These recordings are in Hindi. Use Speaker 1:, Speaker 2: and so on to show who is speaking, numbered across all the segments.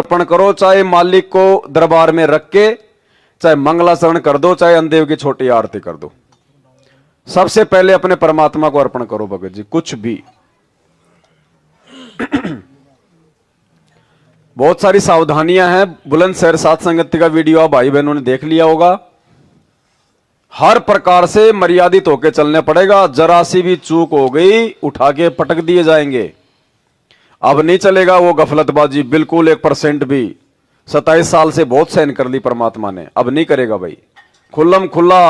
Speaker 1: अर्पण करो, चाहे मालिक को दरबार में रख के, चाहे मंगलाचरण कर दो, चाहे अंदेव की छोटी आरती कर दो। सबसे पहले अपने परमात्मा को अर्पण करो भगत जी, कुछ भी। बहुत सारी सावधानियां हैं। बुलंदशहर साध संगति का वीडियो आप भाई बहनों ने देख लिया होगा। हर प्रकार से मर्यादित होकर चलना पड़ेगा। जरा सी भी चूक हो गई उठा के पटक दिए जाएंगे। अब नहीं चलेगा वो गफलतबाजी, बिल्कुल 1% भी। 27 साल से बहुत सहन कर ली परमात्मा ने, अब नहीं करेगा भाई। खुल्लम खुल्ला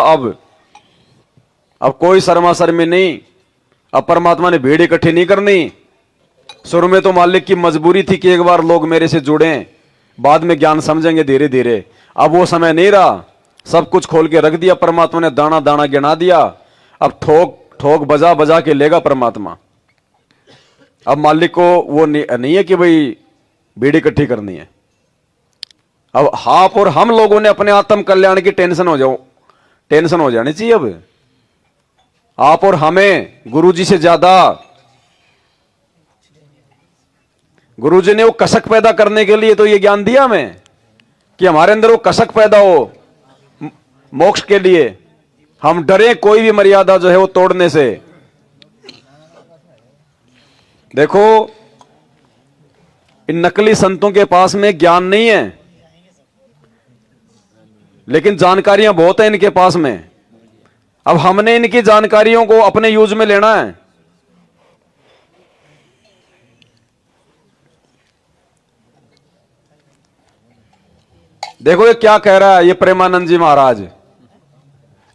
Speaker 1: अब कोई शर्मा शर्मी नहीं। अब परमात्मा ने भीड़ इकट्ठी नहीं करनी। शुरू में तो मालिक की मजबूरी थी कि एक बार लोग मेरे से जुड़े, बाद में ज्ञान समझेंगे धीरे धीरे। अब वो समय नहीं रहा, सब कुछ खोल के रख दिया परमात्मा ने, दाना दाना गिना दिया। अब ठोक ठोक बजा बजा के लेगा परमात्मा। अब मालिक को वो नहीं है कि भाई भीड़ इकट्ठी करनी है। अब आप और हम लोगों ने अपने आत्म कल्याण की टेंशन हो जानी चाहिए। अब आप और हमें गुरुजी से ज्यादा, गुरुजी ने वो कसक पैदा करने के लिए तो ये ज्ञान दिया हमें कि हमारे अंदर वो कसक पैदा हो मोक्ष के लिए। हम डरे कोई भी मर्यादा जो है वो तोड़ने से। देखो, इन नकली संतों के पास में ज्ञान नहीं है, लेकिन जानकारियां बहुत है इनके पास में। अब हमने इनकी जानकारियों को अपने यूज में लेना है। देखो ये क्या कह रहा है ये प्रेमानंद जी महाराज,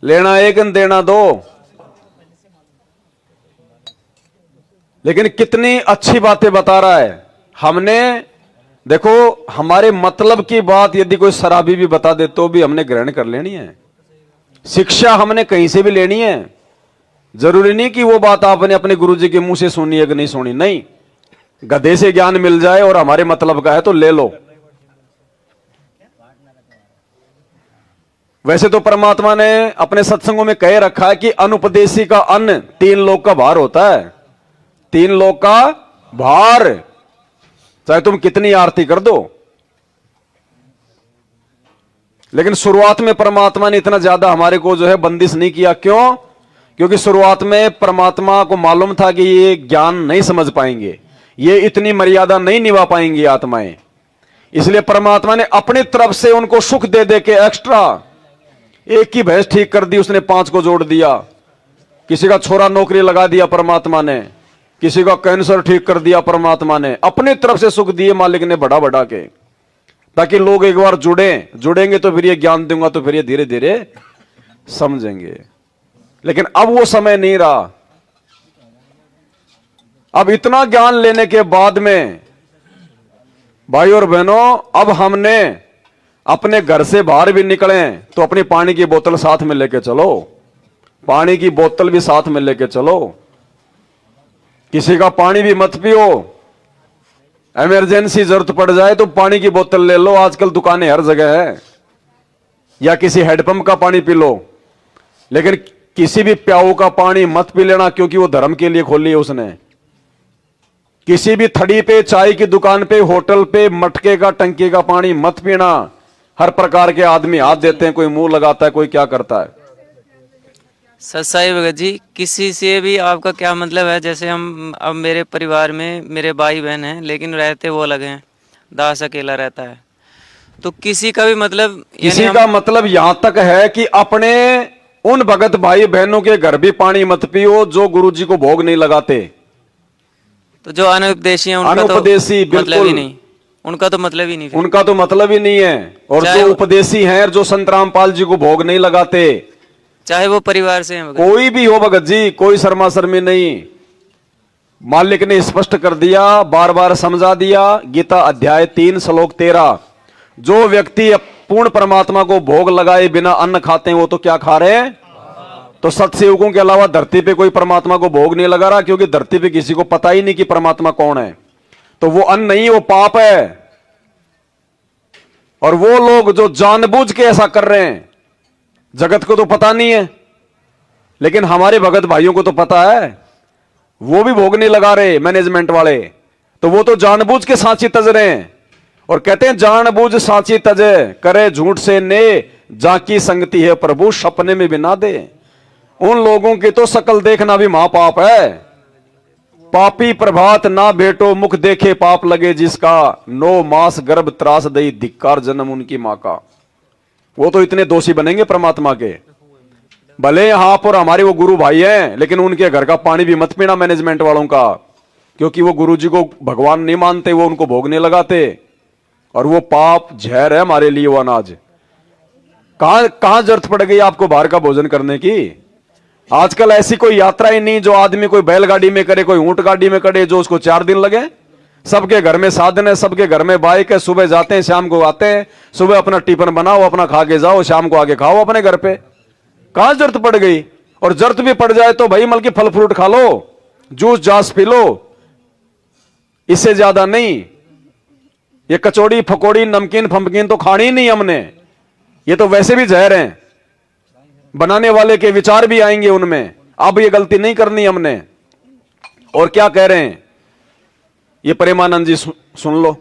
Speaker 1: लेना एक देना दो। लेकिन कितनी अच्छी बातें बता रहा है। हमने देखो, हमारे मतलब की बात यदि कोई शराबी भी बता दे तो भी हमने ग्रहण कर लेनी है। शिक्षा हमने कहीं से भी लेनी है। जरूरी नहीं कि वो बात आपने अपने गुरुजी के मुंह से सुनी है कि नहीं सुनी, नहीं। गधे से ज्ञान मिल जाए और हमारे मतलब का है तो ले लो। वैसे तो परमात्मा ने अपने सत्संगों में कह रखा है कि अनुपदेशी का अन्न 3 लोक का भार होता है। 3 लोक का भार, चाहे तुम कितनी आरती कर दो। लेकिन शुरुआत में परमात्मा ने इतना ज्यादा हमारे को जो है बंदिश नहीं किया। क्यों? क्योंकि शुरुआत में परमात्मा को मालूम था कि ये ज्ञान नहीं समझ पाएंगे, ये इतनी मर्यादा नहीं निभा पाएंगी आत्माएं। इसलिए परमात्मा ने अपनी तरफ से उनको सुख दे दे के एक्स्ट्रा, एक की भैंस ठीक कर दी उसने 5 को जोड़ दिया। किसी का छोरा नौकरी लगा दिया परमात्मा ने, किसी का कैंसर ठीक कर दिया परमात्मा ने। अपनी तरफ से सुख दिए मालिक ने बढ़ा बढ़ा के, ताकि लोग एक बार जुड़ेंगे तो फिर ये ज्ञान दूंगा तो फिर ये धीरे धीरे समझेंगे। लेकिन अब वो समय नहीं रहा। अब इतना ज्ञान लेने के बाद में भाई और बहनों, अब हमने अपने घर से बाहर भी निकले तो अपनी पानी की बोतल साथ में लेके चलो। पानी की बोतल भी साथ में लेके चलो। किसी का पानी भी मत पियो। इमरजेंसी जरूरत पड़ जाए तो पानी की बोतल ले लो, आजकल दुकानें हर जगह है। या किसी हैंडपंप का पानी पी लो। लेकिन किसी भी प्याऊ का पानी मत पी लेना, क्योंकि वो धर्म के लिए खोली है उसने। किसी भी थड़ी पे, चाय की दुकान पे, होटल पे मटके का, टंकी का पानी मत पीना। हर प्रकार के आदमी हाथ देते हैं, कोई मुंह लगाता है, कोई क्या करता है।
Speaker 2: सच्चाई भगत जी, किसी से भी आपका क्या मतलब है? जैसे अब मेरे परिवार में मेरे भाई बहन हैं, लेकिन रहते वो अलग हैं, दास अकेला रहता है। तो किसी का भी मतलब,
Speaker 1: किसी का मतलब यहां तक है कि अपने उन भगत भाई बहनों के घर भी पानी मत पियो जो गुरुजी को भोग नहीं लगाते।
Speaker 2: तो जो अनुपदेशी हैं,
Speaker 1: अनुपदेशी
Speaker 2: मतलब ही नहीं, उनका तो मतलब ही नहीं,
Speaker 1: उनका तो मतलब ही नहीं है। और जो उपदेशी हैं, जो संत रामपाल जी को भोग नहीं लगाते,
Speaker 2: चाहे वो परिवार से हैं,
Speaker 1: कोई भी हो भगत जी, कोई शर्मा शर्मी नहीं। मालिक ने स्पष्ट कर दिया, बार बार समझा दिया। गीता अध्याय 3 श्लोक 13, जो व्यक्ति पूर्ण परमात्मा को भोग लगाए बिना अन्न खाते हैं वो तो क्या खा रहे हैं? तो सत्सेवकों के अलावा धरती पे कोई परमात्मा को भोग नहीं लगा रहा, क्योंकि धरती पे किसी को पता ही नहीं कि परमात्मा कौन है। तो वो अन्न नहीं, वो पाप है। और वो लोग जो जानबूझ के ऐसा कर रहे हैं, जगत को तो पता नहीं है, लेकिन हमारे भगत भाइयों को तो पता है। वो भी भोग नहीं लगा रहे मैनेजमेंट वाले, तो वो तो जानबूझ के सांची तज रहे हैं। और कहते हैं जानबूझ साची तजे, करे झूठ से ने, जाकी संगति है प्रभु सपने में भी ना दे। उन लोगों की तो शकल देखना भी महापाप है। पापी प्रभात ना बेटो मुख देखे पाप लगे जिसका, 9 मास गर्भ त्रास दई धिक्कार जन्म उनकी मां का। वो तो इतने दोषी बनेंगे परमात्मा के, भले यहां पर हमारे वो गुरु भाई हैं, लेकिन उनके घर का पानी भी मत पीना मैनेजमेंट वालों का, क्योंकि वो गुरु जी को भगवान नहीं मानते, वो उनको भोगने लगाते, और वो पाप जहर है हमारे लिए वो अनाज। कहां जरूरत पड़ गई आपको बाहर का भोजन करने की। आजकल ऐसी कोई यात्रा ही नहीं जो आदमी कोई बैलगाड़ी में करे, कोई ऊंट गाड़ी में करे, जो उसको 4 दिन लगे। सबके घर में साधन है, सबके घर में बाइक है, सुबह जाते हैं शाम को आते हैं। सुबह अपना टिफिन बनाओ, अपना खा के जाओ, शाम को आके खाओ अपने घर पे। कहां जरूरत पड़ गई। और जरूरत भी पड़ जाए तो भाई बल्कि फल फ्रूट खा लो, जूस जास पी लो, इससे ज्यादा नहीं। ये कचौड़ी फकोड़ी नमकीन फमकीन तो खानी ही नहीं हमने, ये तो वैसे भी जहर हैं। बनाने वाले के विचार भी आएंगे उनमें, अब ये गलती नहीं करनी हमने। और क्या कह रहे हैं ये प्रेमानंद जी, सुन लो।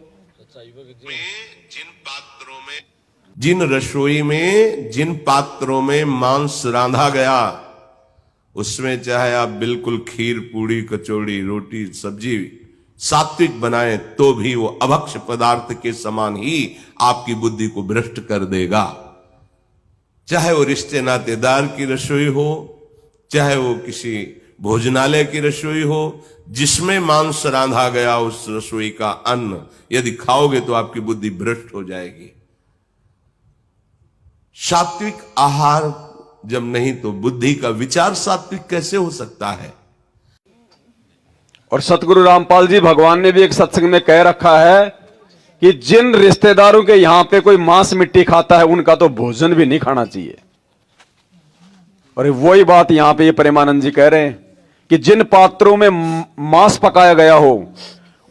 Speaker 3: जिन रसोई में जिन पात्रों में मांस रांधा गया, उसमें चाहे आप बिल्कुल खीर पूड़ी कचौड़ी रोटी सब्जी सात्विक बनाएं तो भी वो अभक्ष पदार्थ के समान ही आपकी बुद्धि को भ्रष्ट कर देगा। चाहे वो रिश्ते नातेदार की रसोई हो, चाहे वो किसी भोजनालय की रसोई हो, जिसमें मांस रांधा गया उस रसोई का अन्न यदि खाओगे तो आपकी बुद्धि भ्रष्ट हो जाएगी। सात्विक आहार जब नहीं तो बुद्धि का विचार सात्विक कैसे हो सकता है।
Speaker 1: और सतगुरु रामपाल जी भगवान ने भी एक सत्संग में कह रखा है कि जिन रिश्तेदारों के यहां पे कोई मांस मिट्टी खाता है उनका तो भोजन भी नहीं खाना चाहिए। और वही बात यहां पे ये प्रेमानंद जी कह रहे हैं कि जिन पात्रों में मांस पकाया गया हो,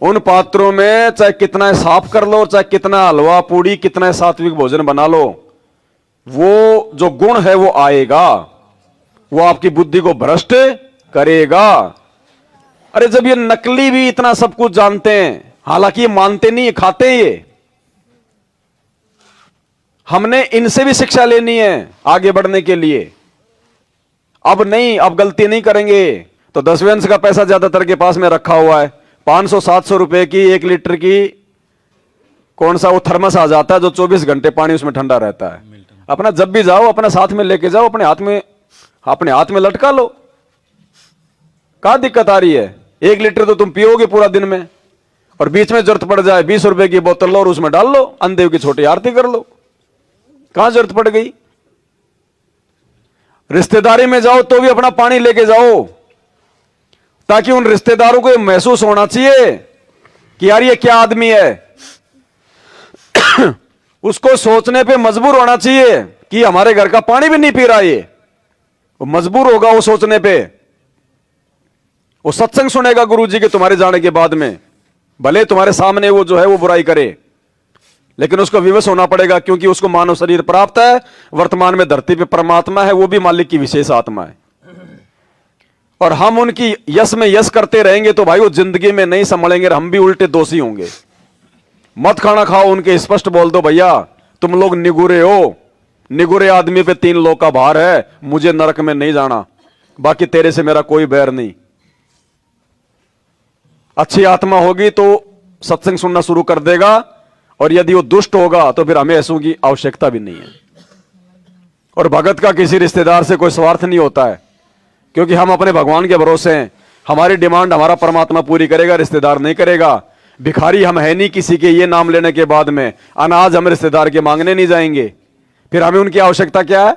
Speaker 1: उन पात्रों में चाहे कितना साफ कर लो, चाहे कितना हलवा पूड़ी कितना सात्विक भोजन बना लो, वो जो गुण है वो आएगा, वो आपकी बुद्धि को भ्रष्ट करेगा। अरे जब ये नकली भी इतना सब कुछ जानते हैं, हालांकि ये मानते नहीं, खाते हैं ये। हमने इनसे भी शिक्षा लेनी है आगे बढ़ने के लिए। अब नहीं, अब गलती नहीं करेंगे तो 10वें अंश का पैसा ज्यादातर के पास में रखा हुआ है। 500-700 रुपए की 1 लीटर की कौन सा वो थर्मस आ जाता है जो 24 घंटे पानी उसमें ठंडा रहता है। अपना जब भी जाओ अपना साथ में लेके जाओ, अपने हाथ में लटका लो। क्या दिक्कत आ रही है। 1 लीटर तो तुम पियोगे पूरा दिन में, और बीच में जरूरत पड़ जाए 20 रुपए की बोतल लो और उसमें डाल लो, अंधेव की छोटी आरती कर लो। कहां जरूरत पड़ गई। रिश्तेदारी में जाओ तो भी अपना पानी लेके जाओ, ताकि उन रिश्तेदारों को महसूस होना चाहिए कि यार ये क्या आदमी है। उसको सोचने पे मजबूर होना चाहिए कि हमारे घर का पानी भी नहीं पी रहा ये। वो मजबूर होगा वो सोचने पे। वो सत्संग सुनेगा गुरुजी के तुम्हारे जाने के बाद में, भले तुम्हारे सामने वो जो है वो बुराई करे, लेकिन उसको विवश होना पड़ेगा, क्योंकि उसको मानव शरीर प्राप्त है। वर्तमान में धरती पे परमात्मा है, वो भी मालिक की विशेष आत्मा है। और हम उनकी यश में यश करते रहेंगे तो भाई वो जिंदगी में नहीं संभलेंगे, हम भी उल्टे दोषी होंगे। मत खाना खाओ उनके, स्पष्ट बोल दो भैया तुम लोग निगुरे हो, निगुरे आदमी पे 3 लोग का भार है, मुझे नरक में नहीं जाना, बाकी तेरे से मेरा कोई बैर नहीं। अच्छी आत्मा होगी तो सत्संग सुनना शुरू कर देगा, और यदि वो दुष्ट होगा तो फिर हमें ऐसों की आवश्यकता भी नहीं है। और भगत का किसी रिश्तेदार से कोई स्वार्थ नहीं होता है, क्योंकि हम अपने भगवान के भरोसे हैं। हमारी डिमांड हमारा परमात्मा पूरी करेगा, रिश्तेदार नहीं करेगा। भिखारी हम है नहीं किसी के, ये नाम लेने के बाद में अनाज हम रिश्तेदार के मांगने नहीं जाएंगे। फिर हमें उनकी आवश्यकता क्या है।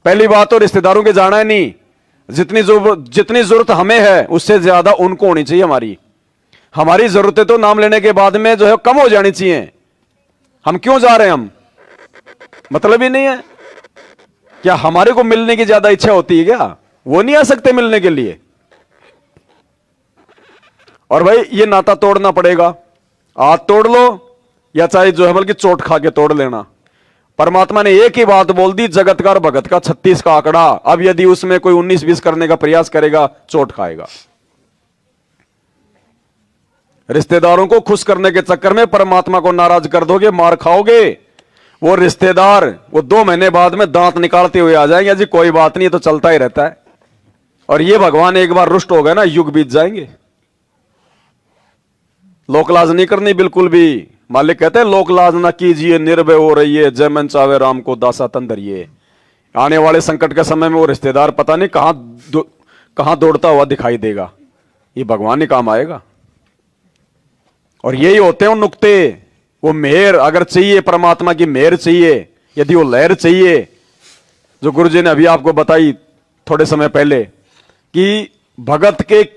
Speaker 1: पहली बात तो रिश्तेदारों के जाना है नहीं, जितनी जरूरत हमें है उससे ज्यादा उनको होनी चाहिए। हमारी जरूरतें तो नाम लेने के बाद में जो है कम हो जानी चाहिए। हम क्यों जा रहे हैं, हम मतलब ही नहीं है। क्या हमारे को मिलने की ज्यादा इच्छा होती है क्या। वो नहीं आ सकते मिलने के लिए। और भाई ये नाता तोड़ना पड़ेगा, हाथ तोड़ लो या चाहे जो है बल्कि चोट खा के तोड़ लेना। परमात्मा ने एक ही बात बोल दी, जगत का और भगत का 36 का आंकड़ा। अब यदि उसमें कोई 19-20 करने का प्रयास करेगा चोट खाएगा। रिश्तेदारों को खुश करने के चक्कर में परमात्मा को नाराज कर दोगे, मार खाओगे। वो रिश्तेदार वो 2 महीने बाद में दांत निकालते हुए आ जाएंगे, जी कोई बात नहीं, तो चलता ही रहता है। और ये भगवान एक बार रुष्ट हो गए ना, युग बीत जाएंगे। लोकलाज नहीं करनी बिल्कुल भी। मालिक कहते हैं लोकलाज ना कीजिए, निर्भय हो रहिए, जय मन चावे राम को दासा तन धरिए। आने वाले संकट के समय में वो रिश्तेदार पता नहीं कहां दौड़ता हुआ दिखाई देगा, ये भगवान ही काम आएगा। और यही होते हैं वो नुक्ते। वो मेहर अगर चाहिए, परमात्मा की मेहर चाहिए, यदि वो लहर चाहिए, जो गुरुजी ने अभी आपको बताई थोड़े समय पहले, कि भगत के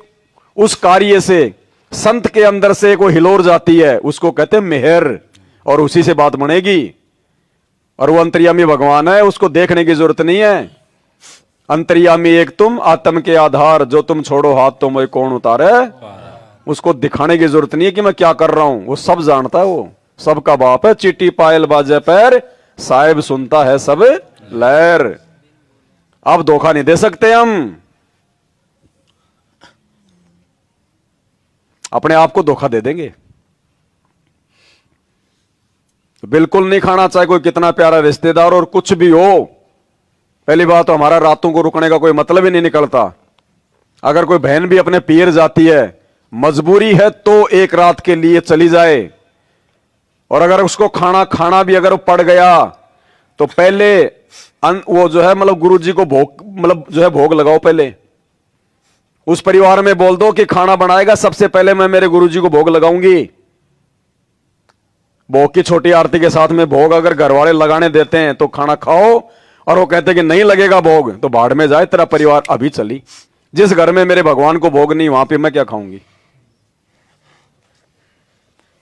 Speaker 1: उस कार्य से, संत के अंदर से कोई हिलोर जाती है, उसको कहते हैं मेहर, और उसी से बात बनेगी। और वो अंतर्यामी भगवान है, उसको देखने की जरूरत नहीं है। अंतर्यामी एक तुम, आत्म के आधार, जो तुम छोड़ो हाथ तो मुझे कौन उतारे। उसको दिखाने की जरूरत नहीं है कि मैं क्या कर रहा हूं, वो सब जानता है, वो सबका बाप है। चीटी पायल बाजे पैर, साहिब सुनता है सब लहर। अब धोखा नहीं दे सकते हम, अपने आप को धोखा दे देंगे। बिल्कुल नहीं खाना, चाहे कोई कितना प्यारा रिश्तेदार और कुछ भी हो। पहली बात तो हमारा रातों को रुकने का कोई मतलब ही नहीं निकलता। अगर कोई बहन भी अपने पियर जाती है, मजबूरी है तो एक रात के लिए चली जाए। और अगर उसको खाना भी अगर पड़ गया तो पहले वो जो है मतलब गुरुजी को भोग, मतलब जो है भोग लगाओ। पहले उस परिवार में बोल दो कि खाना बनाएगा, सबसे पहले मैं मेरे गुरुजी को भोग लगाऊंगी। भोग की छोटी आरती के साथ में भोग अगर घर वाले लगाने देते हैं तो खाना खाओ, और वो कहते हैं कि नहीं लगेगा भोग तो भाड़ में जाए तेरा परिवार। अभी चली, जिस घर में मेरे भगवान को भोग नहीं, वहां पे मैं क्या खाऊंगी।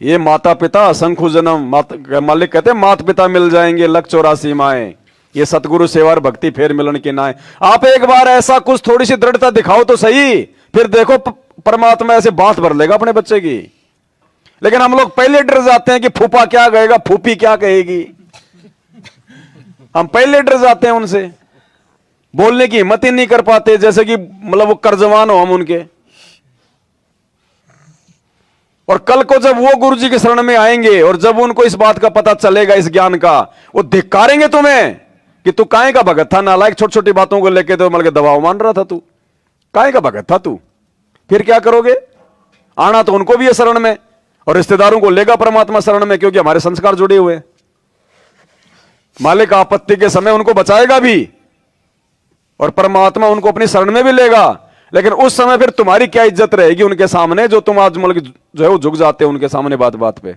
Speaker 1: ये माता पिता असंख्य जन्म, मालिक कहते हैं माता पिता मिल जाएंगे लख 84 माएं, ये सतगुरु सेवा और भक्ति फेर मिलन की नाए। आप एक बार ऐसा कुछ थोड़ी सी दृढ़ता दिखाओ तो सही, फिर देखो परमात्मा ऐसे बात भर लेगा अपने बच्चे की। लेकिन हम लोग पहले डर जाते हैं कि फूफा क्या कहेगा, फूफी क्या कहेगी। हम पहले डर जाते हैं उनसे, बोलने की हिम्मत ही नहीं कर पाते, जैसे कि मतलब वो कर्जवान हो हम उनके। और कल को जब वो गुरुजी के शरण में आएंगे और जब उनको इस बात का पता चलेगा, इस ज्ञान का, वो धिक्कारेंगे तुम्हें कि तू काहे का भगत था, नालायक, छोटी छोटी बातों को लेके तो मतलब दबाव मान रहा था, तू काहे का भगत था तू। फिर क्या करोगे। आना तो उनको भी है शरण में, और रिश्तेदारों को लेगा परमात्मा शरण में, क्योंकि हमारे संस्कार जुड़े हुए हैं। मालिक आपत्ति के समय उनको बचाएगा भी, और परमात्मा उनको अपनी शरण में भी लेगा। लेकिन उस समय फिर तुम्हारी क्या इज्जत रहेगी उनके सामने, जो तुम आज मतलब जो है वो झुक जाते हो उनके सामने बात बात पे।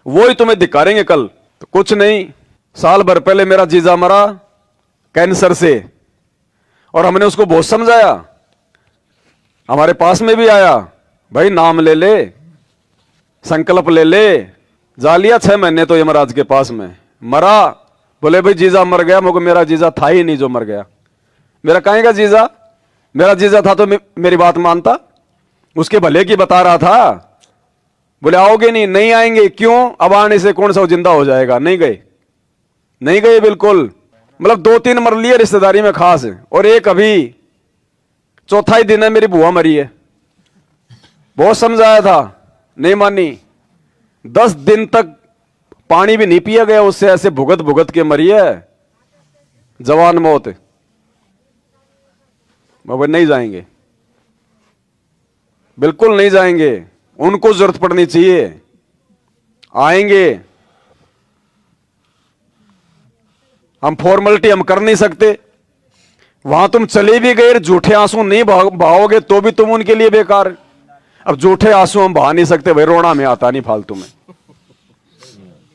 Speaker 1: वो ही तुम्हें धिक्कारेंगे कल। तो कुछ नहीं, साल भर पहले मेरा जीजा मरा कैंसर से, और हमने उसको बहुत समझाया। हमारे पास में भी आया, भाई नाम ले ले, संकल्प ले ले। जा लिया 6 महीने तो यमराज के पास में। मरा, बोले भाई जीजा मर गया। मुझे मेरा जीजा था ही नहीं जो मर गया। मेरा काहे का जीजा, मेरा जीजा था तो मेरी बात मानता, उसके भले की बता रहा था। बोले आओगे नहीं, नहीं आएंगे। क्यों, अब आने से कौन सा जिंदा हो जाएगा। नहीं गए, नहीं गए बिल्कुल। मतलब 2-3 मर लिए रिश्तेदारी में खास, और एक अभी चौथा ही दिन है मेरी बुआ मरी है। बहुत समझाया था, नहीं मानी। 10 दिन तक पानी भी नहीं पिया गया उससे, ऐसे भुगत भुगत के मरी है, जवान मौत। बाबा नहीं जाएंगे, बिल्कुल नहीं जाएंगे। उनको जरूरत पड़नी चाहिए, आएंगे। हम फॉर्मेलिटी हम कर नहीं सकते। वहां तुम चले भी गए, झूठे आंसू नहीं बहाओगे तो भी तुम उनके लिए बेकार। अब झूठे आंसू हम बहा नहीं सकते भाई, रोना में आता नहीं फालतू में।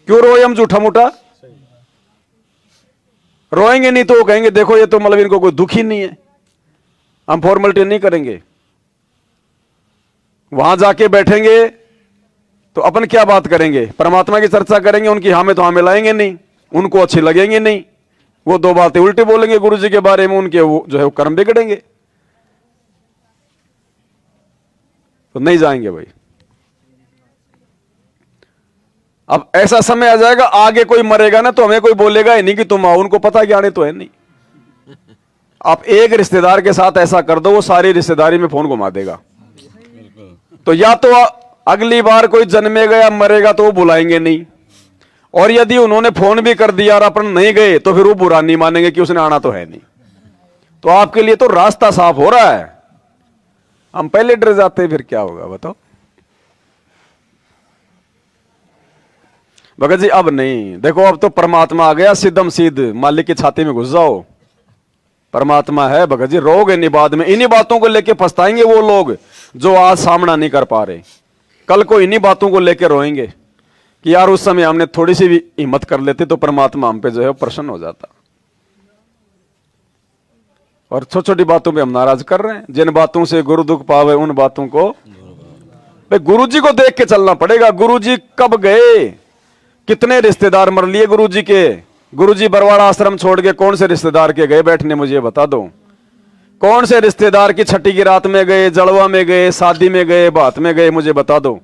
Speaker 1: क्यों रोए हम झूठा मूठा। रोएंगे नहीं तो वो कहेंगे देखो ये तो मतलब इनको कोई दुख ही नहीं है। हम फॉर्मेलिटी नहीं करेंगे। वहां जाके बैठेंगे तो अपन क्या बात करेंगे, परमात्मा की चर्चा करेंगे। उनकी हाँ में तो हाँ मिलाएंगे नहीं, उनको अच्छी लगेंगे नहीं। वो 2 बातें उल्टी बोलेंगे गुरु जी के बारे में, उनके वो जो है वो कर्म बिगड़ेंगे। तो नहीं जाएंगे भाई। अब ऐसा समय आ जाएगा, आगे कोई मरेगा ना तो हमें कोई बोलेगा ही नहीं कि तुम आओ। उनको पता कि आने तो है नहीं। आप एक रिश्तेदार के साथ ऐसा कर दो, वो सारी रिश्तेदारी में फोन घुमा देगा। तो या तो अगली बार कोई जन्मेगा या मरेगा तो वो बुलाएंगे नहीं, और यदि उन्होंने फोन भी कर दिया और अपन नहीं गए तो फिर वो बुरा नहीं मानेंगे कि उसने आना तो है नहीं। तो आपके लिए तो रास्ता साफ हो रहा है, हम पहले डर जाते फिर क्या होगा बताओ। भगत जी अब नहीं, देखो अब तो परमात्मा आ गया, सिद्धम सिद्ध मालिक की छाती में घुस जाओ, परमात्मा है भगत जी। रोग इन्हीं बात में, इन्हीं बातों को लेके पछताएंगे वो लोग जो आज सामना नहीं कर पा रहे, कल को इन्हीं बातों को लेके रोएंगे कि यार उस समय हमने थोड़ी सी भी हिम्मत कर लेते तो परमात्मा हम पे जो है प्रसन्न हो जाता। और छोटी छोटी बातों पे हम नाराज कर रहे हैं। जिन बातों से गुरु दुख पावे उन बातों को भाई गुरु जी को देख के चलना पड़ेगा। गुरु जी कब गए, कितने रिश्तेदार मर लिए गुरु जी के। गुरु जी बरवाड़ा आश्रम छोड़ के कौन से रिश्तेदार के गए बैठने, मुझे बता दो। कौन से रिश्तेदार की छठी की रात में गए, जलवा में गए, शादी में गए, बात में गए, मुझे बता दो।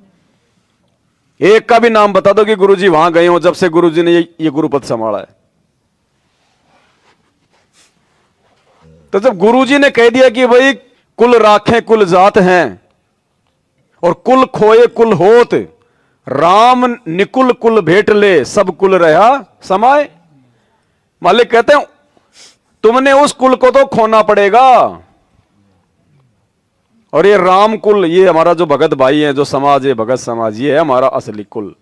Speaker 1: एक का भी नाम बता दो कि गुरु जी वहां गए हो जब से गुरु जी ने ये गुरुपद संभाला है। तो जब गुरु जी ने कह दिया कि भाई कुल राखें कुल जात हैं और कुल खोए कुल होत, राम निकुल कुल भेट ले सब कुल रहा समाए। मालिक कहते हैं तुमने उस कुल को तो खोना पड़ेगा। और ये राम कुल, ये हमारा जो भगत भाई है, जो समाज है भगत समाज, ये है हमारा असली कुल।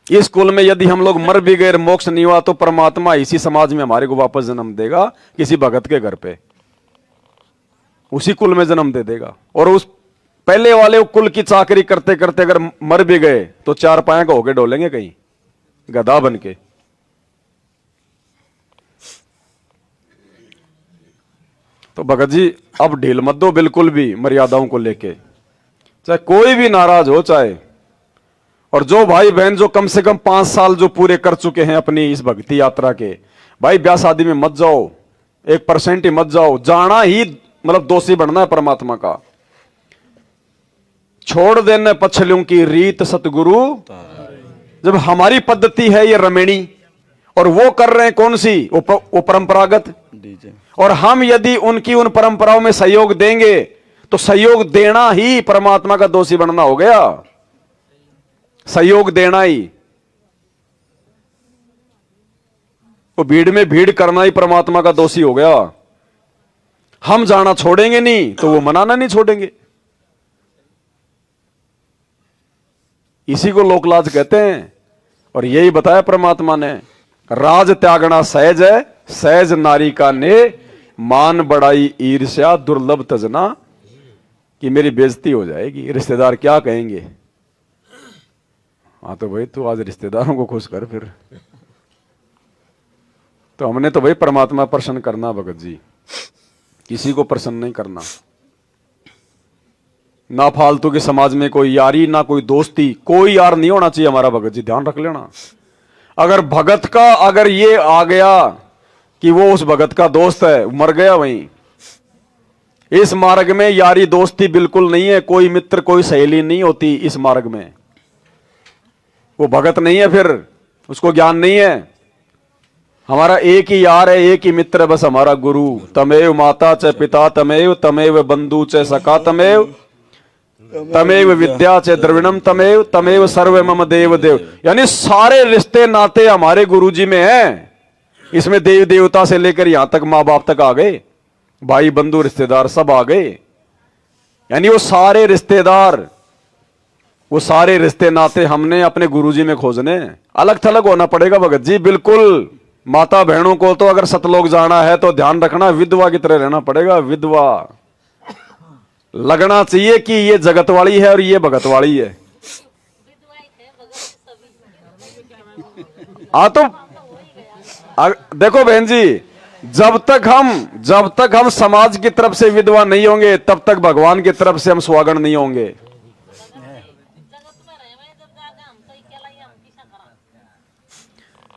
Speaker 1: इस कुल में यदि हम लोग मर भी गए, मोक्ष नहीं हुआ, तो परमात्मा इसी समाज में हमारे को वापस जन्म देगा, किसी भगत के घर पे, उसी कुल में जन्म दे देगा। और उस पहले वाले कुल की चाकरी करते करते अगर मर भी गए तो चार पाए का होके डोलेंगे कहीं गधा बन के। तो भगत जी अब ढील मत दो बिल्कुल भी मर्यादाओं को लेके, चाहे कोई भी नाराज हो चाहे। और जो भाई बहन जो कम से कम 5 साल जो पूरे कर चुके हैं अपनी इस भक्ति यात्रा के, भाई ब्याह शादी में मत जाओ, 1% ही मत जाओ। जाना ही मतलब दोषी बनना है परमात्मा का। छोड़ देने पछलियों की रीत सतगुरु, जब हमारी पद्धति है ये रमेणी और वो कर रहे हैं कौन सी, वो परंपरागत। और हम यदि उनकी उन परंपराओं में सहयोग देंगे तो सहयोग देना ही परमात्मा का दोषी बनना हो गया। सहयोग देना ही, वो भीड़ में भीड़ करना ही परमात्मा का दोषी हो गया। हम जाना छोड़ेंगे नहीं तो वो मनाना नहीं छोड़ेंगे। इसी को लोकलाज कहते हैं। और यही बताया परमात्मा ने, राज त्यागना सहज है, सहज नारी का ने, मान बढ़ाई ईर्ष्या दुर्लभ तजना, कि मेरी बेइज्जती हो जाएगी, रिश्तेदार क्या कहेंगे। हाँ तो भाई तू आज रिश्तेदारों को खुश कर फिर। तो हमने तो भाई परमात्मा प्रसन्न करना भगत जी, किसी को प्रसन्न नहीं करना। ना फालतू के समाज में कोई यारी, ना कोई दोस्ती, कोई यार नहीं होना चाहिए हमारा भगत जी, ध्यान रख लेना। अगर भगत का अगर ये आ गया कि वो उस भगत का दोस्त है, मर गया वहीं। इस मार्ग में यारी दोस्ती बिल्कुल नहीं है, कोई मित्र कोई सहेली नहीं होती इस मार्ग में। वो भगत नहीं है, फिर उसको ज्ञान नहीं है। हमारा एक ही यार है, एक ही मित्र है बस, हमारा गुरु। तमेव माता च पिता तमेव, तमेव बंधु च सखा तमेव, तमेव विद्या च द्रविणम तमेव, तमेव सर्व मम देव देव। यानी सारे रिश्ते नाते हमारे गुरु जी में हैं। इसमें देव देवता से लेकर यहां तक मां बाप तक आ गए, भाई बंधु रिश्तेदार सब आ गए। यानी वो सारे रिश्तेदार, वो सारे रिश्ते नाते हमने अपने गुरुजी में खोजने। अलग थलग होना पड़ेगा भगत जी, बिल्कुल। माता बहनों को तो अगर सतलोक जाना है तो ध्यान रखना, विधवा की तरह रहना पड़ेगा। विधवा लगना चाहिए कि ये जगत वाली है और ये भगत वाली है। तो देखो बहन जी, जब तक हम समाज की तरफ से विधवा नहीं होंगे तब तक भगवान की तरफ से हम स्वागण नहीं होंगे।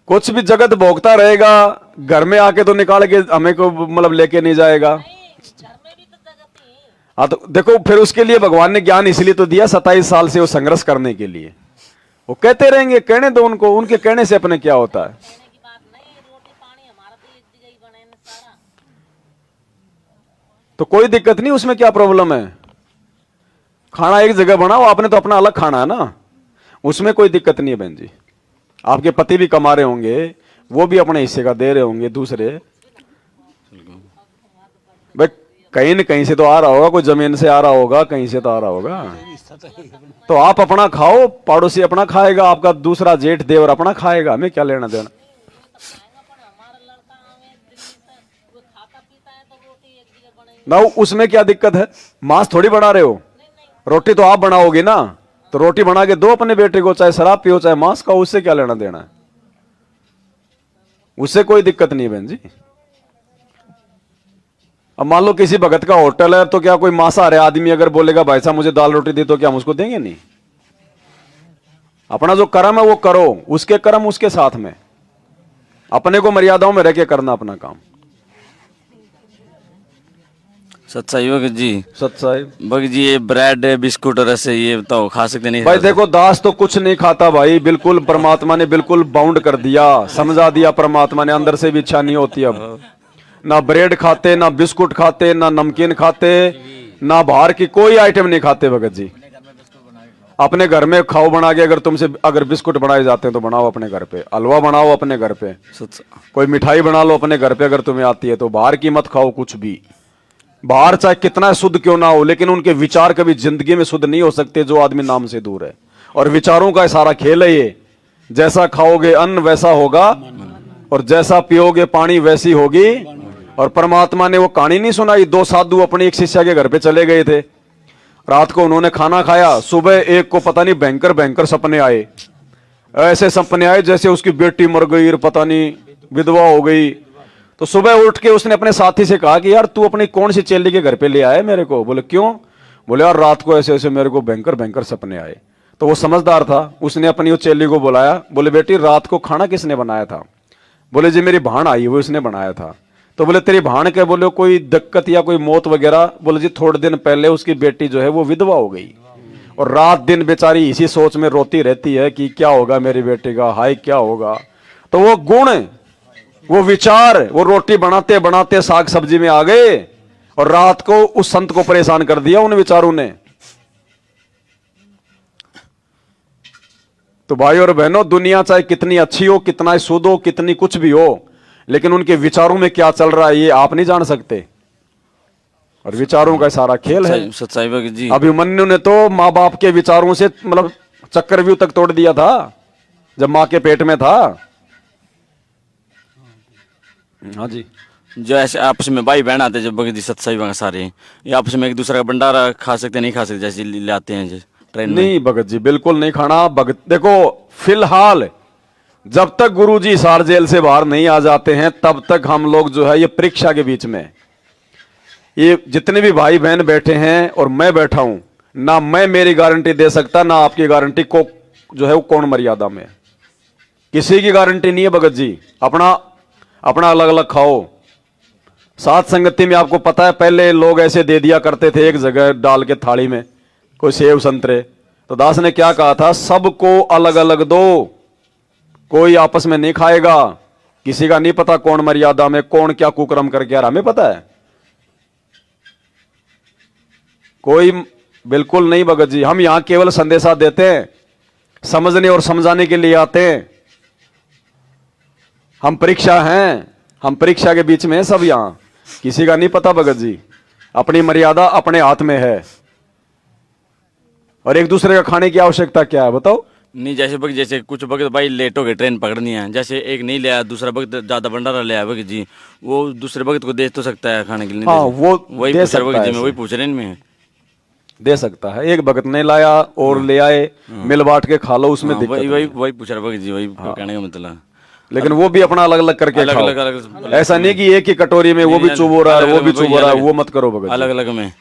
Speaker 1: कुछ भी जगत भोगता रहेगा, घर में आके तो निकाल के हमें को मतलब लेके नहीं जाएगा। हाँ तो देखो, फिर उसके लिए भगवान ने ज्ञान इसलिए तो दिया 27 साल से वो संघर्ष करने के लिए। वो कहते रहेंगे, कहने दो उनको, उनके कहने से अपने क्या होता है। तो कोई दिक्कत नहीं, उसमें क्या प्रॉब्लम है। खाना एक जगह बनाओ, आपने तो अपना अलग खाना है ना, उसमें कोई दिक्कत नहीं है बहन जी। आपके पति भी कमा रहे होंगे, वो भी अपने हिस्से का दे रहे होंगे दूसरे। भाई कहीं न कहीं से तो आ रहा होगा, कोई जमीन से आ रहा होगा, कहीं से तो आ रहा होगा। तो आप अपना खाओ, पड़ोसी अपना खाएगा, आपका दूसरा जेठ देवर अपना खाएगा, हमें क्या लेना देना। ना उसमें क्या दिक्कत है, मांस थोड़ी बना रहे हो, रोटी तो आप बनाओगे ना, तो रोटी बना के दो अपने बेटे को, चाहे शराब पियो चाहे मांस खाओ, उससे क्या लेना देना है, उससे कोई दिक्कत नहीं बहन जी। अब मान लो किसी भगत का होटल है, तो क्या कोई मांसाहारी आदमी अगर बोलेगा भाई साहब मुझे दाल रोटी दे, तो क्या हम उसको देंगे? नहीं। अपना जो कर्म है वो करो, उसके कर्म उसके साथ में, अपने को मर्यादाओं में रह के करना अपना काम।
Speaker 4: सच्चाई भगत जी।
Speaker 1: सच्चाई
Speaker 4: भगत जी, ये ब्रेड बिस्कुट और ऐसे ये तो खा सकते नहीं?
Speaker 1: भाई देखो, दास तो कुछ नहीं खाता भाई, बिल्कुल परमात्मा ने बिल्कुल बाउंड कर दिया, समझा दिया परमात्मा ने, अंदर से भी इच्छा नहीं होती अब। ना ब्रेड खाते, ना बिस्कुट खाते, ना नमकीन खाते, ना बाहर की कोई आइटम नहीं खाते भगत जी। अपने घर में खाओ बना के, अगर बिस्कुट बनाए जाते हैं तो बनाओ अपने घर पे, हलवा बनाओ अपने घर पे, कोई मिठाई बना लो अपने घर पे अगर तुम्हें आती है तो। बाहर की मत खाओ कुछ भी, बाहर चाहे कितना शुद्ध क्यों ना हो, लेकिन उनके विचार कभी जिंदगी में शुद्ध नहीं हो सकते जो आदमी नाम से दूर है। और विचारों का सारा खेल है ये, जैसा खाओगे अन्न वैसा होगा, और जैसा पियोगे पानी वैसी होगी। और परमात्मा ने वो कहानी नहीं सुनाई, दो साधु अपनी एक शिष्या के घर पे चले गए थे, रात को उन्होंने खाना खाया, सुबह एक को पता नहीं भयंकर भयंकर सपने आए, ऐसे सपने आए जैसे उसकी बेटी मर गई और पता नहीं विधवा हो गई। तो सुबह उठ के उसने अपने साथी से कहा कि यार तू अपनी कौन सी चेली के घर पे ले आया मेरे को? बोले क्यों? बोले यार रात को ऐसे ऐसे मेरे को भयंकर भयंकर सपने आए। तो वो समझदार था, उसने अपनी वो चेली को बुलाया, बोले बेटी रात को खाना किसने बनाया था? बोले जी मेरी भाण आई हुई उसने बनाया था। तो बोले तेरी भाण के, बोले कोई दिक्कत या कोई मौत वगैरह? बोले जी थोड़े दिन पहले उसकी बेटी जो है वो विधवा हो गई, और रात दिन बेचारी इसी सोच में रोती रहती है कि क्या होगा मेरी बेटी का, हाय क्या होगा। तो वो गुण, वो विचार, वो रोटी बनाते बनाते साग सब्जी में आ गए, और रात को उस संत को परेशान कर दिया उन विचारों ने। तो भाई और बहनों, दुनिया चाहे कितनी अच्छी हो, कितना शुद्ध हो, कितनी कुछ भी हो, लेकिन उनके विचारों में क्या चल रहा है ये आप नहीं जान सकते, और विचारों का सारा खेल है।
Speaker 4: सच्चाई भगत जी।
Speaker 1: अभिमन्यु ने तो माँ बाप के विचारों से मतलब चक्रव्यूह तक तोड़ दिया था जब माँ के पेट में था। हाँ जी।
Speaker 4: जो ऐसे आपस में भाई बहन आते जब भगत जी, सच्चाई भगत सारे ये आपस में एक दूसरे का भंडारा खा सकते नहीं खा सकते, जैसे लाते हैं ट्रेन में?
Speaker 1: नहीं भगत जी, बिल्कुल नहीं खाना। भगत देखो, फिलहाल जब तक गुरुजी हिसार जेल से बाहर नहीं आ जाते हैं तब तक हम लोग जो है ये परीक्षा के बीच में, ये जितने भी भाई बहन बैठे हैं और मैं बैठा हूं ना, मैं मेरी गारंटी दे सकता ना आपकी गारंटी को जो है वो कौन मर्यादा में, किसी की गारंटी नहीं है भगत जी। अपना अपना अलग अलग खाओ। साथ संगति में आपको पता है पहले लोग ऐसे दे दिया करते थे एक जगह डाल के थाली में, कोई सेव संतरे, तो दास ने क्या कहा था, सबको अलग अलग दो, कोई आपस में नहीं खाएगा। किसी का नहीं पता कौन मर्यादा में कौन क्या कुकर्म करके आ रहा, हमें पता है? कोई बिल्कुल नहीं भगत जी। हम यहां केवल संदेशा देते हैं, समझने और समझाने के लिए आते हैं। हम परीक्षा हैं, हम परीक्षा के बीच में हैं सब यहां, किसी का नहीं पता भगत जी। अपनी मर्यादा अपने हाथ में है, और एक दूसरे का खाने की आवश्यकता क्या है बताओ?
Speaker 4: नहीं जैसे भगत, जैसे कुछ भगत भाई लेट हो गए ट्रेन पकड़नी है, जैसे एक नहीं ले आया दूसरा भगत ज्यादा भंडारा ले आया भगत जी, वो दूसरे भगत को दे तो सकता है खाने के लिए?
Speaker 1: हाँ, वो
Speaker 4: वही
Speaker 1: दे
Speaker 4: पूछ रहा भगत जी, मैं वही
Speaker 1: सकता
Speaker 4: पूछ रहे इनमें।
Speaker 1: दे सकता है। एक भगत ने लाया और ले आए, मिल बांट के खा लो, उसमें दिक्कत
Speaker 4: वही
Speaker 1: नहीं।
Speaker 4: वही वही पूछ रहा भगत जी, वही कहने का मतलब।
Speaker 1: लेकिन वो भी अपना अलग अलग करके
Speaker 4: अलग
Speaker 1: खाओ।
Speaker 4: अलग अलग,
Speaker 1: ऐसा नहीं कि एक ही कटोरी में वो भी चुभ हो रहा है वो भी चुभ हो रहा है, वो मत करो भगत।
Speaker 4: अलग अलग में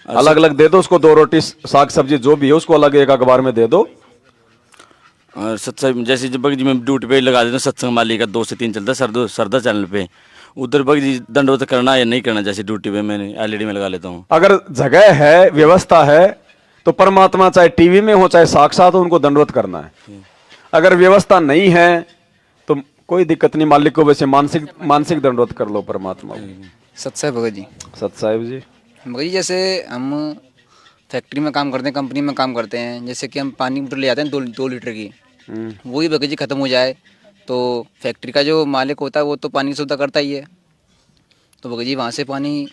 Speaker 1: अलग अलग दे दो उसको, 2 रोटी साग सब्जी जो भी है उसको अलग एक अखबार में दे दो।
Speaker 4: और सत्संग जैसे जब भगत जी मैं ड्यूटी पे लगा देता हूँ, सत्संग माली का 2 से 3 चलता है सरदा चैनल पे, उधर भगत जी दंडवत करना या नहीं करना? जैसे ड्यूटी पे मैंने एलईडी में लगा लेता हूँ।
Speaker 1: अगर जगह है, व्यवस्था है, तो परमात्मा चाहे टीवी में हो चाहे साक्षात हो उनको दंडवत करना है। अगर व्यवस्था नहीं है तो कोई दिक्कत नहीं, मालिक को वैसे मानसिक दंडवत कर लो परमात्मा को।
Speaker 5: सत्साई भगत जी।
Speaker 1: सत साहिब जी।
Speaker 5: भगत जी जैसे हम फैक्ट्री में काम करते हैं, कंपनी में काम करते हैं, जैसे कि हम पानी बोतल ले आते हैं 2 लीटर की, वही भगत जी ख़त्म हो जाए तो फैक्ट्री का जो मालिक होता है वो तो पानी की सुविधा करता ही है, तो भगत जी वहाँ से पानी।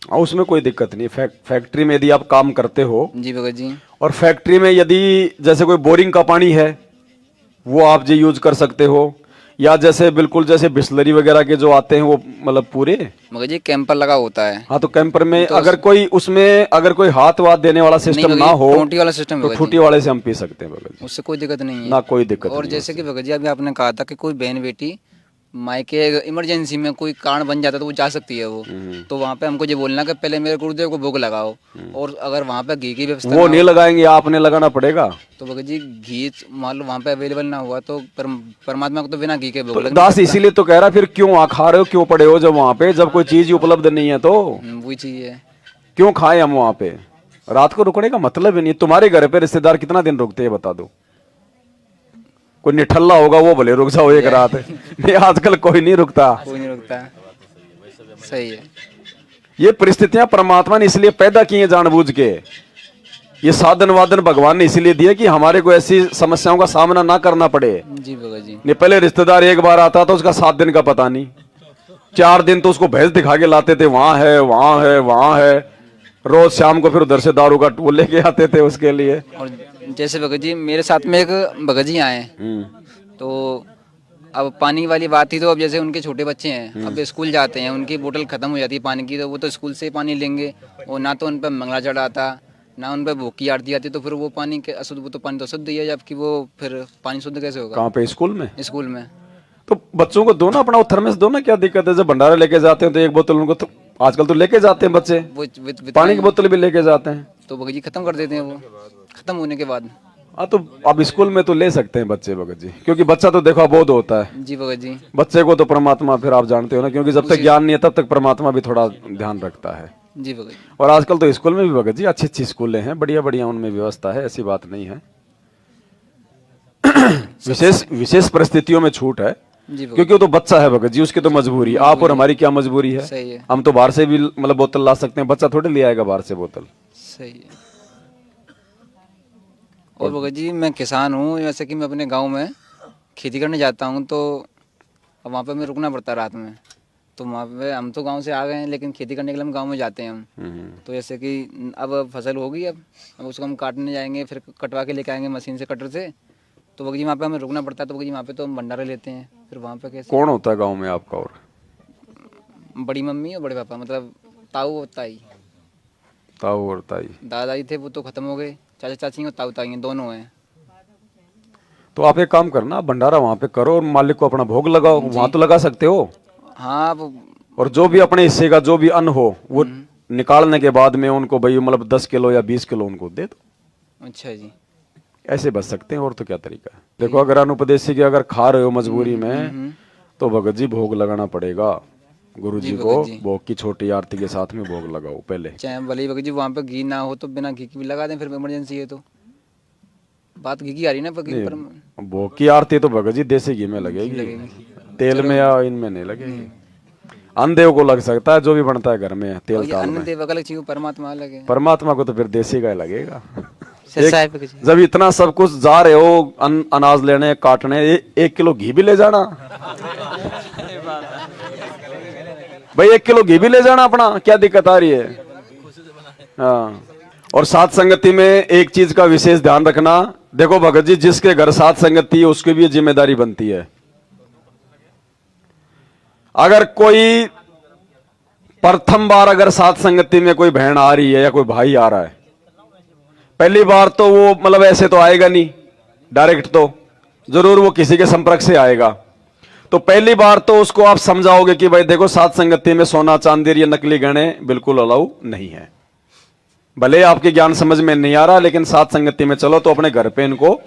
Speaker 1: हाँ, उसमें कोई दिक्कत नहीं। फैक्ट्री में यदि आप काम करते हो
Speaker 5: जी भगत जी।
Speaker 1: और फैक्ट्री में यदि जैसे कोई बोरिंग का पानी है वो आप जी यूज कर सकते हो, या जैसे बिल्कुल जैसे बिस्लरी वगैरह के जो आते हैं वो मतलब पूरे।
Speaker 5: भगत जी कैंपर लगा होता है।
Speaker 1: हाँ, तो कैंपर में अगर कोई उसमें अगर कोई हाथ वाथ देने वाला सिस्टम
Speaker 5: नहीं
Speaker 1: ना
Speaker 5: भगत जी,
Speaker 1: हो
Speaker 5: टोंटी वाला सिस्टम
Speaker 1: तो
Speaker 5: भगत
Speaker 1: ठूटी
Speaker 5: जी,
Speaker 1: वाले से हम पी सकते हैं भगत जी,
Speaker 5: उससे कोई दिक्कत नहीं है
Speaker 1: ना कोई दिक्कत
Speaker 5: और
Speaker 1: नहीं
Speaker 5: जैसे कि भगत जी अभी आपने कहा था कि कोई बहन बेटी मायके इमरजेंसी में कोई कारण बन जाता है तो वो जा सकती है वो, तो वहाँ पे हमको ये बोलना कि पहले मेरे गुरुदेव को भोग लगाओ, और अगर वहाँ पे घी की व्यवस्था
Speaker 1: वो
Speaker 5: ना
Speaker 1: नहीं
Speaker 5: हो,
Speaker 1: लगाएंगे, आपने लगाना पड़ेगा।
Speaker 5: तो भगत जी घी मान लो वहाँ पे अवेलेबल ना हुआ तो परमात्मा को तो बिना घी के भोग
Speaker 1: तो
Speaker 5: लग नहीं
Speaker 1: दास
Speaker 5: सकता।
Speaker 1: इसीलिए तो कह रहा फिर क्यों आ खा रहे हो, क्यों पड़े हो जब वहां पे, जब कोई चीज ही उपलब्ध नहीं है तो
Speaker 5: वही चाहिए।
Speaker 1: क्यों खाए हम वहां पे। रात को रुकने का मतलब ही नहीं। तुम्हारे घर पे रिश्तेदार कितना दिन रुकते हैं बता दो। कोई निठल्ला होगा वो भले रुक जाओ एक रात, नहीं आजकल कोई नहीं रुकता।
Speaker 5: कोई नहीं रुकता, सही है।
Speaker 1: ये परिस्थितियां परमात्मा ने इसलिए पैदा की हैं जानबूझ के। ये साधन वादन भगवान ने इसलिए दिए कि हमारे को ऐसी समस्याओं का सामना ना करना पड़े।
Speaker 5: जी भगत जी।
Speaker 1: नहीं, पहले रिश्तेदार एक बार आता था उसका 7 दिन का पता नहीं, 4 दिन तो उसको भैंस दिखा के लाते थे, वहां है वहां है वहां है, रोज शाम को फिर उधर से दारू का टोल लेके आते थे उसके लिए।
Speaker 5: और जैसे भगत जी मेरे साथ में एक भगत जी आए, तो अब पानी वाली बात थी, तो अब जैसे उनके छोटे बच्चे हैं, अब स्कूल जाते हैं, उनकी बोतल खत्म हो जाती है पानी की, तो वो तो स्कूल से पानी लेंगे, और ना तो उन पर मंगला चढ़ आता, ना उन पर भूख की आरती आती, तो फिर वो पानी के अशुद्ध, वो तो पानी तो शुद्ध ही है, जबकि वो फिर पानी शुद्ध कैसे होगा।
Speaker 1: कहाँ पे, स्कूल में?
Speaker 5: स्कूल में।
Speaker 1: तो बच्चों को दो ना अपना थर्मस दो ना, क्या दिक्कत है। जब भंडारा लेके जाते हैं तो एक बोतल उनको, तो आजकल तो लेके जाते हैं बच्चे,
Speaker 5: वो
Speaker 1: पानी की बोतल भी लेके जाते हैं,
Speaker 5: तो भगत जी खत्म कर देते हैं वो, खत्म होने के बाद।
Speaker 1: हाँ, तो अब स्कूल में तो ले सकते हैं बच्चे भगत जी, क्योंकि बच्चा तो देखो अबोध होता है।
Speaker 5: जी भगत जी।
Speaker 1: बच्चे को तो परमात्मा फिर आप जानते हो ना, क्योंकि जब तक ज्ञान नहीं है तब तक परमात्मा भी थोड़ा ध्यान रखता है।
Speaker 5: जी भगत जी।
Speaker 1: और आजकल तो स्कूल में भी भगत जी अच्छी अच्छी स्कूलें हैं, बढ़िया बढ़िया उनमें व्यवस्था है, ऐसी बात नहीं है। विशेष परिस्थितियों में छूट है,
Speaker 5: जी भगत
Speaker 1: क्योंकि वो तो बच्चा है भगत जी, उसकी तो मजबूरी। आप और हमारी क्या मजबूरी है।
Speaker 5: सही है।
Speaker 1: हम तो बाहर से भी मतलब बोतल ला सकते हैं, बच्चा थोड़ी ले आएगा बाहर से बोतल।
Speaker 5: सही है। और भगत जी मैं किसान हूँ, जैसे कि मैं अपने गांव में खेती करने जाता हूँ, तो अब वहाँ पे मैं रुकना पड़ता है रात में, तो वहाँ पे हम तो गांव से आ गए हैं, लेकिन खेती करने के लिए हम गांव में जाते हैं हम। तो जैसे कि अब फसल होगी, अब उसको हम काटने जाएंगे, फिर कटवा के लेके आएंगे मशीन से, कटर से, तो भगत जी वहाँ पे हमें रुकना पड़ता है। तो भगत जी वहाँ पे तो हम भंडारा लेते हैं, फिर वहाँ पे कैसे।
Speaker 1: कौन होता है गाँव में आपका? और
Speaker 5: बड़ी मम्मी और बड़े पापा, मतलब ताऊ और ताई।
Speaker 1: ताऊ और ताई?
Speaker 5: दादाजी थे वो तो खत्म हो गए, चाचा चाची और ताऊ ताई हैं, दोनों हैं।
Speaker 1: तो आप एक काम करना, भंडारा वहां पे करो और मालिक को अपना भोग लगाओ, वहां तो लगा सकते हो।
Speaker 5: हाँ वो,
Speaker 1: और जो भी अपने हिस्से का जो भी अन्न हो वो निकालने के बाद में उनको भाई मतलब 10 किलो या 20 किलो उनको दे दो।
Speaker 5: अच्छा जी।
Speaker 1: ऐसे बच सकते हैं, और तो क्या तरीका है। देखो, अगर अनुपदेशी के अगर खा रहे हो मजबूरी में, तो भगत जी भोग लगाना पड़ेगा गुरु जी को। भोग की छोटी आरती के साथ में भोग लगाओ पहले।
Speaker 5: चाहे भले भगत जी वहाँ पे घी ना हो तो बिना घी की भी लगा दें, फिर इमरजेंसी है तो। बात घी की आ रही ना पर
Speaker 1: भोग की आरती तो भगत जी देसी घी में लगेगी, तेल में या इनमें नहीं लगेगी। अन्नदेव को लग सकता है, जो भी बनता है घर में तेल का।
Speaker 5: अन्नदेव अलग चीज, परमात्मा अलग है।
Speaker 1: परमात्मा को तो फिर देसी का लगेगा।
Speaker 2: जब
Speaker 1: इतना सब कुछ जा रहे हो अनाज लेने काटने, 1 किलो घी भी ले जाना भाई, 1 किलो घी भी ले जाना अपना, क्या दिक्कत आ रही है। हाँ, और साथ संगति में एक चीज का विशेष ध्यान रखना। देखो भगत जी, जिसके घर साथ संगति है उसकी भी जिम्मेदारी बनती है। अगर कोई प्रथम बार अगर साथ संगति में कोई बहन आ रही है या कोई भाई आ रहा है, पहली बार तो वो मतलब ऐसे तो आएगा नहीं डायरेक्ट, तो जरूर वो किसी के संपर्क से आएगा। तो पहली बार तो उसको आप समझाओगे कि भाई देखो, साथ संगति में सोना चांदी या नकली गहने बिल्कुल अलाउ नहीं है। भले आपके ज्ञान समझ में नहीं आ रहा, लेकिन साथ संगति में चलो तो अपने घर पे इनको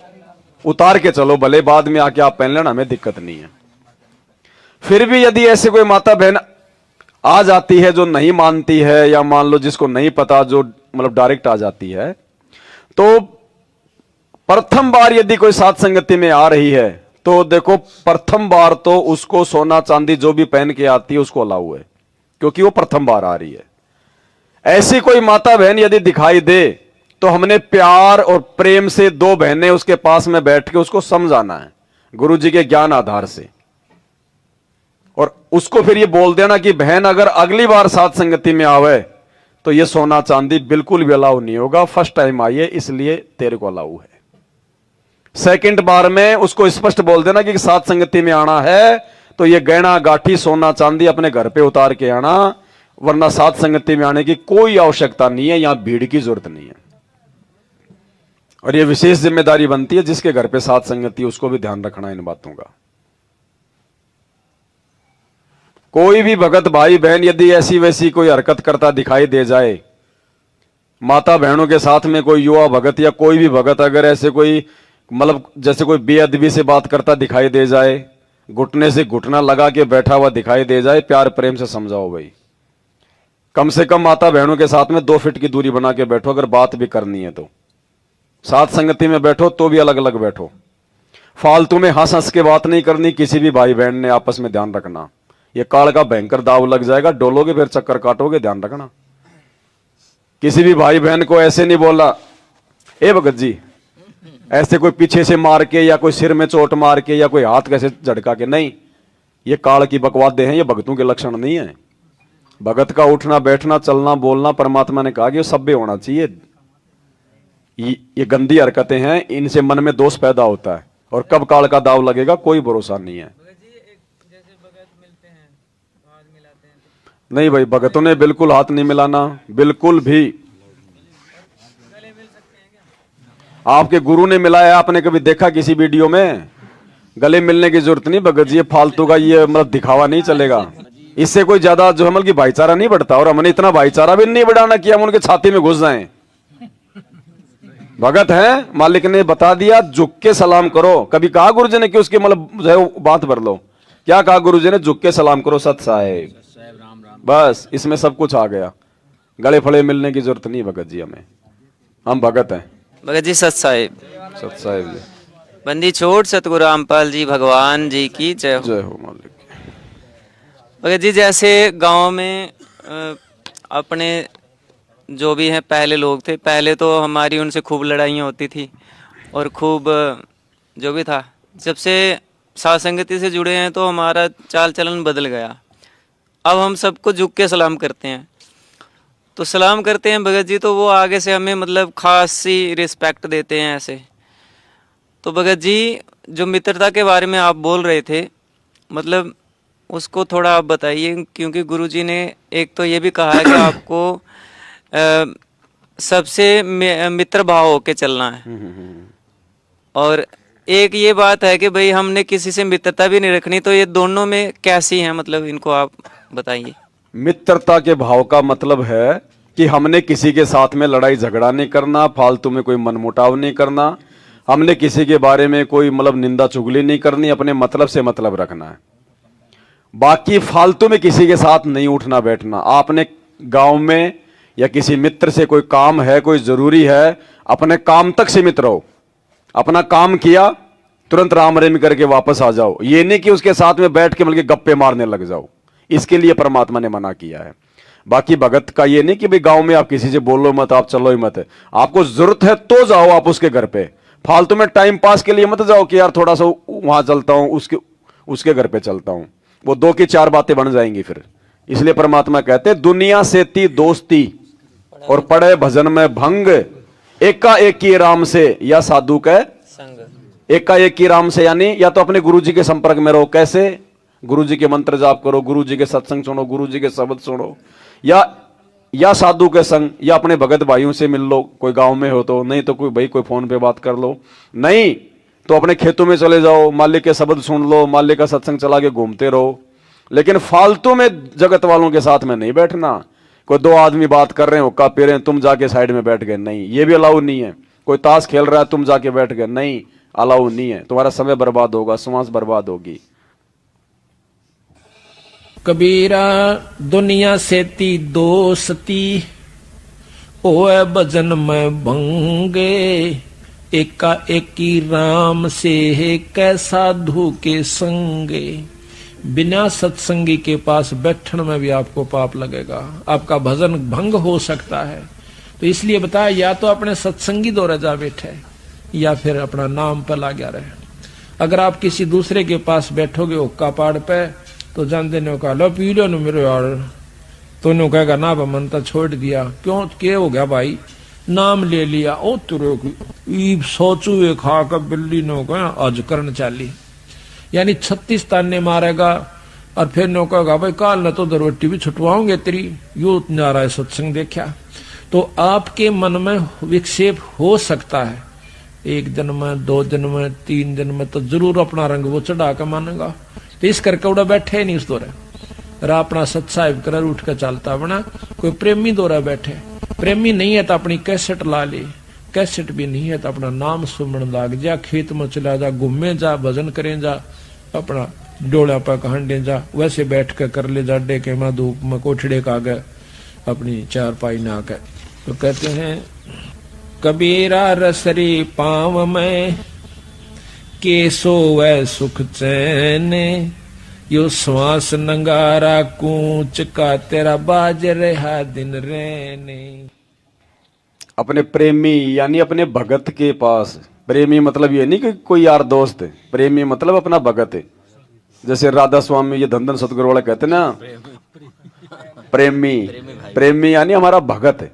Speaker 1: उतार के चलो, भले बाद में आके आप पहन लेना, हमें दिक्कत नहीं है। फिर भी यदि ऐसे कोई माता बहन आ जाती है जो नहीं मानती है, या मान लो जिसको नहीं पता, जो मतलब डायरेक्ट आ जाती है, तो प्रथम बार यदि कोई साथ संगति में आ रही है तो देखो, प्रथम बार तो उसको सोना चांदी जो भी पहन के आती है उसको अलाउ है, क्योंकि वो प्रथम बार आ रही है। ऐसी कोई माता बहन यदि दिखाई दे तो हमने प्यार और प्रेम से दो बहनें उसके पास में बैठ के उसको समझाना है गुरु जी के ज्ञान आधार से, और उसको फिर ये बोल देना कि बहन अगर अगली बार साथ संगति में आवे तो ये सोना चांदी बिल्कुल भी अलाउ नहीं होगा, फर्स्ट टाइम आई है इसलिए तेरे को अलाउ है। सेकंड बार में उसको स्पष्ट बोल देना कि साथ संगति में आना है तो ये गहना गाठी सोना चांदी अपने घर पे उतार के आना, वरना साथ संगति में आने की कोई आवश्यकता नहीं है, यहां भीड़ की जरूरत नहीं है। और ये विशेष जिम्मेदारी बनती है जिसके घर पे साथ संगति, उसको भी ध्यान रखना इन बातों का। कोई भी भगत भाई बहन यदि ऐसी वैसी कोई हरकत करता दिखाई दे जाए, माता बहनों के साथ में कोई युवा भगत या कोई भी भगत अगर ऐसे कोई मतलब जैसे कोई बेअदबी से बात करता दिखाई दे जाए, घुटने से घुटना लगा के बैठा हुआ दिखाई दे जाए, प्यार प्रेम से समझाओ भाई। कम से कम माता बहनों के साथ में 2 फीट की दूरी बना के बैठो, अगर बात भी करनी है तो। साथ संगति में बैठो तो भी अलग अलग बैठो। फालतू में हंस हंस के बात नहीं करनी किसी भी भाई बहन ने, आपस में ध्यान रखना। ये काल का भयंकर दाव लग जाएगा, डोलोगे फिर चक्कर काटोगे, ध्यान रखना। किसी भी भाई बहन को ऐसे नहीं बोला ए भगत जी, ऐसे कोई पीछे से मार के या कोई सिर में चोट मार के या कोई हाथ कैसे झटका के, नहीं, ये काल की बकवादे हैं, ये भगतों के लक्षण नहीं है। भगत का उठना बैठना चलना बोलना परमात्मा ने कहा कि सभ्य होना चाहिए। ये गंदी हरकतें हैं, इनसे मन में दोष पैदा होता है और कब काल का दाव लगेगा कोई भरोसा नहीं है। नहीं भाई, भगतों ने बिल्कुल हाथ नहीं मिलाना, बिल्कुल भी। आपके गुरु ने मिलाया, आपने कभी देखा किसी वीडियो में? गले मिलने की जरूरत नहीं भगत जी, ये फालतू का ये मतलब दिखावा नहीं चलेगा। इससे कोई ज्यादा जो है कि भाईचारा नहीं बढ़ता, और हमने इतना भाईचारा भी नहीं बढ़ाना कि हम उनके छाती में घुस जाएं। भगत है, मालिक ने बता दिया झुक के सलाम करो। कभी कहा गुरु जी ने कि उसकी मतलब जो है बात भर लो? क्या कहा गुरु जी ने? झुक के सलाम करो सत साहेब, बस इसमें सब कुछ आ गया। गले फड़े मिलने की जरूरत नहीं भगत जी हमें, हम भगत हैं।
Speaker 2: भगत जी सत साहिब,
Speaker 1: सत साहेब जी।
Speaker 2: बंदी छोड़ सतगुरु रामपाल जी भगवान जी की जय हो।
Speaker 1: जय हो मालिक।
Speaker 2: भगत जी जैसे गांव में अपने जो भी हैं पहले लोग थे, पहले तो हमारी उनसे खूब लड़ाइयाँ होती थी और खूब जो भी था। जब से साथ संगति से जुड़े हैं तो हमारा चाल चलन बदल गया। अब हम सबको झुक के सलाम करते हैं। तो सलाम करते हैं भगत जी, तो वो आगे से हमें मतलब खास सी रिस्पेक्ट देते हैं ऐसे। तो भगत जी जो मित्रता के बारे में आप बोल रहे थे, मतलब उसको थोड़ा आप बताइए, क्योंकि गुरुजी ने एक तो ये भी कहा है कि आपको सबसे मित्र भाव होके चलना है, और एक ये बात है कि भाई हमने किसी से मित्रता भी नहीं रखनी। तो ये दोनों में कैसी है, मतलब इनको आप बताइए।
Speaker 1: मित्रता के भाव का मतलब है कि हमने किसी के साथ में लड़ाई झगड़ा नहीं करना, फालतू में कोई मनमुटाव नहीं करना, हमने किसी के बारे में कोई मतलब निंदा चुगली नहीं करनी, अपने मतलब से मतलब रखना है। बाकी फालतू में किसी के साथ नहीं उठना बैठना। आपने गांव में या किसी मित्र से कोई काम है, कोई जरूरी है, अपने काम तक सीमित रहो। अपना काम किया, तुरंत राम रेम करके वापस आ जाओ। ये नहीं कि उसके साथ में बैठ के बल्कि गप्पे मारने लग जाओ। इसके लिए परमात्मा ने मना किया है। बाकी भगत का ये नहीं कि भाई गांव में आप किसी से बोलो मत, आप चलो ही मत। आपको जरूरत है तो जाओ आप उसके घर पे, फालतू में टाइम पास के लिए मत जाओ कि यार थोड़ा सा वहां चलता हूं, उसके घर पे चलता हूं। वो 2 की 4 बातें बन जाएंगी फिर। इसलिए परमात्मा कहते दुनिया से ती दोस्ती और पड़े भजन में भंग, एका एक ही राम से या साधु के संग। एका एक ही राम से यानी या तो अपने गुरु जी के संपर्क में रहो। कैसे? गुरु जी के मंत्र जाप करो, गुरु जी के सत्संग सुनो, गुरु जी के शब्द सुनो, या साधु के संग, या अपने भगत भाइयों से मिल लो, कोई गांव में हो तो, नहीं तो कोई भाई कोई फोन पे बात कर लो, नहीं तो अपने खेतों में चले जाओ, मालिक के शब्द सुन लो, मालिक का सत्संग चला के घूमते रहो। लेकिन फालतू में जगत वालों के साथ में नहीं बैठना। कोई 2 आदमी बात कर रहे हैं, हुक्का पी रहे हैं, तुम जाके साइड में बैठ गए, नहीं, ये भी अलाउ नहीं है। कोई ताश खेल रहा है, तुम जाके बैठ गए, नहीं, अलाउ नहीं है। तुम्हारा समय बर्बाद होगा, समाज बर्बाद होगी।
Speaker 6: कबीरा दुनिया से ती दोस्ती, ओए भजन में भंगे, एका एकी राम से कै साधु के संगे। बिना सत्संगी के पास बैठने में भी आपको पाप लगेगा, आपका भजन भंग हो सकता है। तो इसलिए बताया, या तो अपने सत्संगी दौरे जा बैठे या फिर अपना नाम पर लगा रहे। अगर आप किसी दूसरे के पास बैठोगे हुक्का पाड़ पे, तो जानते ने कहा लो पी लो न मेरे यार, तो नो कहेगा ना मन तो छोड़ दिया। क्यों क्या हो गया भाई, नाम ले लिया, ओ तुरे सोचू खा कर बिल्ली नो कहा आज करन चाली, यानी 36 ताने मारेगा। और फिर नो कहेगा भाई काल न तो दरवट्टी भी छुटवाओगे तेरी, यो नारा है सत्संग देखा। तो आपके मन में विक्षेप हो सकता है, 1 दिन में, 2 दिन में, 3 दिन में, तो जरूर अपना रंग वो चढ़ा कर मानेगा। तो इस करके उड़ा बैठे नहीं उस दौरे, अपना सत्साहिब कर उठ कर चलता बना। कोई प्रेमी दौरा बैठे, प्रेमी नहीं है तो अपनी कैसेट ला ले, कैसेट भी नहीं है तो अपना नाम सुमन लाग जा, खेत में चला जा, घूमे जा, भजन करें जा, अपना डोला पर कहंडे जा, वैसे बैठ कर ले जा, डेके में धूप में कोठड़े का गए अपनी चारपाई ना कर। तो कहते हैं कबीरा रसरी पाव में के सोवे सुख चैन, यो श्वास नंगारा कूच का तेरा बाज रहा दिन रहने।
Speaker 1: अपने प्रेमी यानी अपने भगत के पास, प्रेमी मतलब ये नहीं कि कोई यार दोस्त है, प्रेमी मतलब अपना भगत है। जैसे राधा स्वामी ये धन सतगुरु वाला कहते ना, प्रेमी, प्रेमी यानी हमारा भगत है।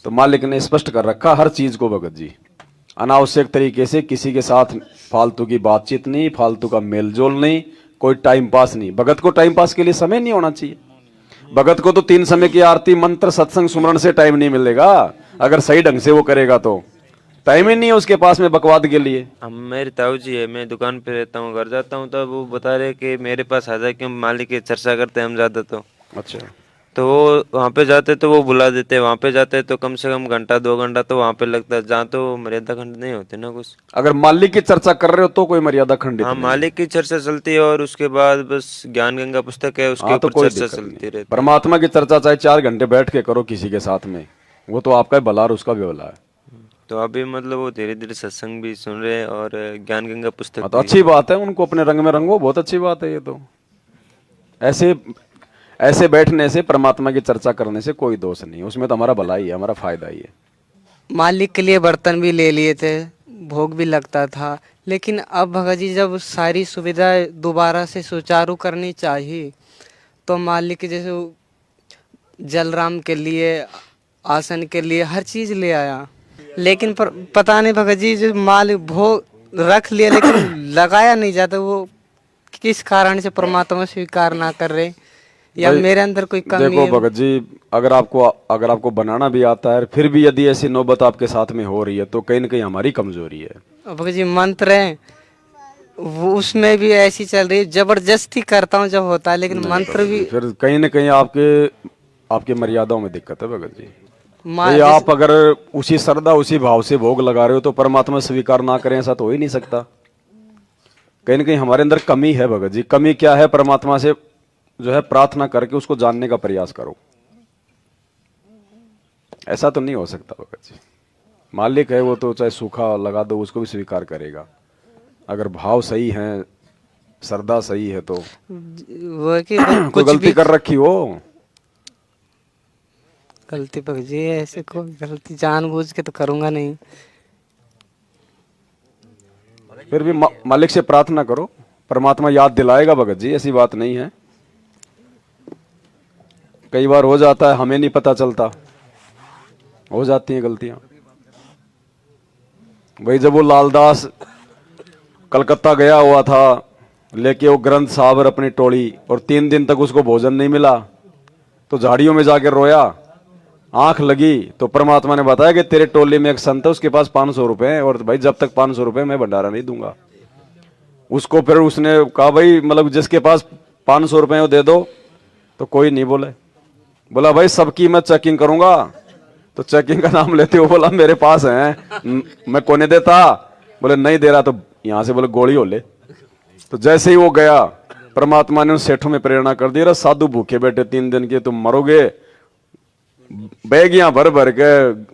Speaker 1: तो मालिक ने स्पष्ट कर रखा हर चीज को भगत जी, अनावश्यक तरीके से किसी के साथ फालतू की बातचीत नहीं, फालतू का मेलजोल नहीं, कोई टाइम पास नहीं। भगत को टाइम पास के लिए समय नहीं होना चाहिए। भगत को तो 3 समय की आरती, मंत्र, सत्संग, सुमरण से टाइम नहीं मिलेगा। अगर सही ढंग से वो करेगा तो टाइम ही नहीं है उसके पास में बकवाद के लिए।
Speaker 7: हम मेरी ताऊ जी है, मैं दुकान पे रहता हूँ, घर जाता हूँ तो वो बता रहे कि मेरे पास आ जाए, क्यों मालिक की चर्चा करते हैं हम ज्यादा। तो
Speaker 1: अच्छा,
Speaker 7: तो वो वहाँ पे जाते तो वो बुला देते, वहाँ पे जाते तो कम से कम घंटा 2 घंटा तो वहाँ पे लगता है, जहाँ तो मर्यादा खंड नहीं होते ना कुछ।
Speaker 1: अगर मालिक की चर्चा कर रहे हो तो कोई मर्यादा खंडित
Speaker 7: हाँ,
Speaker 1: नहीं।
Speaker 7: मालिक की चर्चा चलती है और उसके बाद बस ज्ञान गंगा पुस्तक है, उसके
Speaker 1: हाँ, तो
Speaker 7: ऊपर
Speaker 1: कोई
Speaker 7: चर्चा
Speaker 1: दिक्कत
Speaker 7: चलती
Speaker 1: नहीं।
Speaker 7: रहती।
Speaker 1: परमात्मा की चर्चा चाहे 4 घंटे बैठ के करो किसी के साथ में, वो तो आपका ही भला और उसका भी भला है।
Speaker 7: तो अभी मतलब वो धीरे धीरे सत्संग भी सुन रहे हैं और ज्ञान गंगा पुस्तक
Speaker 1: तो
Speaker 7: भी।
Speaker 1: अच्छी बात है, उनको अपने रंग में रंगो, बहुत अच्छी बात है। ये तो ऐसे बैठने से, परमात्मा की चर्चा करने से कोई दोष नहीं, उसमें तो हमारा भला ही है, हमारा फायदा ही है।
Speaker 8: मालिक के लिए बर्तन भी ले लिए थे, भोग भी लगता था, लेकिन अब भगत जी जब सारी सुविधाएं दोबारा से सुचारू करनी चाहिए तो मालिक जैसे जलराम के लिए, आसन के लिए हर चीज ले आया, लेकिन पता नहीं भगत जी जो मालिक भोग रख लिया लेकिन लगाया नहीं जाता, वो किस कारण से परमात्मा स्वीकार ना कर रहे, या मेरे अंदर कोई कमी
Speaker 1: देखो
Speaker 8: है?
Speaker 1: भगत जी, अगर आपको बनाना भी आता है, फिर भी यदि ऐसी नौबत आपके साथ में हो रही है तो कहीं न कहीं हमारी कमजोरी है।
Speaker 8: भगत जी मंत्र है वो, उसमें भी ऐसी चल रही है, जबरदस्ती करता हूँ जब होता है, लेकिन मंत्र भी
Speaker 1: फिर कहीं न कहीं आपके मर्यादाओं में दिक्कत है भगत जी।
Speaker 8: माँ
Speaker 1: ये आप अगर उसी श्रद्धा, उसी भाव से भोग लगा रहे हो तो परमात्मा स्वीकार ना करें, ऐसा तो हो ही नहीं सकता। कहीं न कहीं हमारे अंदर कमी है भगत जी। कमी क्या है? परमात्मा से जो है प्रार्थना करके उसको जानने का प्रयास करो। ऐसा तो नहीं हो सकता भगत जी। मालिक है वो तो चाहे सूखा लगा दो उसको भी स्वीकार करेगा, अगर भाव सही है, श्रद्धा सही है तो।
Speaker 8: वो कि
Speaker 1: कोई गलती कर रखी हो?
Speaker 8: गलती भगत जी ऐसे कोई गलती जानबूझ के तो करूंगा नहीं।
Speaker 1: फिर भी मालिक से प्रार्थना करो, परमात्मा याद दिलाएगा भगत जी, ऐसी बात नहीं है। कई बार हो जाता है, हमें नहीं पता चलता, हो जाती हैं गलतियां। भाई जब वो लालदास कलकत्ता गया हुआ था लेके वो ग्रंथ साहब अपनी टोली, और 3 दिन तक उसको भोजन नहीं मिला तो झाड़ियों में जाकर रोया, आंख लगी तो परमात्मा ने बताया कि तेरे टोली में एक संत है, उसके पास 500 रुपए है, और भाई जब तक 500 रुपए मैं भंडारा नहीं दूंगा। उसको फिर उसने कहा भाई मतलब जिसके पास 500 रुपए वो दे दो, तो कोई नहीं बोला भाई सबकी मैं चेकिंग करूंगा। तो चेकिंग का नाम लेते हो, बोला मेरे पास है, मैं कोने देता, बोले नहीं दे रहा, तो यहां से बोले गोली हो ले। तो जैसे ही वो गया, परमात्मा ने उन सेठों में प्रेरणा कर दी, साधु भूखे बैठे 3 दिन के, तुम मरोगे। बैगियां भर भर के,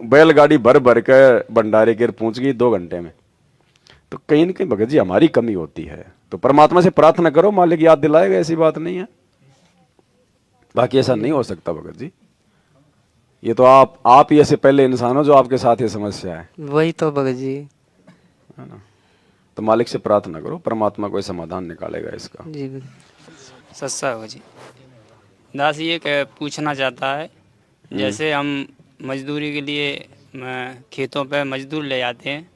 Speaker 1: बैलगाड़ी भर भर के भंडारे के पहुंच गई 2 घंटे में। तो कहीं ना कहीं भगत जी हमारी कमी होती है, तो परमात्मा से प्रार्थना करो, मालिक याद दिलाएगा, ऐसी बात नहीं है। बाकी ऐसा नहीं हो सकता भगत जी, ये तो आप ही ऐसे पहले इंसान हो जो आपके साथ ये समस्या है।
Speaker 8: वही तो भगत जी।
Speaker 1: है ना, तो मालिक से प्रार्थना करो, परमात्मा कोई समाधान निकालेगा इसका।
Speaker 8: जी भगत जी।
Speaker 9: सस्ता हो जी। दास ये पूछना चाहता है, जैसे हम मजदूरी के लिए खेतों पे मजदूर ले जाते हैं,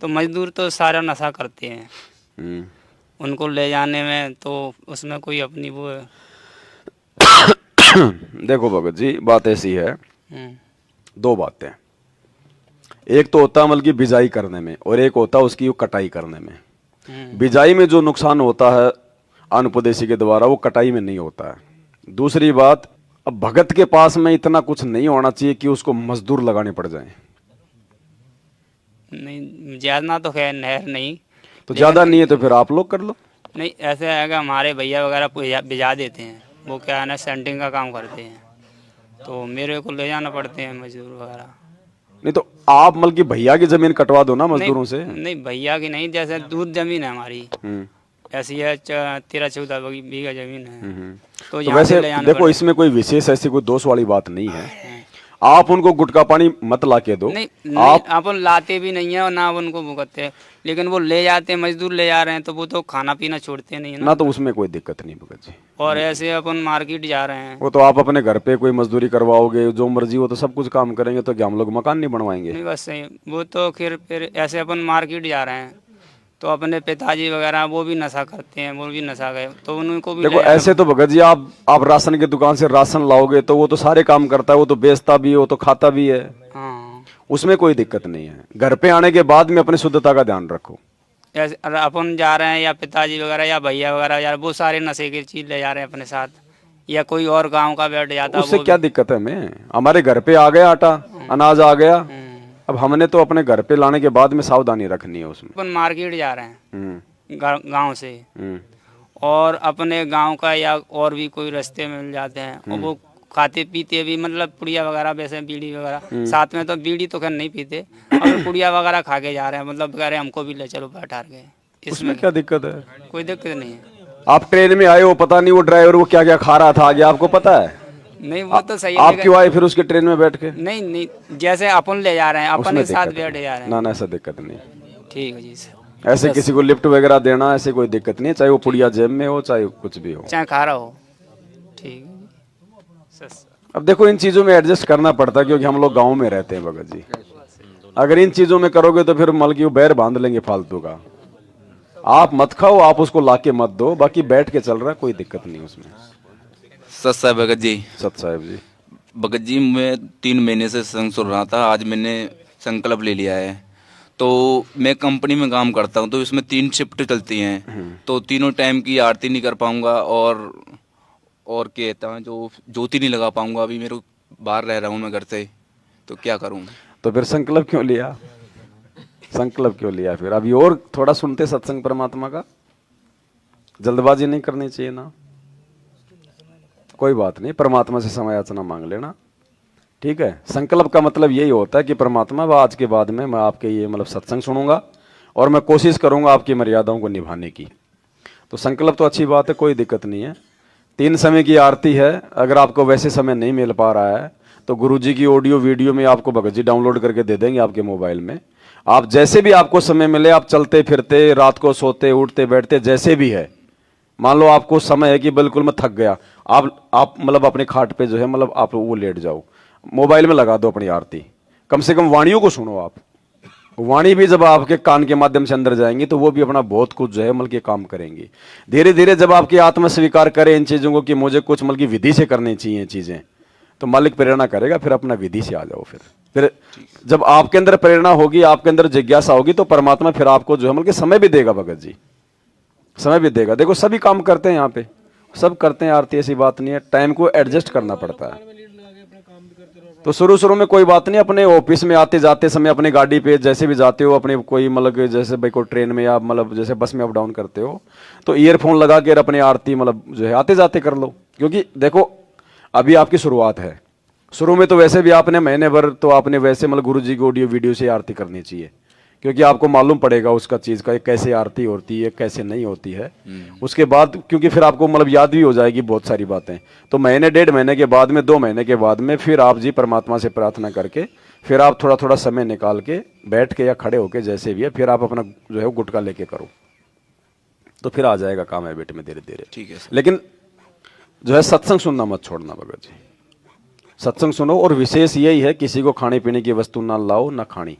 Speaker 9: तो मजदूर तो सारा नशा करते हैं, उनको ले जाने में तो उसमें कोई अपनी वो
Speaker 1: देखो भगत जी, बात ऐसी है, दो बातें, एक तो होता है मतलब की बिजाई करने में, और एक होता है उसकी कटाई करने में। बिजाई में जो नुकसान होता है अनुपदेशी के द्वारा, वो कटाई में नहीं होता है। दूसरी बात, अब भगत के पास में इतना कुछ नहीं होना चाहिए कि उसको मजदूर लगाने पड़ जाए।
Speaker 9: नहीं, ज्यादा तो खैर नहर नहीं,
Speaker 1: तो ज्यादा नहीं है तो फिर आप लोग कर लो।
Speaker 9: नहीं, ऐसे है कि हमारे भैया वगैरह भिजा देते हैं, वो क्या है ना सेंटिंग का काम करते हैं, तो मेरे को ले जाना पड़ते हैं मजदूर वगैरह।
Speaker 1: नहीं तो आप मतलब की भैया की जमीन कटवा दो ना मजदूरों से।
Speaker 9: नहीं भैया की नहीं, जैसे दूर जमीन है हमारी, ऐसी है 13-14 बीघा जमीन है, तो
Speaker 1: वैसे देखो इसमें कोई विशेष ऐसी कोई दोष वाली बात नहीं है। आप उनको गुटखा पानी मत ला के दो।
Speaker 9: नहीं, आप लाते भी नहीं है और ना उनको भुगतते, लेकिन वो ले जाते हैं, मजदूर ले जा रहे हैं, तो वो तो खाना पीना छोड़ते नहीं है
Speaker 1: ना, तो उसमें कोई दिक्कत नहीं भगत जी।
Speaker 9: और ऐसे अपन मार्केट जा रहे हैं,
Speaker 1: वो तो आप अपने घर पे कोई मजदूरी करवाओगे, जो मर्जी हो तो सब कुछ काम करेंगे, तो क्या हम लोग मकान नहीं बनवाएंगे?
Speaker 9: नहीं, बस सही, वो तो फिर ऐसे अपन मार्केट जा रहे हैं, तो अपने पिताजी वगैरह वो भी नशा करते हैं, वो भी नशा गए, तो उनको भी
Speaker 1: देखो ऐसे तो भगत जी आप राशन की दुकान से राशन लाओगे तो वो तो सारे काम करता है, वो तो बेचता भी है, वो तो खाता भी है।
Speaker 9: हाँ,
Speaker 1: उसमें कोई दिक्कत नहीं है। घर पे आने के बाद में अपनी शुद्धता का ध्यान रखो।
Speaker 9: ऐसे अपन जा रहे हैं या पिताजी वगैरह या भैया वगैरह यार, वो सारे नशे की चीज ले जा रहे हैं अपने साथ, या कोई और गाँव का बैठ जाता है,
Speaker 1: उससे क्या दिक्कत है? हमें हमारे घर पे आ गया आटा, अनाज आ गया, अब हमने तो अपने घर पे लाने के बाद में सावधानी रखनी है उसमें।
Speaker 9: अपन मार्केट जा रहे हैं गांव से, और अपने गांव का या और भी कोई रास्ते में मिल जाते हैं, और वो खाते पीते भी, मतलब पुड़िया वगैरह, वैसे बीड़ी वगैरह, साथ में तो बीड़ी तो खैर नहीं पीते, और पुड़िया वगैरह खा के जा रहे हैं, मतलब कह रहे हैं हमको भी ले चलो बैठा के।
Speaker 1: इसमें क्या दिक्कत है?
Speaker 9: कोई दिक्कत नहीं है।
Speaker 1: आप ट्रेन में आए हो, पता नहीं वो ड्राइवर वो क्या क्या खा रहा था आगे, आपको पता है?
Speaker 9: नहीं, वो तो सही है।
Speaker 1: आप क्यों आए फिर उसके ट्रेन में बैठ के?
Speaker 9: नहीं, जैसे अपन ले जा रहे हैं, अपन के साथ बैठ जा रहे हैं।
Speaker 1: ना ऐसा दिक्कत नहीं।
Speaker 9: ठीक है जी सर।
Speaker 1: ऐसे किसी को लिफ्ट वगैरह देना, ऐसे कोई दिक्कत नहीं है, चाहे वो पुड़िया जेब में हो, चाहे कुछ भी हो,
Speaker 9: चाहे खा रहा हो। ठीक है।
Speaker 1: अब देखो इन चीजों में एडजस्ट करना पड़ता है, क्योंकि हम लोग गाँव में रहते हैं भगत जी। अगर इन चीजों में करोगे तो फिर मल की बैर बांध लेंगे फालतू का। आप मत खाओ, आप उसको लाके मत दो, बाकी बैठ के चल रहा है, कोई दिक्कत नहीं उसमें।
Speaker 10: सत साहब भगत जी।
Speaker 1: सत साहब जी।
Speaker 10: भगत जी, मैं 3 महीने से संग सुन रहा था, आज मैंने संकल्प ले लिया है। तो मैं कंपनी में काम करता हूँ, तो इसमें 3 शिफ्ट चलती हैं, तो तीनों टाइम की आरती नहीं कर पाऊंगा, और कहता हूँ जो ज्योति नहीं लगा पाऊंगा। अभी मेरे बाहर रह रहा हूँ मैं घर से, तो क्या करूँ?
Speaker 1: तो फिर संकल्प क्यों लिया? संकल्प क्यों लिया फिर? अभी और थोड़ा सुनते सत्संग परमात्मा का, जल्दबाजी नहीं करनी चाहिए ना। कोई बात नहीं, परमात्मा से समय याचना मांग लेना, ठीक है। संकल्प का मतलब यही होता है कि परमात्मा आज के बाद में मैं आपके ये मतलब सत्संग सुनूंगा और मैं कोशिश करूंगा आपकी मर्यादाओं को निभाने की। तो संकल्प तो अच्छी बात है, कोई दिक्कत नहीं है। 3 समय की आरती है, अगर आपको वैसे समय नहीं मिल पा रहा है तो गुरुजी की ऑडियो वीडियो में आपको भगत जी डाउनलोड करके दे देंगे आपके मोबाइल में। आप जैसे भी आपको समय मिले, आप चलते फिरते, रात को सोते उठते बैठते, जैसे भी है, मान लो आपको समय है कि बिल्कुल मैं थक गया, आप मतलब अपने खाट पे जो है मतलब आप वो लेट जाओ, मोबाइल में लगा दो अपनी आरती, कम से कम वाणियों को सुनो आप। वाणी भी जब आपके कान के माध्यम से अंदर जाएंगी तो वो भी अपना बहुत कुछ जो है मतलब के काम करेंगी। धीरे धीरे जब आपकी आत्मा स्वीकार करे इन चीजों को कि मुझे कुछ मतलब की विधि से करनी चाहिए चीजें, तो मालिक प्रेरणा करेगा, फिर अपना विधि से आ जाओ। फिर जब आपके अंदर प्रेरणा होगी, आपके अंदर जिज्ञासा होगी, तो परमात्मा फिर आपको जो है मतलब समय भी देगा भगत जी, समय भी देगा। देखो सभी काम करते हैं यहाँ पे, सब करते हैं आरती, ऐसी बात नहीं है, टाइम को एडजस्ट करना पड़ता है। तो शुरू शुरू में कोई बात नहीं, अपने ऑफिस में आते जाते समय अपनी गाड़ी पे जैसे भी जाते हो, अपने कोई मतलब जैसे भाई कोई ट्रेन में या मतलब जैसे बस में अप डाउन करते हो, तो ईयरफोन लगा के अपनी आरती मतलब जो है आते जाते कर लो। क्योंकि देखो अभी आपकी शुरुआत है, शुरू में तो वैसे भी आपने महीने भर तो आपने वैसे मतलब गुरु जी की ऑडियो वीडियो से आरती करनी चाहिए, क्योंकि आपको मालूम पड़ेगा उसका चीज का कैसे आरती होती है कैसे नहीं होती है। उसके बाद क्योंकि फिर आपको मतलब याद भी हो जाएगी बहुत सारी बातें, तो महीने 1.5 महीने के बाद में 2 महीने के बाद में फिर आप जी परमात्मा से प्रार्थना करके फिर आप थोड़ा थोड़ा समय निकाल के बैठ के या खड़े होके जैसे भी है फिर आप अपना जो है गुटका लेके करो, तो फिर आ जाएगा काम है बेटे में धीरे धीरे।
Speaker 10: ठीक है सर।
Speaker 1: लेकिन जो है सत्संग सुनना मत छोड़ना भगत जी, सत्संग सुनो। और विशेष यही है किसी को खाने पीने की वस्तु ना लाओ ना खानी,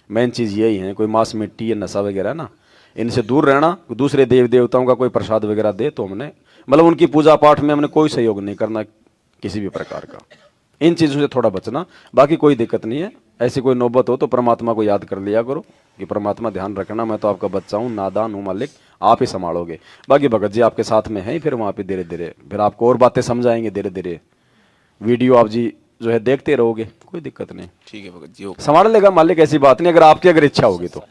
Speaker 1: मेन चीज यही है। कोई मांस मिट्टी या नशा वगैरह ना, इनसे दूर रहना। दूसरे देव देवताओं का कोई प्रसाद वगैरह दे तो हमने मतलब उनकी पूजा पाठ में हमने कोई सहयोग नहीं करना किसी भी प्रकार का, इन चीजों से थोड़ा बचना। बाकी कोई दिक्कत नहीं है। ऐसी कोई नौबत हो तो परमात्मा को याद कर लिया करो कि परमात्मा ध्यान रखना, मैं तो आपका बच्चा हूँ, नादान हूँ मालिक, आप ही संभालोगे। बाकी भगत जी आपके साथ में है, फिर वहां पे धीरे धीरे फिर आपको और बातें समझाएंगे धीरे धीरे। वीडियो आप जी जो है देखते रहोगे, कोई दिक्कत नहीं।
Speaker 10: ठीक है भगत जी, ओके।
Speaker 1: संभाल लेगा मालिक, ऐसी बात नहीं, अगर आपकी अगर इच्छा होगी तो,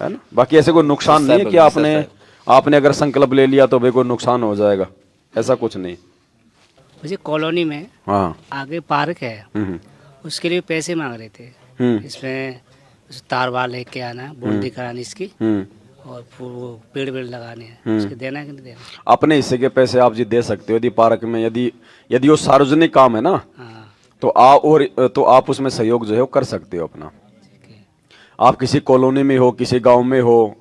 Speaker 1: है ना। बाकी ऐसे कोई नुकसान नहीं है कि आपने अगर संकल्प ले लिया तो भाई कोई नुकसान हो जाएगा, ऐसा कुछ नहीं।
Speaker 11: मुझे कॉलोनी में
Speaker 1: हाँ
Speaker 11: आगे पार्क है, उसके लिए पैसे मांग रहे थे। इसमें तार वार लेके आना, बोल्डी करानी इसकी, और वो पेड़ वेड़ लगाने हैं, उसके देना है कि नहीं देना?
Speaker 1: अपने हिस्से के पैसे आप जी दे सकते हो। यदि पार्क में यदि वो सार्वजनिक काम है ना, तो आप उसमें सहयोग जो है वो कर सकते हो अपना। आप किसी कॉलोनी में हो, किसी गांव में हो,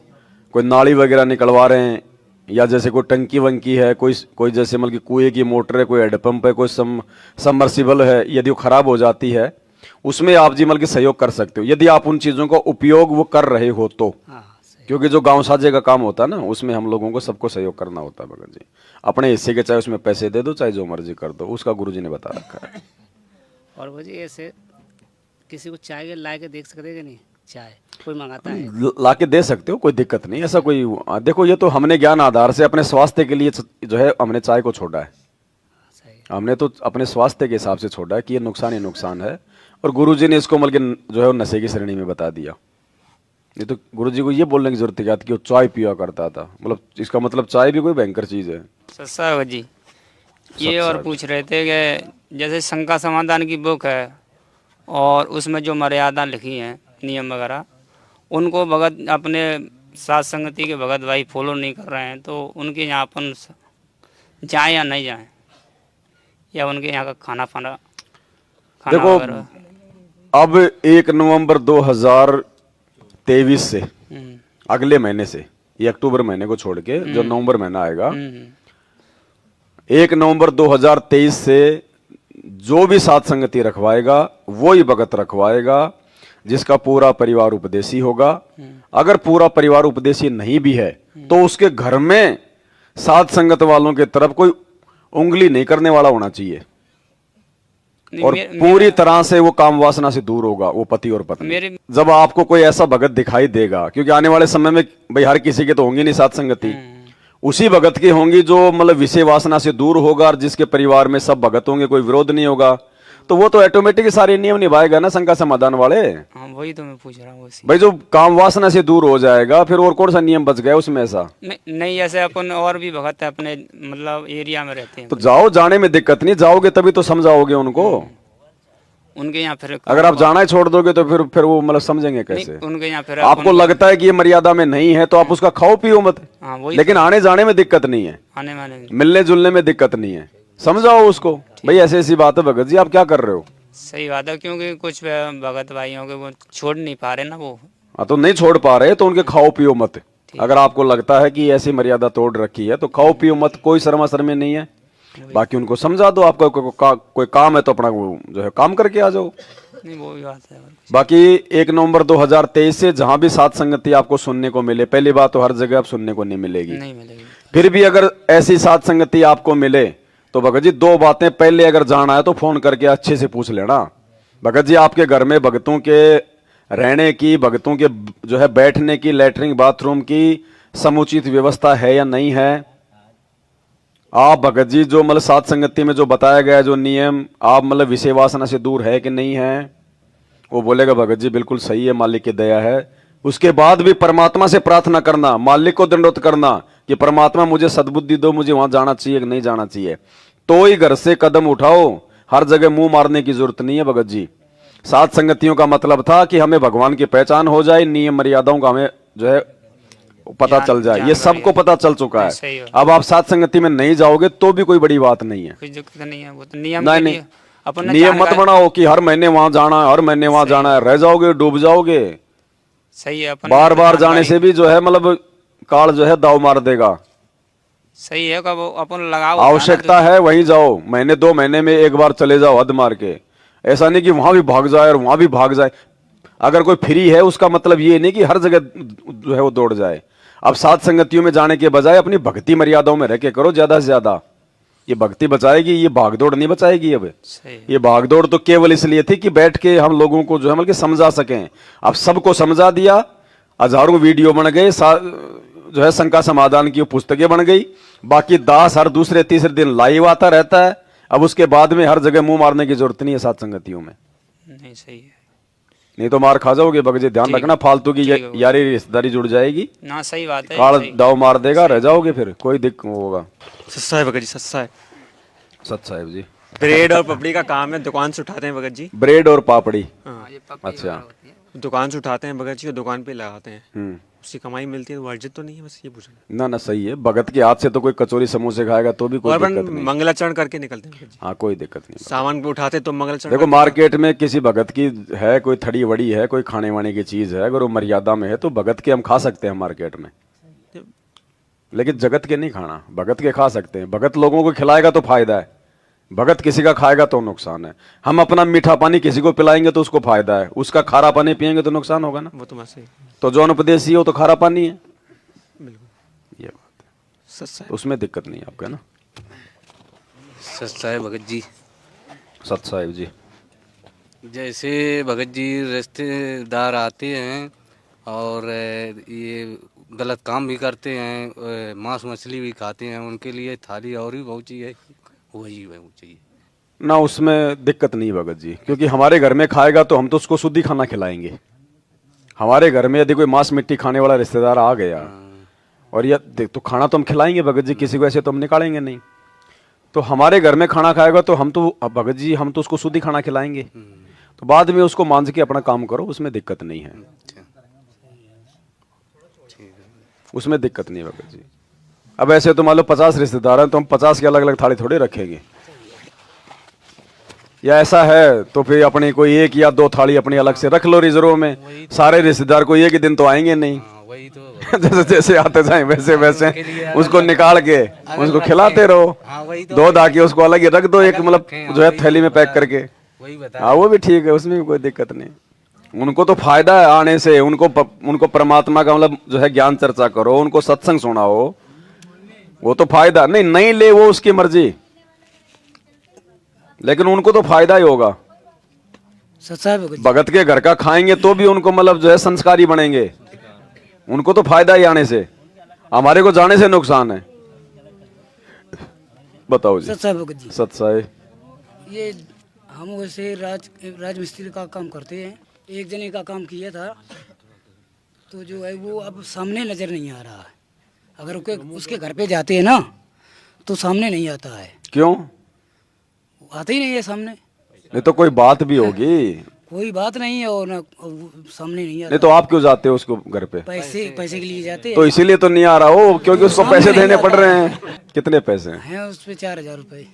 Speaker 1: कोई नाली वगैरह निकलवा रहे हैं, या जैसे कोई टंकी वंकी है, कोई जैसे मतलब कि कुएं की मोटर है, कोई हेडपंप है, कोई सबमर्सिबल है, यदि वो खराब हो जाती है उसमें आप जी मतलब कि सहयोग कर सकते हो, यदि आप उन चीजों का उपयोग वो कर रहे हो तो। क्योंकि जो गांव साझे का काम होता है ना, उसमें हम लोगों को सबको सहयोग करना होता है भगत जी। अपने हिस्से के चाहे उसमें पैसे दे दो, चाहे जो मर्जी कर दो, उसका गुरुजी ने बता रखा है।
Speaker 11: और वो जी ऐसे किसी को चाय ला के देख सकते हैं नहीं, चाय कोई मंगाता है
Speaker 1: ला के दे सकते हो, कोई दिक्कत नहीं। ऐसा कोई देखो, ये तो हमने ज्ञान आधार से अपने स्वास्थ्य के लिए जो है हमने चाय को छोड़ा है। हमने तो अपने स्वास्थ्य के हिसाब से छोड़ा है कि ये नुकसान ही नुकसान है, और गुरुजी ने इसको मतलब जो है नशे की श्रेणी में बता दिया। ये तो गुरुजी को ये बोलने की जरूरत क्या थी कि वो चाय पिया करता था, मतलब इसका मतलब चाय भी कोई भयंकर चीज है।
Speaker 9: सत्सा जी ये और पूछ रहे थे कि जैसे शंका समाधान की बुक है और उसमें जो मर्यादा लिखी हैं, नियम वगैरह, उनको भगत अपने साथ संगति के भगत भाई फॉलो नहीं कर रहे हैं, तो उनके यहाँ अपन जाएं या नहीं जाएं, या उनके यहाँ का खाना
Speaker 1: देखो अब 1 नवंबर 2023 से अगले महीने से, ये अक्टूबर महीने को छोड़ के जो नवंबर महीना आएगा, 1 नवंबर 2023 से जो भी साथ संगति रखवाएगा वो ही भगत रखवाएगा जिसका पूरा परिवार उपदेशी होगा। अगर पूरा परिवार उपदेशी नहीं भी है तो उसके घर में साथ संगत वालों के तरफ कोई उंगली नहीं करने वाला होना चाहिए, और पूरी तरह से वो काम वासना से दूर होगा, वो पति और पत्नी। जब आपको कोई ऐसा भगत दिखाई देगा, क्योंकि आने वाले समय में भाई हर किसी के तो होंगी नहीं साथ संगति, उसी भगत की होंगी जो मतलब विषय वासना से दूर होगा, और जिसके परिवार में सब भगत होंगे, कोई विरोध नहीं होगा, तो वो तो ऑटोमेटिक सारे नियम निभाएगा ना शंका समाधान वाले।
Speaker 9: हाँ, वही तो मैं पूछ रहा हूँ
Speaker 1: भाई, जो काम वासना से दूर हो जाएगा फिर और कौन सा नियम बच गया उसमें ऐसा?
Speaker 9: नहीं ऐसे अपन और भी भगत है अपने मतलब एरिया में रहते हैं,
Speaker 1: तो जाओ, जाने में दिक्कत नहीं, जाओगे तभी तो समझाओगे उनको।
Speaker 9: उनके यहाँ फिर
Speaker 1: अगर आप जाना ही छोड़ दोगे तो फिर वो मतलब समझेंगे कैसे?
Speaker 9: उनके यहाँ फिर
Speaker 1: आपको लगता है कि ये मर्यादा में नहीं है तो आप उसका खाओ पियो मत, लेकिन आने जाने में दिक्कत नहीं है,
Speaker 9: आने वाले
Speaker 1: मिलने जुलने में दिक्कत नहीं है, समझाओ उसको भाई ऐसी ऐसी बात है भगत जी, आप क्या कर रहे हो।
Speaker 9: सही बात है, क्योंकि कुछ भगत भाइयों के वो छोड़ नहीं पा रहे ना, वो
Speaker 1: हाँ तो नहीं छोड़ पा रहे तो उनके खाओ पियो मत। अगर आपको लगता है कि ऐसी मर्यादा तोड़ रखी है तो खाओ पियो मत, कोई शर्मा शर्मी नहीं है। बाकी उनको समझा दो, आपका कोई काम है तो अपना वो जो है काम करके आ जाओ।
Speaker 9: नहीं वो भी बात है।
Speaker 1: बाकी 1 नवंबर 2023 से जहां भी साथ संगति आपको सुनने को मिले, पहली बात तो हर जगह आप सुनने को नहीं मिलेगी, फिर भी अगर ऐसी साथ संगति आपको मिले तो भगत जी 2 बातें, पहले अगर जाना है तो फोन करके अच्छे से पूछ लेना भगत जी आपके घर में भगतों के रहने की, भगतों के जो है बैठने की, लैट्रिन बाथरूम की समुचित व्यवस्था है या नहीं है। आप भगत जी जो मतलब साथ संगति में जो बताया गया जो नियम, आप मतलब विषय वासना से दूर है कि नहीं है। वो बोलेगा भगत जी बिल्कुल सही है, मालिक की दया है। उसके बाद भी परमात्मा से प्रार्थना करना, मालिक को दंडोत करना कि परमात्मा मुझे सद्बुद्धि दो, मुझे वहां जाना चाहिए कि नहीं जाना चाहिए, तो ही घर से कदम उठाओ। हर जगह मुंह मारने की जरूरत नहीं है भगत जी। सात संगतियों का मतलब था कि हमें भगवान की पहचान हो जाए, नियम मर्यादाओं का हमें जो है पता चल जाए। ये सबको पता चल चुका
Speaker 9: सही
Speaker 1: है।
Speaker 9: है।
Speaker 1: अब आप सात संगति में नहीं जाओगे तो भी कोई बड़ी बात नहीं है।
Speaker 9: कुछ दिक्कत नहीं है, वो तो नियम
Speaker 1: नहीं
Speaker 9: के
Speaker 1: नहीं,
Speaker 9: लिए अपन ने
Speaker 1: नियम मत
Speaker 9: जानकारी-
Speaker 1: बनाओ कि हर महीने वहां जाना है, हर महीने वहां जाना है, रह जाओगे, डूब जाओगे।
Speaker 9: सही है, अपन
Speaker 1: बार
Speaker 9: ने
Speaker 1: बार जाने
Speaker 9: जानकारी-
Speaker 1: से भी जो है मतलब काल जो है दाव मार देगा।
Speaker 9: सही है, कब अपन लगाओ
Speaker 1: आवश्यकता है वहीं जाओ, महीने 2 महीने में एक बार चले जाओ हद मार के। ऐसा नहीं कि वहां भी भाग जाए और वहां भी भाग जाए। अगर कोई फ्री है उसका मतलब ये नहीं कि हर जगह जो है वो दौड़ जाए। अब सात संगतियों में जाने के बजाय अपनी भक्ति मर्यादाओं में रह के करो ज्यादा से ज्यादा। ये भक्ति बचाएगी, ये भागदौड़ नहीं बचाएगी। अब ये भागदौड़ तो केवल इसलिए थी कि बैठ के हम लोगों को जो है मतलब समझा सकें। अब सबको समझा दिया, हजारों वीडियो बन गए, जो है शंका समाधान की पुस्तकें बन गई। बाकी दास हर दूसरे तीसरे दिन लाइव आता रहता है। अब उसके बाद में हर जगह मुंह मारने की जरूरत नहीं है सात संगतियों में।
Speaker 9: नहीं सही है,
Speaker 1: नहीं तो मार खा जाओगे बगजे। ध्यान
Speaker 9: ठीक-
Speaker 1: रखना, फालतू की
Speaker 9: ठीक है।
Speaker 1: यारी रिश्तेदारी जुड़ जाएगी,
Speaker 9: ना सही बात है,
Speaker 1: काल
Speaker 9: सही।
Speaker 1: दाव मार देगा, रह जाओगे फिर कोई दिक्कत होगा।
Speaker 12: सस्ता है भगत जी, सस्ता है।
Speaker 1: सत साहिब जी,
Speaker 12: ब्रेड और पपड़ी का काम है, दुकान से उठाते हैं भगत जी।
Speaker 1: ब्रेड और पापड़ी।
Speaker 12: हाँ,
Speaker 1: अच्छा,
Speaker 12: दुकान से उठाते हैं भगत जी और दुकान पे लगाते हैं, उसकी कमाई मिलती है, तो वर्जित तो नहीं है, बस ये पूछना।
Speaker 1: ना ना सही है। भगत के हाथ से तो कोई कचौरी समोसे खाएगा तो भी कोई
Speaker 12: और
Speaker 1: दिक्कत नहीं।
Speaker 12: मंगलाचरण करके निकलते हैं भगत जी।
Speaker 1: हाँ कोई दिक्कत नहीं।
Speaker 12: सामान पे उठाते तो मंगलाचरण
Speaker 1: देखो
Speaker 12: करते हैं।
Speaker 1: मार्केट में किसी भगत की है कोई थड़ी वड़ी है, कोई खाने वाने की चीज है, अगर वो मर्यादा में है तो भगत के हम खा सकते हैं मार्केट में, लेकिन जगत के नहीं खाना। भगत के खा सकते हैं, भगत लोगों को खिलाएगा तो फायदा है, भगत किसी का खाएगा तो नुकसान है। हम अपना मीठा पानी किसी को पिलाएंगे तो उसको फायदा है, उसका खारा पानी पियेंगे तो नुकसान होगा ना।
Speaker 12: वो तो सही।
Speaker 1: तो जौन उपदेशी हो तो खारा पानी है, ये बात है।
Speaker 12: सस्ता है।
Speaker 1: उसमें दिक्कत नहीं आपका ना।
Speaker 13: सस्ता है भगत जी।
Speaker 1: सत साहिब जी,
Speaker 13: जैसे भगत जी रिश्तेदार आते हैं और ये गलत काम भी करते हैं, मांस मछली भी खाते हैं, उनके लिए थाली और भी बहुत चाहिए, वही चाहिए
Speaker 1: ना उसमें दिक्कत नहीं भगत जी, क्योंकि हमारे घर में खाएगा तो हम तो उसको शुद्ध ही खाना खिलाएंगे। हमारे घर में यदि कोई मांस मिट्टी खाने वाला रिश्तेदार आ गया और ये देख तो खाना तो हम खिलाएंगे भगत जी, किसी को ऐसे तो हम निकालेंगे नहीं। तो हमारे घर में खाना खाएगा तो हम तो भगत जी हम तो उसको शुद्ध ही खाना खिलाएंगे। तो बाद में उसको मांझ के अपना काम करो, उसमें दिक्कत नहीं है, उसमें दिक्कत नहीं है भगत जी। अब ऐसे तो मान लो 50 रिश्तेदार हैं तो हम 50 की अलग अलग थाली थोड़े रखेंगे, या ऐसा है तो फिर अपनी कोई 1 या 2 थाली अपनी अलग से रख लो रिजर्व में। सारे रिश्तेदार को एक ही दिन तो आएंगे नहीं, जैसे जैसे आते जाए वैसे वैसे उसको निकाल के उसको खिलाते रहो। 2 धाके उसको अलग ही रख दो, एक मतलब जो है थैली में पैक करके। हाँ वो भी ठीक है, उसमें भी कोई दिक्कत नहीं। उनको तो फायदा है आने से, उनको परमात्मा का मतलब जो है ज्ञान चर्चा करो, उनको सत्संग सुनाओ, वो तो फायदा नहीं ले वो उसकी मर्जी, लेकिन उनको तो फायदा ही होगा। भगत के घर का खाएंगे तो भी उनको मतलब जो है संस्कारी बनेंगे, उनको तो फायदा ही आने से, हमारे को जाने से नुकसान है। बताओ जी। सत साहिब,
Speaker 14: ये हम वैसे राज मिस्त्री का काम करते हैं, एक जने का काम किया था तो जो है वो अब सामने नजर नहीं आ रहा है। अगर उसके घर पे जाते हैं ना तो सामने नहीं आता है।
Speaker 1: क्यों
Speaker 14: आते ही नहीं है सामने?
Speaker 1: नहीं तो कोई बात भी होगी,
Speaker 14: कोई बात नहीं है और ना सामने नहीं आता।
Speaker 1: नहीं तो आप क्यों जाते हो उसको घर पे?
Speaker 14: पैसे के लिए जाते हैं।
Speaker 1: तो इसीलिए तो नहीं आ रहा हो, क्योंकि उसको पैसे देने पड़ रहे हैं। कितने पैसे
Speaker 14: हैं उस पे? 4000 रुपए।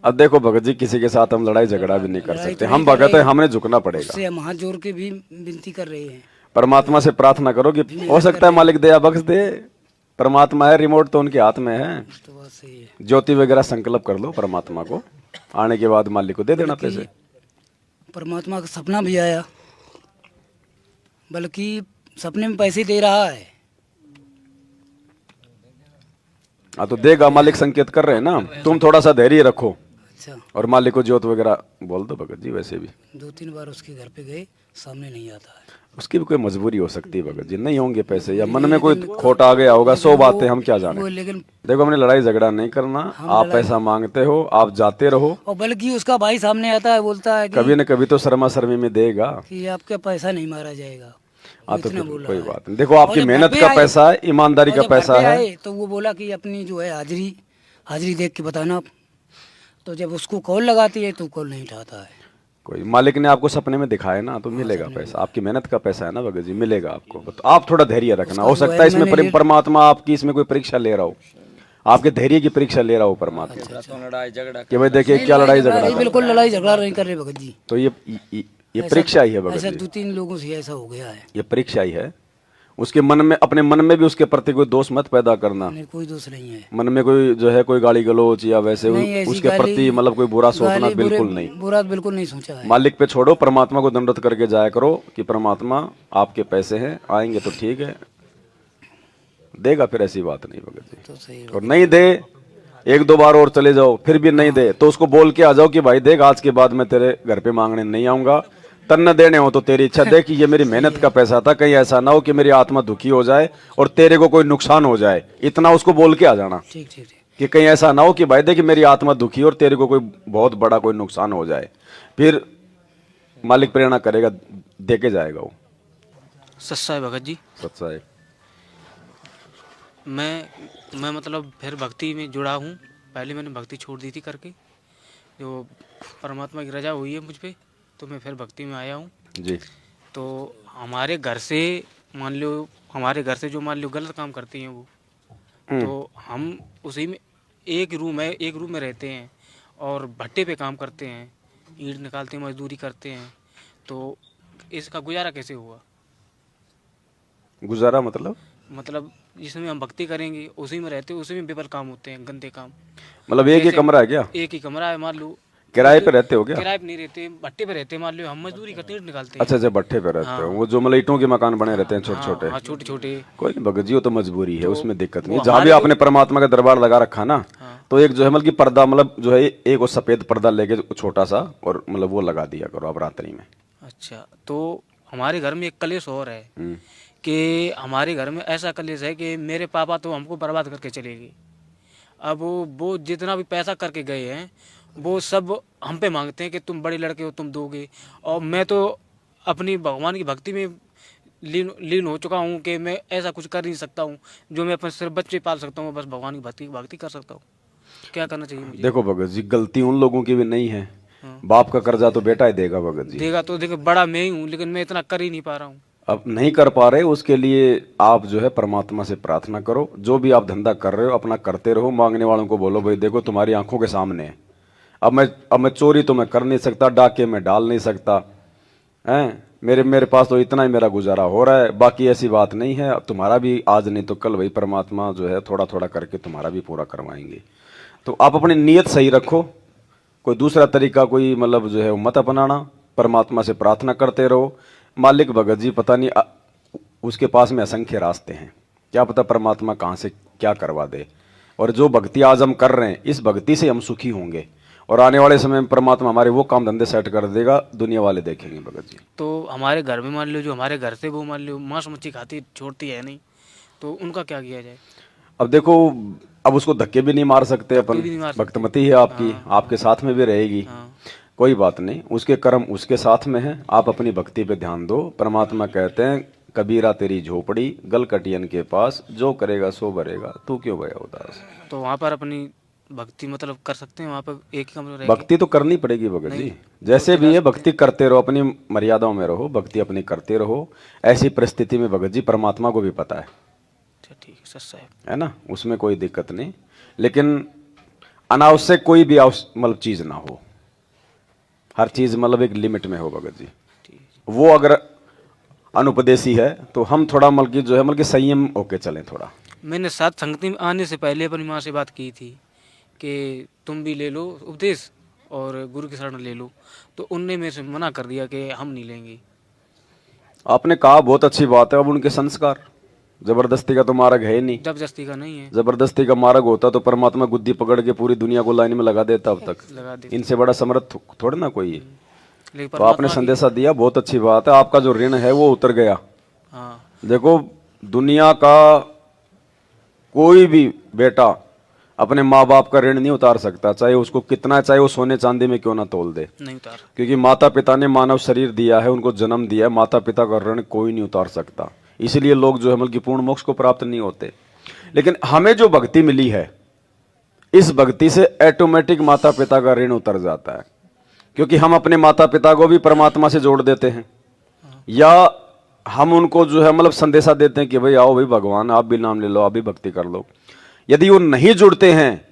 Speaker 1: अब देखो भगत जी, किसी के साथ हम लड़ाई झगड़ा भी नहीं कर सकते, हम भगत है, हमने झुकना पड़ेगा।
Speaker 14: उससे हम हाथ जोड़ के भी विनती कर रहे हैं,
Speaker 1: परमात्मा से प्रार्थना करो कि हो सकता है मालिक दया बख्श दे। परमात्मा है, रिमोट तो उनके हाथ में है। ज्योति वगैरह संकल्प कर लो परमात्मा को, आने के बाद मालिक को दे देना पैसे।
Speaker 14: परमात्मा का सपना भी आया, बल्कि सपने में पैसे दे रहा है।
Speaker 1: हाँ तो देगा, मालिक संकेत कर रहे हैं ना, तुम थोड़ा सा धैर्य रखो।
Speaker 14: अच्छा।
Speaker 1: और मालिक को ज्योत वगैरह बोल दो भगत जी। वैसे भी
Speaker 14: 2-3 बार उसके घर पे गए, सामने नहीं आता है।
Speaker 1: उसकी भी कोई मजबूरी हो सकती है भगत जी, नहीं होंगे पैसे, या मन में कोई खोट आ गया होगा, 100 बातें हम क्या जाने।
Speaker 14: लेकिन
Speaker 1: देखो हमने लड़ाई झगड़ा नहीं करना, आप पैसा मांगते हो, आप जाते रहो,
Speaker 14: और बल्कि उसका भाई सामने आता है, बोलता है कि
Speaker 1: कभी न कभी तो शर्मा शर्मी में देगा
Speaker 14: कि आपका पैसा नहीं मारा जाएगा।
Speaker 1: हाँ तो कोई बात नहीं। देखो आपकी मेहनत का पैसा है, ईमानदारी का पैसा है।
Speaker 14: तो वो बोला कि अपनी जो है हाजिरी देख के बताना। तो जब उसको कॉल लगाती है तो कॉल नहीं उठाता है।
Speaker 1: कोई मालिक ने आपको सपने में दिखाया ना, तो मिलेगा पैसा, आपकी मेहनत का पैसा है ना भगत जी, मिलेगा आपको। तो आप थोड़ा धैर्य रखना, हो सकता है इसमें परमात्मा आपकी इसमें कोई परीक्षा ले रहा हो, आपके धैर्य की परीक्षा ले रहा हो परमात्मा,
Speaker 4: लड़ाई झगड़ा
Speaker 1: कि भाई देखिए क्या लड़ाई झगड़ा,
Speaker 14: बिल्कुल लड़ाई झगड़ा नहीं कर रहे भगत जी।
Speaker 1: तो ये परीक्षा ही है भगत
Speaker 14: ऐसा
Speaker 1: जी,
Speaker 14: 2-3 लोगों से ऐसा हो गया है।
Speaker 1: ये परीक्षा ही है। उसके मन में, अपने मन में भी उसके प्रति कोई दोष मत पैदा करना।
Speaker 14: नहीं, कोई दोष नहीं है
Speaker 1: मन में कोई जो है कोई गाली गलौज या वैसे उसके प्रति मतलब कोई बुरा सोचना बिल्कुल नहीं,
Speaker 14: बुरा बिल्कुल नहीं सोचा है।
Speaker 1: मालिक पे छोड़ो, परमात्मा को दंडवत करके जाया करो कि परमात्मा आपके पैसे हैं, आएंगे तो ठीक है, देगा फिर ऐसी बात नहीं भगत जी।
Speaker 14: तो सही
Speaker 1: और नहीं दे, 1-2 बार और चले जाओ, फिर भी नहीं दे तो उसको बोल के आ जाओ कि भाई देख आज के बाद मैं तेरे घर पे मांगने नहीं आऊंगा, तन्ने देने हो तो तेरी इच्छा, देख कि ये मेरी मेहनत का पैसा था, कहीं ऐसा ना हो कि मेरी आत्मा दुखी हो जाए और तेरे को कोई नुकसान हो जाए, इतना उसको बोल के आ जाना।
Speaker 14: ठीक ठीक ठीक।
Speaker 1: कि कहीं ऐसा ना हो कि भाई देख कि मेरी आत्मा दुखी और तेरे को कोई बहुत बड़ा कोई नुकसान हो जाए, फिर मालिक प्रेरणा करेगा, दे के जाएगा वो।
Speaker 15: सच्चा है भगत जी,
Speaker 1: सच्चा है।
Speaker 15: मैं मतलब फिर भक्ति में जुड़ा हूँ। पहले मैंने भक्ति छोड़ दी थी करके, जो परमात्मा की रजा हुई है मुझ पे, तो मैं फिर भक्ति में आया हूँ
Speaker 1: जी।
Speaker 15: तो हमारे घर से मान लो, हमारे घर से जो मान लो गलत काम करती हैं वो, तो हम उसी में एक रूम में रहते हैं और भट्टे पे काम करते हैं, ईंट निकालते हैं, मजदूरी करते हैं, तो इसका गुजारा कैसे हुआ?
Speaker 1: गुजारा मतलब
Speaker 15: जिसमें हम भक्ति करेंगे उसी में रहते, उसी में विफल काम होते हैं, गंदे काम।
Speaker 1: मतलब एक ही कमरा है क्या?
Speaker 15: एक ही कमरा है, मान लो।
Speaker 1: किराए पे रहते हो क्या?
Speaker 15: किराए पे नहीं रहते, भट्टे पे रहते हैं, मान लो हम मजदूरी करते हैं, निकालते हैं।
Speaker 1: अच्छा, भट्टे पे रहते हो, वो जो मतलब ईंटों के मकान बने रहते हैं छोटे छोटे।
Speaker 15: हाँ, छोटे छोटे।
Speaker 1: कोई नहीं भगत जी, वो तो मजबूरी है, उसमें दिक्कत नहीं। जहाँ भी आपने परमात्मा का दरबार लगा रखा ना, तो एक जो है मतलब की पर्दा, मतलब जो है एक वो सफेद पर्दा लेके छोटा सा, और मतलब वो लगा दिया करो आप रात्रि में।
Speaker 15: अच्छा, तो हमारे घर में एक कलेश और है कि हमारे घर में ऐसा कलेश है कि मेरे पापा तो हमको बर्बाद करके चले गए। अब वो जितना भी पैसा करके गए हैं वो सब हम पे मांगते हैं कि तुम बड़े लड़के हो, तुम दोगे। और मैं तो अपनी भगवान की भक्ति में लीन हो चुका हूँ कि मैं ऐसा कुछ कर नहीं सकता हूँ जो मैं अपने सिर्फ बच्चे पाल सकता हूँ, बस भगवान की भक्ति कर सकता हूँ। क्या करना चाहिए मुझे?
Speaker 1: देखो भगत जी, गलती उन लोगों की भी नहीं है, बाप का कर्जा तो बेटा ही देगा भगत जी।
Speaker 15: देगा तो देखो, बड़ा मैं ही हूँ, लेकिन मैं इतना कर ही नहीं पा रहा हूँ।
Speaker 1: अब नहीं कर पा रहे, उसके लिए आप जो है परमात्मा से प्रार्थना करो। जो भी आप धंधा कर रहे हो अपना करते रहो, मांगने वालों को बोलो भाई देखो तुम्हारी आंखों के सामने है, अब मैं चोरी तो मैं कर नहीं सकता, डाके में डाल नहीं सकता, हैं मेरे पास तो इतना ही मेरा गुजारा हो रहा है, बाकी ऐसी बात नहीं है। अब तुम्हारा भी आज नहीं तो कल भाई परमात्मा जो है थोड़ा थोड़ा करके तुम्हारा भी पूरा करवाएंगे। तो आप अपनी नीयत सही रखो, कोई दूसरा तरीका कोई मतलब जो है मत अपनाना, परमात्मा से प्रार्थना करते रहो। मालिक भगत जी पता नहीं उसके पास में असंख्य रास्ते हैं, क्या पता परमात्मा कहाँ से क्या करवा दे। और जो भक्ति आज हम कर रहे हैं, इस भक्ति से हम सुखी होंगे और आने वाले समय में परमात्मा हमारे वो काम धंधे सेट कर देगा, दुनिया वाले देखेंगे भगत जी।
Speaker 15: तो हमारे घर में मान लो जो हमारे घर से वो मान लो मांस मच्छी खाती छोड़ती है नहीं, तो उनका क्या किया जाए?
Speaker 1: अब देखो, अब उसको धक्के भी नहीं मार सकते अपन, भक्तमती है आपकी, आपके साथ में भी रहेगी, कोई बात नहीं, उसके कर्म उसके साथ में है, आप अपनी भक्ति पे ध्यान दो। परमात्मा कहते हैं कबीरा तेरी झोपड़ी गल कटियन के पास, जो करेगा सो भरेगा, तू क्यों भया उदास।
Speaker 15: तो वहाँ पर अपनी भक्ति मतलब कर सकते हैं, वहाँ पर एक ही कमरे रहेगी?
Speaker 1: भक्ति तो करनी पड़ेगी भगत जी, जैसे भी है भक्ति करते रहो, अपनी मर्यादाओं में रहो, भक्ति अपनी करते रहो। ऐसी परिस्थिति में भगत जी परमात्मा को भी पता है,
Speaker 15: ठीक है, सच
Speaker 1: है ना, उसमें कोई दिक्कत नहीं, लेकिन अनावश्यक कोई भी मतलब चीज ना हो, हर चीज मतलब एक लिमिट में हो भगत जी। वो अगर अनुपदेशी है तो हम थोड़ा मतलब जो है मतलब संयम होके चलें थोड़ा।
Speaker 15: मैंने साथ संगति में आने से पहले अपनी माँ से बात की थी कि तुम भी ले लो उपदेश और गुरु की शरण ले लो, तो उनने मेरे से मना कर दिया कि हम नहीं लेंगे।
Speaker 1: आपने कहा बहुत अच्छी बात है, अब उनके संस्कार, जबरदस्ती का तो मार्ग है ही नहीं,
Speaker 15: जबरदस्ती का नहीं है,
Speaker 1: जबरदस्ती का मार्ग होता तो परमात्मा गुद्दी पकड़ के पूरी दुनिया को लाइन में लगा देता अब तक, इनसे बड़ा समर्थ थोड़ा ना कोई है। तो आपने संदेशा दिया, बहुत अच्छी बात है, आपका जो ऋण है वो उतर गया। देखो दुनिया का कोई भी बेटा अपने माँ बाप का ऋण नहीं उतार सकता, चाहे उसको कितना, चाहे वो सोने चांदी में क्यों ना तोल दे,
Speaker 15: नहीं उतार,
Speaker 1: क्योंकि माता पिता ने मानव शरीर दिया है, उनको जन्म दिया है, माता पिता का ऋण कोई नहीं उतार सकता। इसलिए लोग जो है मतलब कि पूर्ण मोक्ष को प्राप्त नहीं होते। लेकिन हमें जो भक्ति मिली है, इस भक्ति से ऑटोमेटिक माता पिता का ऋण उतर जाता है। क्योंकि हम अपने माता पिता को भी परमात्मा से जोड़ देते हैं, या हम उनको जो है मतलब संदेशा देते हैं कि भाई आओ भाई भगवान, आप भी नाम ले लो, आप भी भक्ति कर लो। यदि वो नहीं जुड़ते हैं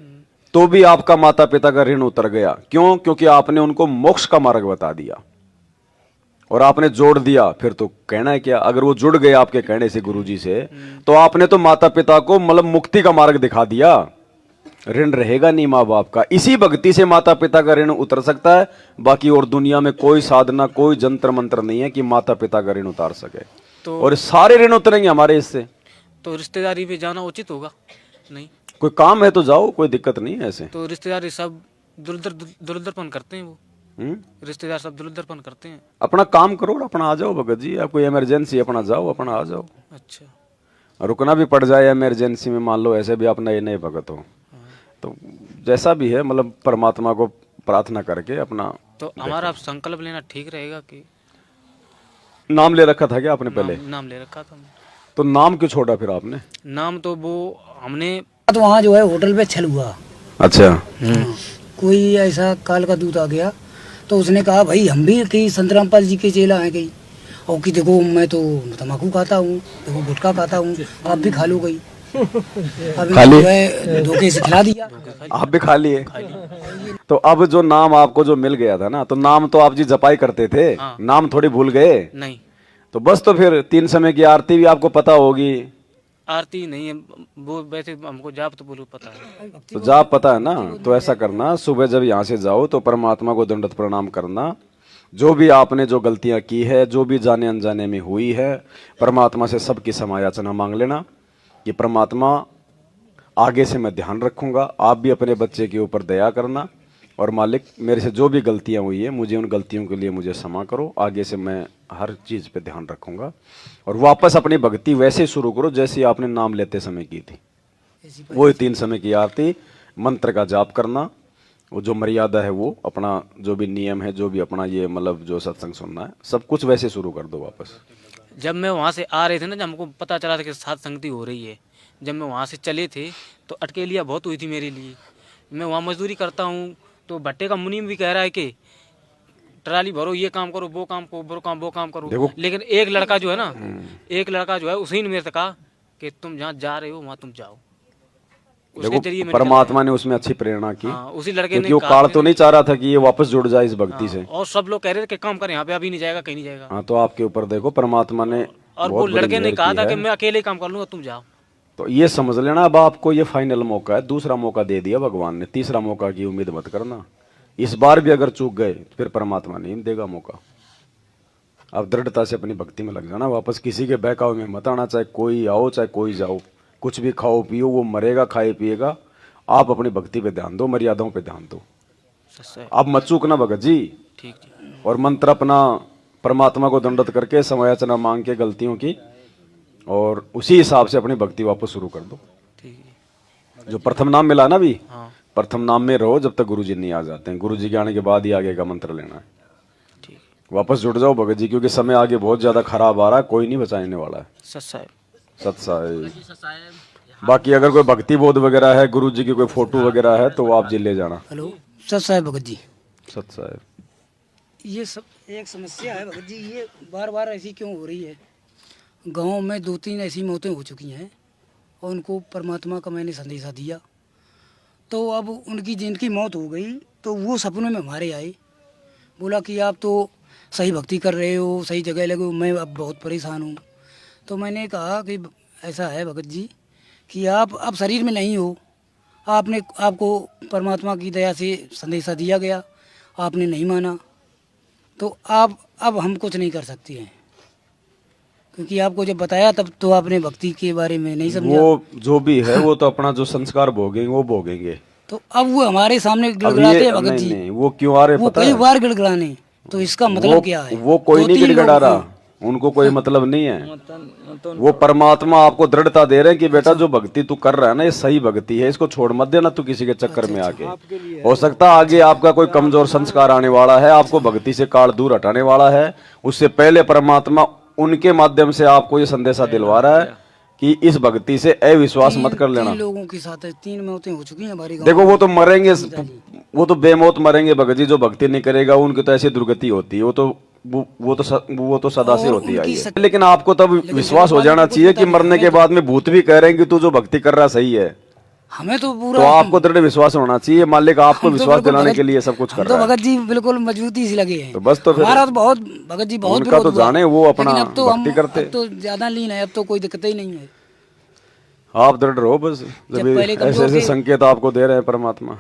Speaker 1: तो भी आपका माता पिता का ऋण उतर गया। क्यों? क्योंकि आपने उनको मोक्ष का मार्ग बता दिया और आपने जोड़ दिया। फिर तो कहना है क्या, अगर वो जुड़ गए आपके कहने से गुरुजी से, तो आपने तो माता पिता को मतलब मुक्ति का मार्ग दिखा दिया। ऋण रहेगा नहीं माँ बाप का। इसी भक्ति से माता पिता का ऋण उतर सकता है। बाकी और दुनिया में कोई साधना, कोई जंत्र मंत्र नहीं है कि माता पिता का ऋण उतार सके। और सारे ऋण उतरेंगे हमारे इससे।
Speaker 15: तो रिश्तेदारी पे जाना उचित होगा? नहीं,
Speaker 1: कोई काम है तो जाओ, कोई दिक्कत नहीं है ऐसे।
Speaker 15: तो रिश्तेदारी सब दुरुद्धरपन करते हैं, वो रिश्तेदार सब दुरुद्धरपन करते हैं।
Speaker 1: अपना काम करो और अपना आ जाओ भगत जी। आप कोई इमरजेंसी अपना जाओ, अपना आ जाओ।
Speaker 15: अच्छा,
Speaker 1: रुकना भी पड़ जाए इमरजेंसी में, मान लो ऐसे भी आप नए नए भगत हो, तो जैसा भी है मतलब परमात्मा को प्रार्थना करके अपना।
Speaker 15: तो हमारा संकल्प लेना ठीक रहेगा कि?
Speaker 1: नाम ले रखा था क्या आपने पहले?
Speaker 15: नाम ले रखा था।
Speaker 1: तो नाम क्यों छोड़ा फिर आपने?
Speaker 15: नाम तो वो हमने
Speaker 14: तो वहाँ जो है होटल पे छल हुआ।
Speaker 1: अच्छा।
Speaker 14: कोई ऐसा काल का दूत आ गया तो उसने कहा भाई हम भी कहीं संत रामपाल जी के चेला हैं कहीं, और कि देखो मैं तो तम्बाकू खाता हूँ, देखो गुटखा खाता हूँ, आप भी खा लो गई। धोखे से खिला दिया,
Speaker 1: आप भी खा लिए। तो अब जो नाम आपको जो मिल गया था ना, तो नाम तो आप जी जपाई करते थे।
Speaker 15: हाँ।
Speaker 1: नाम थोड़ी भूल गए?
Speaker 15: नहीं।
Speaker 1: तो बस, तो फिर 3 समय की आरती भी आपको पता होगी।
Speaker 15: आरती नहीं है वो, वैसे हमको जाप तो बोलो पता है।
Speaker 1: तो जाप पता है ना, तो ऐसा करना, सुबह जब यहाँ से जाओ तो परमात्मा को दंडवत प्रणाम करना। जो भी आपने जो गलतियां की है, जो भी जाने अनजाने में हुई है, परमात्मा से सबकी क्षमा याचना मांग लेना कि परमात्मा आगे से मैं ध्यान रखूंगा। आप भी अपने बच्चे के ऊपर दया करना, और मालिक मेरे से जो भी गलतियां हुई है मुझे उन गलतियों के लिए मुझे क्षमा करो। आगे से मैं हर चीज़ पे ध्यान रखूंगा। और वापस अपनी भक्ति वैसे शुरू करो जैसे आपने नाम लेते समय की थी। वही 3 समय की आरती, मंत्र का जाप करना, वो जो मर्यादा है वो अपना, जो भी नियम है, जो भी अपना ये मतलब जो सत्संग सुनना है, सब कुछ वैसे शुरू कर दो वापस।
Speaker 15: जब मैं वहाँ से आ रहे थे ना, जब हमको पता चला था कि साथ संगति हो रही है, जब मैं वहाँ से चले थे तो अटकेलियाँ बहुत हुई थी मेरे लिए। मैं वहाँ मजदूरी करता हूँ, तो भट्टे का मुनीम भी कह रहा है कि ट्राली भरो, ये काम करो, वो काम करो, वो काम करो। लेकिन एक लड़का जो है ना, एक लड़का जो है उसी ने मेरे से कहा कि तुम जहाँ जा रहे हो वहाँ तुम जाओ। उसके जरिए
Speaker 1: परमात्मा ने उसमें अच्छी प्रेरणा की।
Speaker 15: उसी लड़के ने,
Speaker 1: वो काल तो नहीं चाह रहा था कि ये वापस जुड़ जाए इस भक्ति से।
Speaker 15: और सब लोग कह रहे थे कि काम कर, यहाँ पे अभी नहीं जाएगा, कहीं नहीं जाएगा।
Speaker 1: हाँ, तो आपके ऊपर देखो परमात्मा ने,
Speaker 15: और वो लड़के ने कहा था कि मैं अकेले काम कर लूंगा, तुम जाओ।
Speaker 1: तो ये समझ लेना, अब आपको ये फाइनल मौका है। दूसरा मौका दे दिया भगवान ने, तीसरा मौका की उम्मीद मत करना। इस बार भी अगर चूक गए फिर परमात्मा नहीं देगा मौका। अब दृढ़ता से अपनी भक्ति में लग जाना, वापस किसी के बहकावे में मत आना। चाहे कोई आओ चाहे कोई जाओ, कुछ भी खाओ पियो, वो मरेगा खाए पिएगा। आप अपनी भक्ति पे ध्यान दो, मर्यादाओं पे ध्यान दो। आप मत चूकना भगत जी।
Speaker 15: ठीक।
Speaker 1: और मंत्र अपना परमात्मा को दंडवत करके समयाचना मांग के गलतियों की, और उसी हिसाब से अपनी भक्ति वापस शुरू कर दो। जो प्रथम नाम मिला ना भी, प्रथम नाम में रहो जब तक गुरुजी नहीं आ जाते हैं। गुरुजी के आने के बाद ही आगे का मंत्र लेना है। वापस जुड़ जाओ भगत जी, क्योंकि समय आगे बहुत ज्यादा खराब आ रहा है, कोई नहीं बचाने वाला है। सत्साहेब। बाकी अगर कोई भक्ति बोध वगैरह है, गुरुजी की कोई फोटो वगैरह है, तो आप जी ले जाना।
Speaker 14: हेलो सत्साहेब भगत जी।
Speaker 1: सत्साहेब।
Speaker 14: ये सब एक समस्या है भगत जी, ये बार बार ऐसी क्यों हो रही है? गांव में 2-3 ऐसी मौतें हो चुकी हैं और उनको परमात्मा का मैंने संदेशा दिया, तो अब उनकी जिनकी मौत हो गई तो वो सपनों में हमारे आए, बोला कि आप तो सही भक्ति कर रहे हो, सही जगह लगे हो, मैं अब बहुत परेशान हूँ। तो मैंने कहा कि ऐसा है भगत जी कि आप अब शरीर में नहीं हो, आपको परमात्मा की दया से संदेशा दिया गया, आपने नहीं माना, तो आप अब हम कुछ नहीं कर सकते हैं, क्योंकि आपको जब बताया तब तो आपने भक्ति के बारे में नहीं समझा।
Speaker 1: वो जो भी है वो तो अपना जो संस्कार भोगेंगे वो भोगेंगे।
Speaker 14: तो अब वो हमारे सामने गिड़गिड़ाते हैं भगत जी।
Speaker 1: नहीं, वो क्यों आ रहे
Speaker 14: वो कई बार गिड़गिड़ाने, तो इसका मतलब क्या है?
Speaker 1: वो कोई नहीं गिड़गिड़ा रहा, उनको कोई मतलब नहीं है। वो परमात्मा आपको दृढ़ता दे रहे हैं कि बेटा जो भक्ति तू कर रहा है ना, ये सही भक्ति है, इसको छोड़ मत देना तू किसी के चक्कर में आके। हो सकता है आगे आपका कोई कमजोर संस्कार आने वाला है, आपको भक्ति से काल दूर हटाने वाला है। उससे पहले परमात्मा उनके माध्यम से आपको ये संदेशा दिलवा रहा है कि इस भक्ति से अविश्वास मत कर लेना।
Speaker 14: 3 लोगों के साथ 3 मौतें हो चुकी हैं हमारे गांव।
Speaker 1: देखो वो तो मरेंगे, वो तो बेमौत मरेंगे भगत जी, जो भक्ति नहीं करेगा उनकी तो ऐसी दुर्गति होती है, वो तो सदा से होती आई है। लेकिन आपको तब विश्वास हो जाना चाहिए कि मरने के बाद में भूत भी कह रहे हैं कि तू जो भक्ति कर रहा सही है।
Speaker 14: हमें तो पूरा,
Speaker 1: तो आपको दृढ़ विश्वास होना चाहिए, मालिक आपको विश्वास दिलाने के लिए सब कुछ कर
Speaker 14: तो
Speaker 1: रहा है।
Speaker 14: भगत जी बिल्कुल मजबूती से लगे हैं।
Speaker 1: तो बस तो फिर
Speaker 14: हमारा तो बहुत भगत जी बहुत
Speaker 1: उनका तो
Speaker 14: विरोध हुआ।
Speaker 1: जाने वो अपना
Speaker 14: लेकिन अब तो
Speaker 1: भक्ति करते।
Speaker 14: अब तो ज्यादा लीन है, अब तो कोई दिक्कत ही नहीं है।
Speaker 1: आप दृढ़ रहो बस, जब
Speaker 14: पहले
Speaker 1: ऐसे
Speaker 14: कमजोर
Speaker 1: ऐसे
Speaker 14: थे-
Speaker 1: संकेत आपको दे रहे हैं परमात्मा,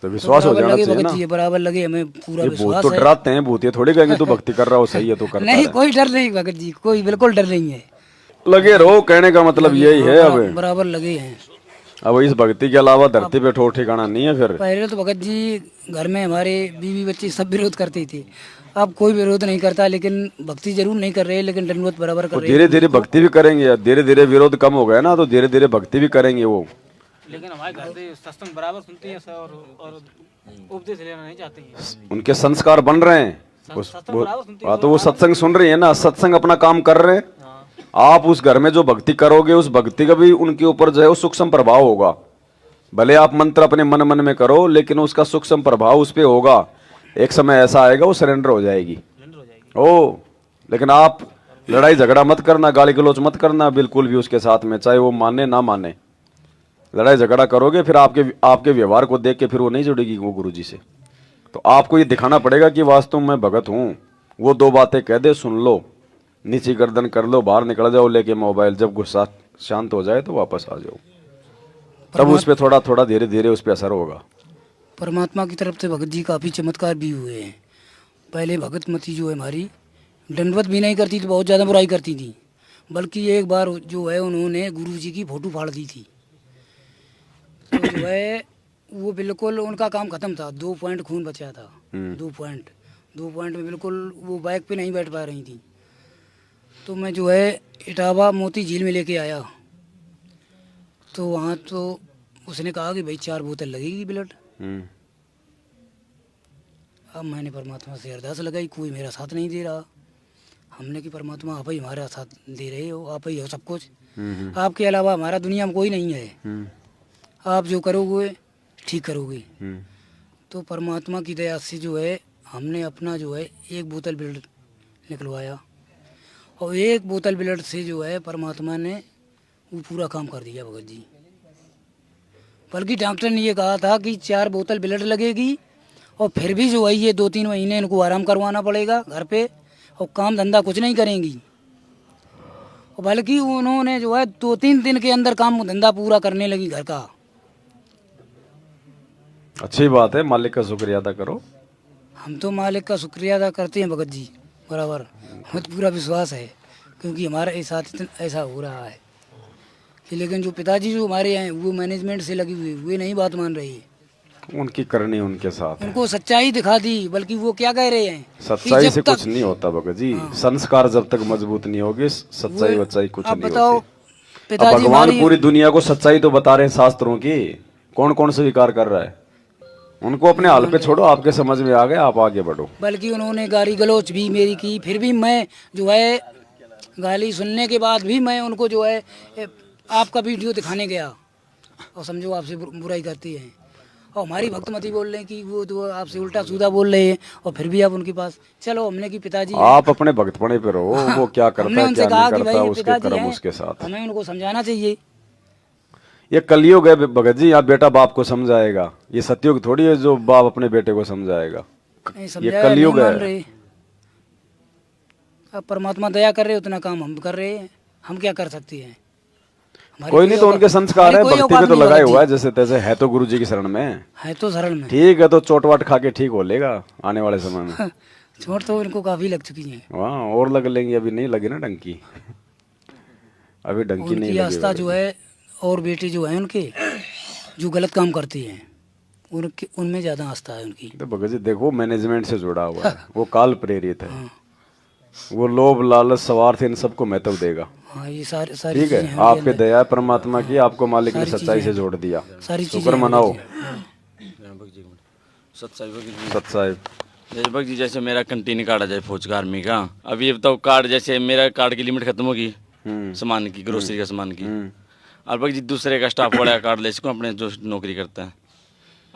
Speaker 1: तो विश्वास हो
Speaker 14: बराबर
Speaker 1: जाना
Speaker 14: लगे
Speaker 1: चाहिए
Speaker 14: भगत
Speaker 1: ना।
Speaker 14: जी, बराबर लगे, हमें पूरा
Speaker 1: ये भूत
Speaker 14: विश्वास
Speaker 1: तो
Speaker 14: है।
Speaker 1: डराते हैं, भूत ये थोड़ी कहेंगे तू भक्ति कर रहा हो सही है तो करता
Speaker 14: नहीं,
Speaker 1: रहे।
Speaker 14: कोई डर नहीं भगत जी, कोई बिल्कुल डर नहीं है।
Speaker 1: लगे रहो, कहने का मतलब यही है। अब
Speaker 14: बराबर लगे हैं।
Speaker 1: अब इस भक्ति के अलावा धरती पे ठोर ठिकाना नहीं है फिर।
Speaker 14: पहले तो भगत जी घर में हमारे बीवी बच्चे सब विरोध करते थे, अब कोई विरोध नहीं करता, लेकिन भक्ति जरूर नहीं कर रहे, लेकिन दंडवत बराबर कर रहे हैं।
Speaker 1: धीरे धीरे भक्ति भी करेंगे, धीरे धीरे विरोध कम हो गया ना, तो धीरे धीरे भक्ति भी करेंगे वो।
Speaker 15: लेकिन हमारे घर से सत्संग बराबर सुनते हैं सर, और उपदेश लेना नहीं चाहते हैं।
Speaker 1: उनके संस्कार बन रहे हैं, तो वो सत्संग सुन रही है ना, सत्संग अपना काम कर रहे हैं। आप उस घर में जो भक्ति करोगे, उस भक्ति का भी उनके ऊपर जो है वो सूक्ष्म प्रभाव होगा। भले आप मंत्र अपने मन मन में करो, लेकिन उसका सूक्ष्म प्रभाव उस पर होगा। एक समय ऐसा आएगा वो सरेंडर हो जाएगी। ओ, लेकिन आप लड़ाई झगड़ा मत करना, गाली गलौज मत करना बिल्कुल भी उसके साथ में, चाहे वो माने ना माने। लड़ाई झगड़ा करोगे फिर आपके व्यवहार को देख के फिर वो नहीं जुड़ेगी वो गुरुजी से। तो आपको ये दिखाना पड़ेगा कि वास्तव में भगत हूँ। वो दो बातें कह दे, सुन लो, नीची गर्दन कर लो, बाहर निकल जाओ लेके मोबाइल, जब गुस्सा शांत हो जाए तो वापस आ जाओ, तब उस पर थोड़ा थोड़ा धीरे धीरे उस पर असर होगा।
Speaker 14: परमात्मा की तरफ से भगत जी काफ़ी चमत्कार भी हुए हैं। पहले भगत मती जो है हमारी दंडवत भी नहीं करती थी, बहुत ज़्यादा बुराई करती थी, बल्कि एक बार जो है उन्होंने गुरु जी की फोटो फाड़ दी थी। तो जो है वो बिल्कुल उनका काम खत्म था, 2 पॉइंट खून बचा था, 2 पॉइंट में बिल्कुल वो बाइक पे नहीं बैठ पा रही थी। तो मैं जो है इटावा मोती झील में लेके आया, तो वहाँ तो उसने कहा कि भाई 4 बोतल लगेगी ब्लड। अब मैंने परमात्मा से अरदास लगाई, कोई मेरा साथ नहीं दे रहा। हमने कि परमात्मा आप ही हमारा साथ दे रहे हो, आप ही हो सब कुछ, आपके अलावा हमारा दुनिया में कोई नहीं है, आप जो करोगे ठीक करोगे। तो परमात्मा की दया से जो है हमने अपना जो है 1 बोतल ब्लड निकलवाया, और 1 बोतल ब्लड से जो है परमात्मा ने वो पूरा काम कर दिया भगत जी। बल्कि डॉक्टर ने ये कहा था कि 4 बोतल ब्लड लगेगी, और फिर भी जो है ये 2-3 महीने इनको आराम करवाना पड़ेगा घर पे, और काम धंधा कुछ नहीं करेंगी। और बल्कि उन्होंने जो है 2-3 दिन के अंदर काम धंधा पूरा करने लगी घर का।
Speaker 1: अच्छी बात है, मालिक का शुक्रिया अदा करो।
Speaker 14: हम तो मालिक का शुक्रिया अदा करते हैं भगत जी, बराबर, हमें तो पूरा विश्वास है, क्योंकि हमारे साथ ऐसा हो रहा है कि, लेकिन जो पिताजी जो हमारे हैं वो मैनेजमेंट से लगी हुई, वे नहीं बात मान रही है।
Speaker 1: उनकी करनी उनके साथ,
Speaker 14: उनको सच्चाई दिखा दी, बल्कि वो क्या कह रहे हैं,
Speaker 1: सच्चाई से कुछ नहीं होता भगत जी। संस्कार जब तक मजबूत नहीं होगी, सच्चाई वच्चाई कुछ नहीं
Speaker 14: बताओ,
Speaker 1: होती। अब भगवान पूरी दुनिया को सच्चाई तो बता रहे हैं शास्त्रों की, कौन कौन स्वीकार कर रहा है? उनको अपने हाल पे छोड़ो, आपके समझ में आ गए, आप आगे बढ़ो।
Speaker 14: बल्कि उन्होंने गाली गलौच भी मेरी की, फिर भी मैं जो है गाली सुनने के बाद भी मैं उनको जो है आपका वीडियो दिखाने गया, और समझो आपसे बुराई करती है, और हमारी भक्तमती बोल रहे हैं कि वो तो आपसे उल्टा सीधा बोल रहे हैं, और फिर भी आप उनके पास चलो। हमने कि पिताजी
Speaker 1: आप अपने भक्तपणे पे रहो, वो क्या करता है क्या नहीं करता, उसके कर्म उसके साथ,
Speaker 14: हमें उनको समझाना चाहिए।
Speaker 1: ये कलयुग है भगत जी, आप बेटा बाप को समझाएगा, ये सतयुग थोड़ी है जो बाप अपने बेटे को समझाएगा, ये कलयुग है।
Speaker 14: अब परमात्मा दया कर रहे, उतना काम हम कर रहे हैं, हम क्या कर सकते हैं?
Speaker 1: कोई नहीं, तो उनके संस्कार है, भक्ति पे तो लगाए हुआ है जैसे तैसे, है तो गुरु जी की शरण में,
Speaker 14: है तो शरण में,
Speaker 1: ठीक है, तो चोट वाट खा के ठीक हो लेगा आने वाले समय में।
Speaker 14: चोट तो इनको काफी लग चुकी है,
Speaker 1: वहाँ और लग लेंगे, अभी नहीं लगी ना डंकी, अभी डंकी नहीं लगी।
Speaker 14: आस्था जो है, और बेटे जो है उनके जो गलत काम करते हैं उनके उनमें ज्यादा आस्था है उनकी।
Speaker 1: तो भगत जी देखो, मैनेजमेंट से जुड़ा हुआ है, वो काल प्रेरित है, वो लोभ लालच स्वार्थ इन सबको महत्व देगा।
Speaker 14: हाँ, ये सारी
Speaker 1: ठीक है, आप पे दया परमात्मा की, आपको मालिक ने सच्चाई से जोड़ दिया, शुक्र मनाओ।
Speaker 4: सच्चाई जैसे भगत जी, जैसे मेरा कंटिन्यू कार्ड आ जाए फौज का आर्मी का, अब ये बताओ कार्ड, जैसे मेरा कार्ड की लिमिट खत्म होगी सामान की, ग्रोसरी का सामान की, और भगत जी दूसरे का स्टाफ वाला कार्ड ले सकूँ अपने जो नौकरी करता है?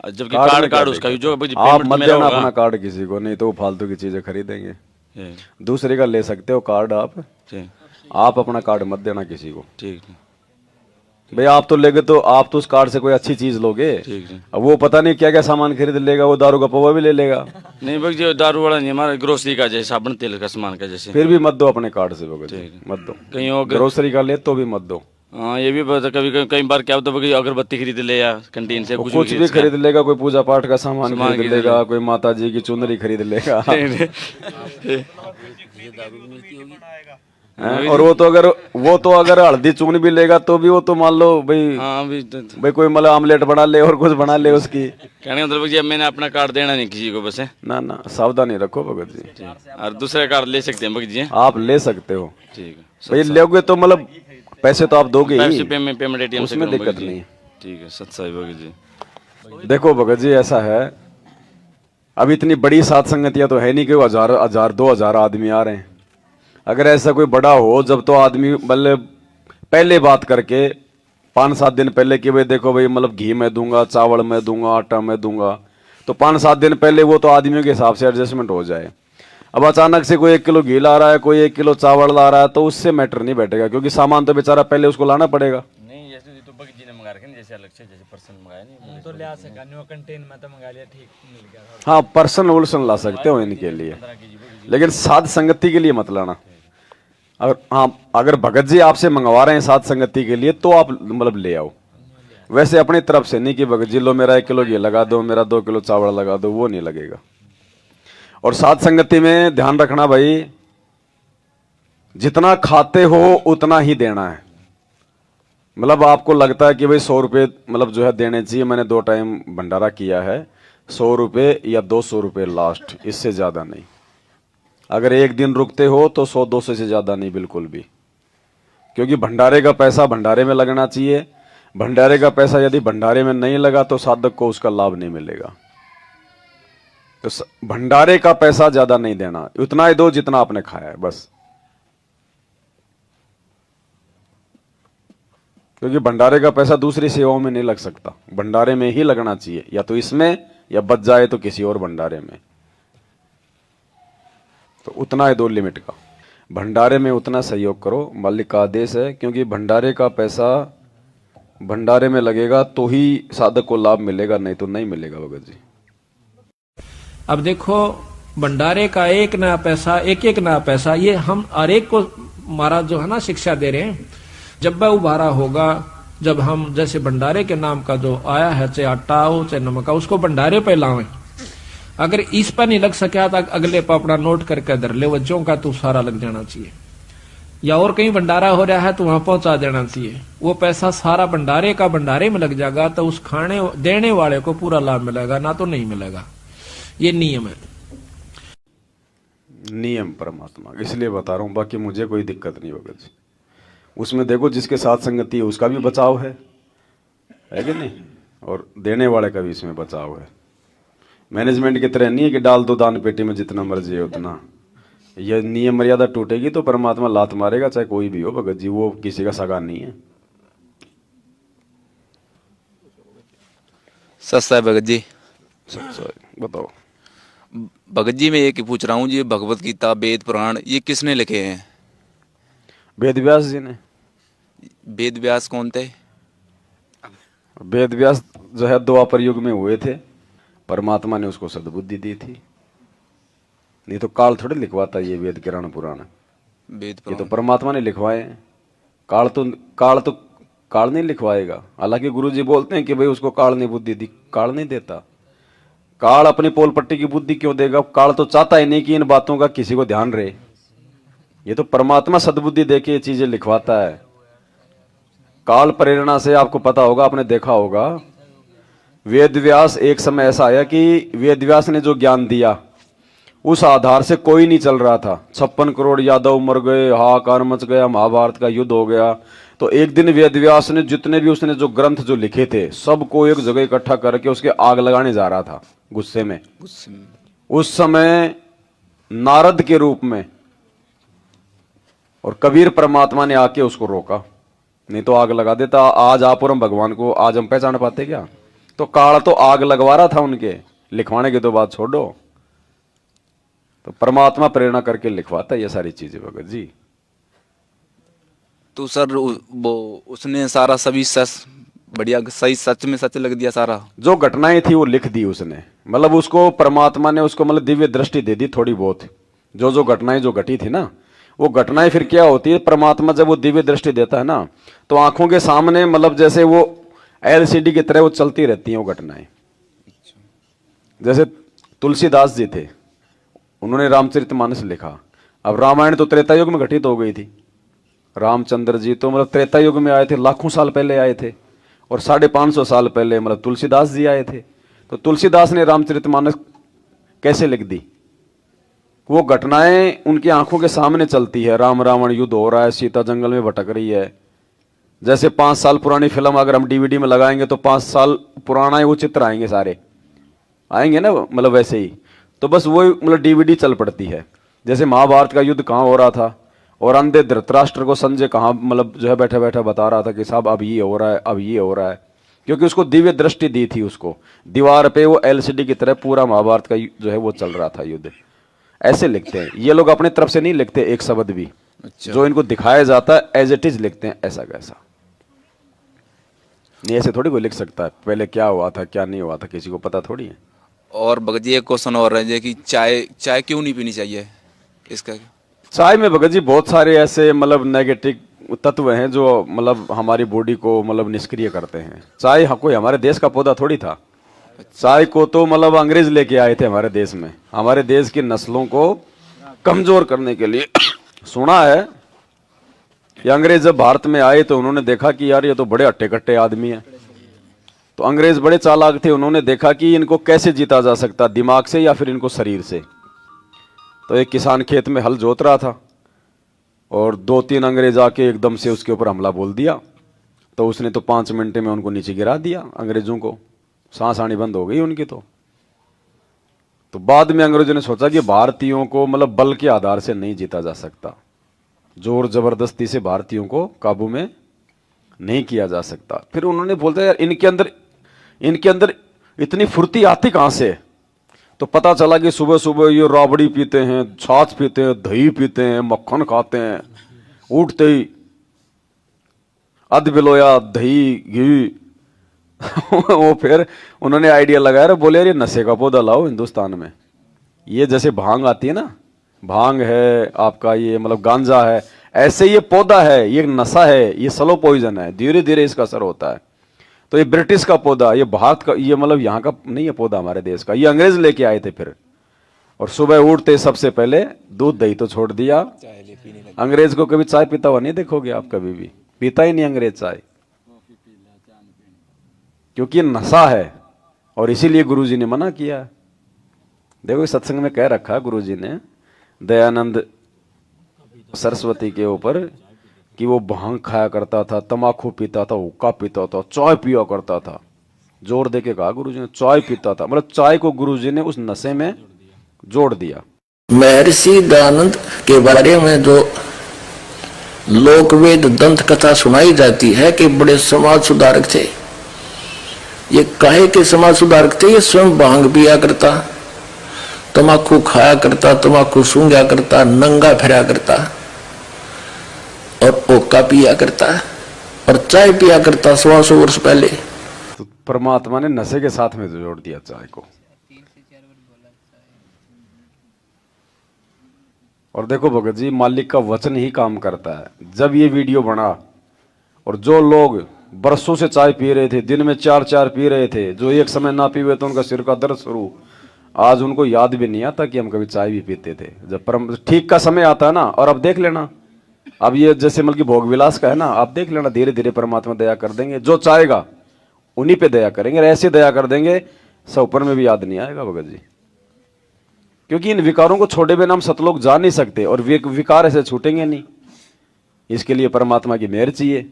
Speaker 4: जबकि कार्ड
Speaker 1: में
Speaker 4: उसका
Speaker 1: क्या
Speaker 4: जो
Speaker 1: दिक्कत? आप
Speaker 4: पेमेंट
Speaker 1: मत
Speaker 4: मेरा
Speaker 1: देना
Speaker 4: होगा।
Speaker 1: अपना कार्ड किसी को, नहीं तो वो फालतू की चीजें खरीदेंगे।
Speaker 4: ये,
Speaker 1: दूसरे का ले सकते हो कार्ड आप,
Speaker 4: ठीक
Speaker 1: आप अपना कार्ड मत देना किसी को।
Speaker 4: ठीक
Speaker 1: भाई आप तो लेगे तो आप तो उस कार्ड से कोई अच्छी चीज लोगे,
Speaker 4: ठीक है।
Speaker 1: अब वो पता नहीं क्या क्या सामान खरीद लेगा, वो दारू का पौवा भी ले लेगा।
Speaker 4: नहीं भगत जी दारू वाला नहीं, हमारा ग्रोसरी का जैसे साबुन तेल का सामान का जैसे।
Speaker 1: फिर भी मत दो अपने कार्ड से भगत जी, मत दो।
Speaker 4: कहीं और
Speaker 1: ग्रोसरी का ले तो भी मत दो।
Speaker 4: हाँ ये भी पता, कभी कई बार क्या होता है अगरबत्ती खरीद ले या कैंटीन से
Speaker 1: कुछ भी खरीद लेगा, कोई पूजा पाठ का सामान खरीद लेगा, कोई माता जी की चुनरी खरीद लेगा। और वो तो अगर हल्दी चून भी लेगा तो भी वो तो मान लो भाई,
Speaker 4: हाँ
Speaker 1: भाई कोई मतलब आमलेट बना ले और कुछ बना ले उसकी।
Speaker 4: कहने का मतलब मैंने अपना कार्ड देना नहीं किसी को बस है
Speaker 1: ना सावधानी रखो भगत जी।
Speaker 4: और दूसरे कार्ड ले सकते हैं भगत जी?
Speaker 1: आप ले सकते हो,
Speaker 4: ठीक है
Speaker 1: भाई लोगे तो मतलब पैसे तो आप दोगे ही,
Speaker 4: पेमेंट एटीएम से
Speaker 1: उसमें दिक्कत नहीं।
Speaker 4: ठीक है सच्चाई भगत जी।
Speaker 1: देखो भगत जी ऐसा है, अब इतनी बड़ी सात संगतियां तो है नहीं कि 1000 2000 आदमी आ रहे हैं। अगर ऐसा कोई बड़ा हो जब तो आदमी मतलब पहले बात करके 5-7 दिन पहले कि भाई देखो भाई मतलब घी मैं दूंगा, चावल मैं दूंगा, आटा मैं दूंगा, तो 5-7 दिन पहले वो तो आदमियों के हिसाब से एडजस्टमेंट हो जाए। अब अचानक से कोई 1 किलो घी ला रहा है, कोई 1 किलो चावल ला रहा है, तो उससे मैटर नहीं बैठेगा, क्योंकि सामान तो बेचारा पहले उसको लाना पड़ेगा।
Speaker 4: नहीं जैसे तो भगत जी ने मंगा रखे जैसे अलग से जैसे पर्सन मंगाया नहीं
Speaker 16: तो ले सका न्यू कंटेन में तो मंगा लिया, ठीक मिल गया।
Speaker 1: हाँ पर्सन वुल्सन ला सकते हो इनके लिए, लेकिन सात संगति के लिए मत लाना। अगर भगत जी आपसे मंगवा रहे हैं सात संगति के लिए तो आप मतलब ले आओ, वैसे अपनी तरफ से नहीं कि भगत जी लो मेरा 1 किलो घी लगा दो, मेरा 2 किलो चावल लगा दो, वो नहीं लगेगा। और सात संगति में ध्यान रखना भाई, जितना खाते हो उतना ही देना है। मतलब आपको लगता है कि भाई 100 रुपये मतलब जो है देने चाहिए, मैंने 2 टाइम भंडारा किया है, 100 रुपये या 200 रुपये लास्ट, इससे ज्यादा नहीं। अगर एक दिन रुकते हो तो 100-200 से ज्यादा नहीं बिल्कुल भी, क्योंकि भंडारे का पैसा भंडारे में लगना चाहिए। भंडारे का पैसा यदि भंडारे में नहीं लगा तो साधक को उसका लाभ नहीं मिलेगा। तो भंडारे का पैसा ज्यादा नहीं देना, उतना ही दो जितना आपने खाया है बस, क्योंकि भंडारे का पैसा दूसरी सेवाओं में नहीं लग सकता, भंडारे में ही लगना चाहिए, या तो इसमें या बच जाए तो किसी और भंडारे में। तो उतना ही दो लिमिट का, भंडारे में उतना सहयोग करो, मालिक का आदेश है, क्योंकि भंडारे का पैसा भंडारे में लगेगा तो ही साधक को लाभ मिलेगा, नहीं तो नहीं मिलेगा भगत जी।
Speaker 6: अब देखो भंडारे का एक नया पैसा, एक नया पैसा, ये हम हर एक को महाराज जो है ना शिक्षा दे रहे हैं। जब वह उभारा होगा, जब हम जैसे भंडारे के नाम का जो आया है, चाहे आटा हो चाहे नमक हो, उसको भंडारे पे लावें। अगर इस पर नहीं लग सका तो अगले पर अपना नोट करके धर ले, बच्चों का तो सारा लग जाना चाहिए, या और कहीं भंडारा हो रहा है तो वहां पहुंचा देना चाहिए। वो पैसा सारा भंडारे का भंडारे में लग जाएगा तो उस खाने देने वाले को पूरा लाभ मिलेगा, ना तो नहीं मिलेगा। ये नियम है,
Speaker 1: नियम परमात्मा, इसलिए बता रहा हूं, बाकी मुझे कोई दिक्कत नहीं भगत जी। उसमें देखो जिसके साथ संगति है उसका भी बचाव है कि नहीं, और देने वाले का भी इसमें बचाव है। मैनेजमेंट की तरह नहीं है कि डाल दो दान पेटी में जितना मर्जी है उतना। यह नियम मर्यादा टूटेगी तो परमात्मा लात मारेगा, चाहे कोई भी हो भगत जी, वो किसी का सगा नहीं है।
Speaker 10: सस्ता है भगत जी,
Speaker 1: सच्चा बताओ
Speaker 10: भगत जी। मैं ये की पूछ रहा हूँ जी, भगवत गीता, वेद पुराण, ये किसने लिखे हैं?
Speaker 1: वेद व्यास जी ने।
Speaker 10: वेद व्यास कौन थे?
Speaker 1: वेद व्यास जो है द्वापर युग में हुए थे, परमात्मा ने उसको सद्बुद्धि दी थी, नहीं तो काल थोड़े लिखवाता ये वेद किराण पुराण। ये तो परमात्मा ने लिखवाए, काल नहीं लिखवाएगा। हालांकि गुरुजी बोलते हैं कि भाई उसको काल ने बुद्धि दी, काल नहीं देता। काल अपनी पोल पट्टी की बुद्धि क्यों देगा? काल तो चाहता ही नहीं कि इन बातों का किसी को ध्यान रहे। ये तो परमात्मा सद्बुद्धि देके ये चीजें लिखवाता है। काल प्रेरणा से आपको पता होगा, आपने देखा होगा, वेद व्यास एक समय ऐसा आया कि वेद व्यास ने जो ज्ञान दिया उस आधार से कोई नहीं चल रहा था। 56 करोड़ यादव मर गए, हाहाकार मच गया, महाभारत का युद्ध हो गया। तो एक दिन वेद व्यास ने जितने भी उसने जो ग्रंथ जो लिखे थे सबको एक जगह इकट्ठा करके उसके आग लगाने जा रहा था गुस्से में। उस समय नारद के रूप में और कबीर परमात्मा ने आके उसको रोका, नहीं तो आग लगा देता। आज आप और हम भगवान को आज हम पहचान पाते क्या? तो काल तो आग लगवा रहा था उनके, लिखवाने की तो बात छोड़ो। तो परमात्मा प्रेरणा करके लिखवाता है ये सारी चीजें भगत जी।
Speaker 10: तो सर वो उसने सारा सभी सच बढ़िया सही सच में सच लग दिया सारा।
Speaker 1: जो घटनाएं थी वो लिख दी उसने, मतलब उसको परमात्मा ने उसको मतलब दिव्य दृष्टि दे दी थोड़ी बहुत। जो जो घटनाएं जो घटी थी ना, वो घटनाएं फिर क्या होती है, परमात्मा जब वो दिव्य दृष्टि देता है ना, तो आंखों के सामने मतलब जैसे वो एलसीडी की तरह वो चलती रहती हैं वो घटनाएं। जैसे तुलसीदास जी थे, उन्होंने रामचरितमानस लिखा। अब रामायण तो त्रेता युग में घटित हो गई थी, रामचंद्र जी तो मतलब त्रेता युग में आए थे, लाखों साल पहले आए थे, और 550 साल पहले मतलब तुलसीदास जी आए थे। तो तुलसीदास ने रामचरितमानस कैसे लिख दी, वो घटनाएं उनकी आंखों के सामने चलती है। राम रावण युद्ध हो रहा है, सीता जंगल में भटक रही है। जैसे 5 साल पुरानी फिल्म अगर हम डीवीडी में लगाएंगे तो 5 साल पुराना वो चित्र आएंगे, सारे आएंगे ना, मतलब वैसे ही। तो बस वो मतलब डीवीडी चल पड़ती है। जैसे महाभारत का युद्ध कहाँ हो रहा था, और अंधे धृतराष्ट्र को संजय कहाँ मतलब जो है बैठा बैठा बता रहा था कि साहब अब ये हो रहा है, अब ये हो रहा है, क्योंकि उसको दिव्य दृष्टि दी थी। उसको दीवार पे वो एलसीडी की तरह पूरा महाभारत का जो है वो चल रहा था युद्ध। ऐसे लिखते हैं ये लोग, अपने तरफ से नहीं लिखते एक शब्द भी। अच्छा। जो इनको दिखाया जाता है एज इट इज लिखते हैं, ऐसा कैसा नहीं, ऐसे थोड़ी कोई लिख सकता है पहले क्या हुआ था क्या नहीं हुआ था, किसी को पता थोड़ी है।
Speaker 10: और भगत जी एक क्वेश्चन और है कि चाय क्यों नहीं पीनी चाहिए, इसका?
Speaker 1: चाय में भगत जी बहुत सारे ऐसे मतलब नेगेटिव तत्व हैं जो मतलब हमारी बॉडी को मतलब निष्क्रिय करते हैं। चाय कोई हमारे देश का पौधा थोड़ी था। चाय को तो मतलब अंग्रेज लेके आए थे हमारे देश में, हमारे देश की नस्लों को कमजोर करने के लिए। सुना है कि अंग्रेज जब भारत में आए तो उन्होंने देखा कि यार ये तो बड़े हट्टे कट्टे आदमी हैं। तो अंग्रेज बड़े चालाक थे, उन्होंने देखा कि इनको कैसे जीता जा सकता, दिमाग से या फिर इनको शरीर से। तो एक किसान खेत में हल जोत रहा था और 2-3 अंग्रेज आके एकदम से उसके ऊपर हमला बोल दिया। तो उसने तो 5 मिनट में उनको नीचे गिरा दिया, अंग्रेजों को सांस आनी बंद हो गई उनकी। तो बाद में अंग्रेजों ने सोचा कि भारतीयों को मतलब बल के आधार से नहीं जीता जा सकता, जोर जबरदस्ती से भारतीयों को काबू में नहीं किया जा सकता। फिर उन्होंने बोलते यार इनके अंदर इतनी फुर्ती आती कहां से। तो पता चला कि सुबह सुबह ये राबड़ी पीते हैं, छाछ पीते हैं, दही पीते हैं, मक्खन खाते हैं, उठते ही अध बिलोया दही घी। वो फिर उन्होंने आइडिया लगाया, बोले यार ये नशे का पौधा लाओ हिंदुस्तान में। ये जैसे भांग आती है ना, भांग है आपका, ये मतलब गांजा है, ऐसे ये पौधा है, ये नशा है, ये स्लो पॉइजन है, धीरे धीरे इसका असर होता है। तो ये ब्रिटिश का पौधा, ये भारत का, ये मतलब यहाँ का नहीं है पौधा, हमारे देश का, ये अंग्रेज लेके आए थे फिर। और सुबह उठते सबसे पहले दूध दही तो छोड़ दिया। अंग्रेज को कभी चाय पीता हुआ नहीं देखोगे आप, कभी भी पीता ही नहीं अंग्रेज चाय, क्योंकि ये नशा है। और इसीलिए गुरुजी ने मना किया। देखो इस सत्संग में कह रखा गुरुजी ने दयानंद सरस्वती के ऊपर कि वो भांग खाया करता था, तमाकू पीता था, हुक्का पीता था, चाय पिया करता था। जोर देके कहा गुरुजी ने, चाय पीता था, मतलब चाय को गुरुजी ने उस नशे में जोड़ दिया।
Speaker 17: महर्षि दयानंद के बारे में जो लोकवेद दंत कथा सुनाई जाती है कि बड़े समाज सुधारक थे। ये काहे के समाज सुधारक थे? ये स्वयं भांग पिया करता, तमाकू खाया करता, तमाकू सूंघा करता, नंगा फिरा करता और ओका पिया करता और चाय पिया करता 100 वर्ष पहले।
Speaker 1: तो परमात्मा ने नशे के साथ में जोड़ दिया चाय को। और देखो भगत जी, मालिक का वचन ही काम करता है। जब ये वीडियो बना और जो लोग बरसों से चाय पी रहे थे, दिन में 4-4 पी रहे थे, जो एक समय ना पीवे तो उनका सिर का दर्द शुरू, आज उनको याद भी नहीं आता कि हम कभी चाय भी पीते थे। जब ठीक का समय आता है ना, और अब देख लेना, अब ये जैसे मतलब भोग विलास का है ना, आप देख लेना धीरे धीरे परमात्मा दया कर देंगे। जो चाहेगा उन्हीं पे दया करेंगे, ऐसे दया कर देंगे सब ऊपर में भी याद नहीं आएगा भगत जी। क्योंकि इन विकारों को छोड़े बिना हम सतलोक जा नहीं सकते, और विकार ऐसे छूटेंगे नहीं। इसके लिए परमात्मा की मेहर चाहिए।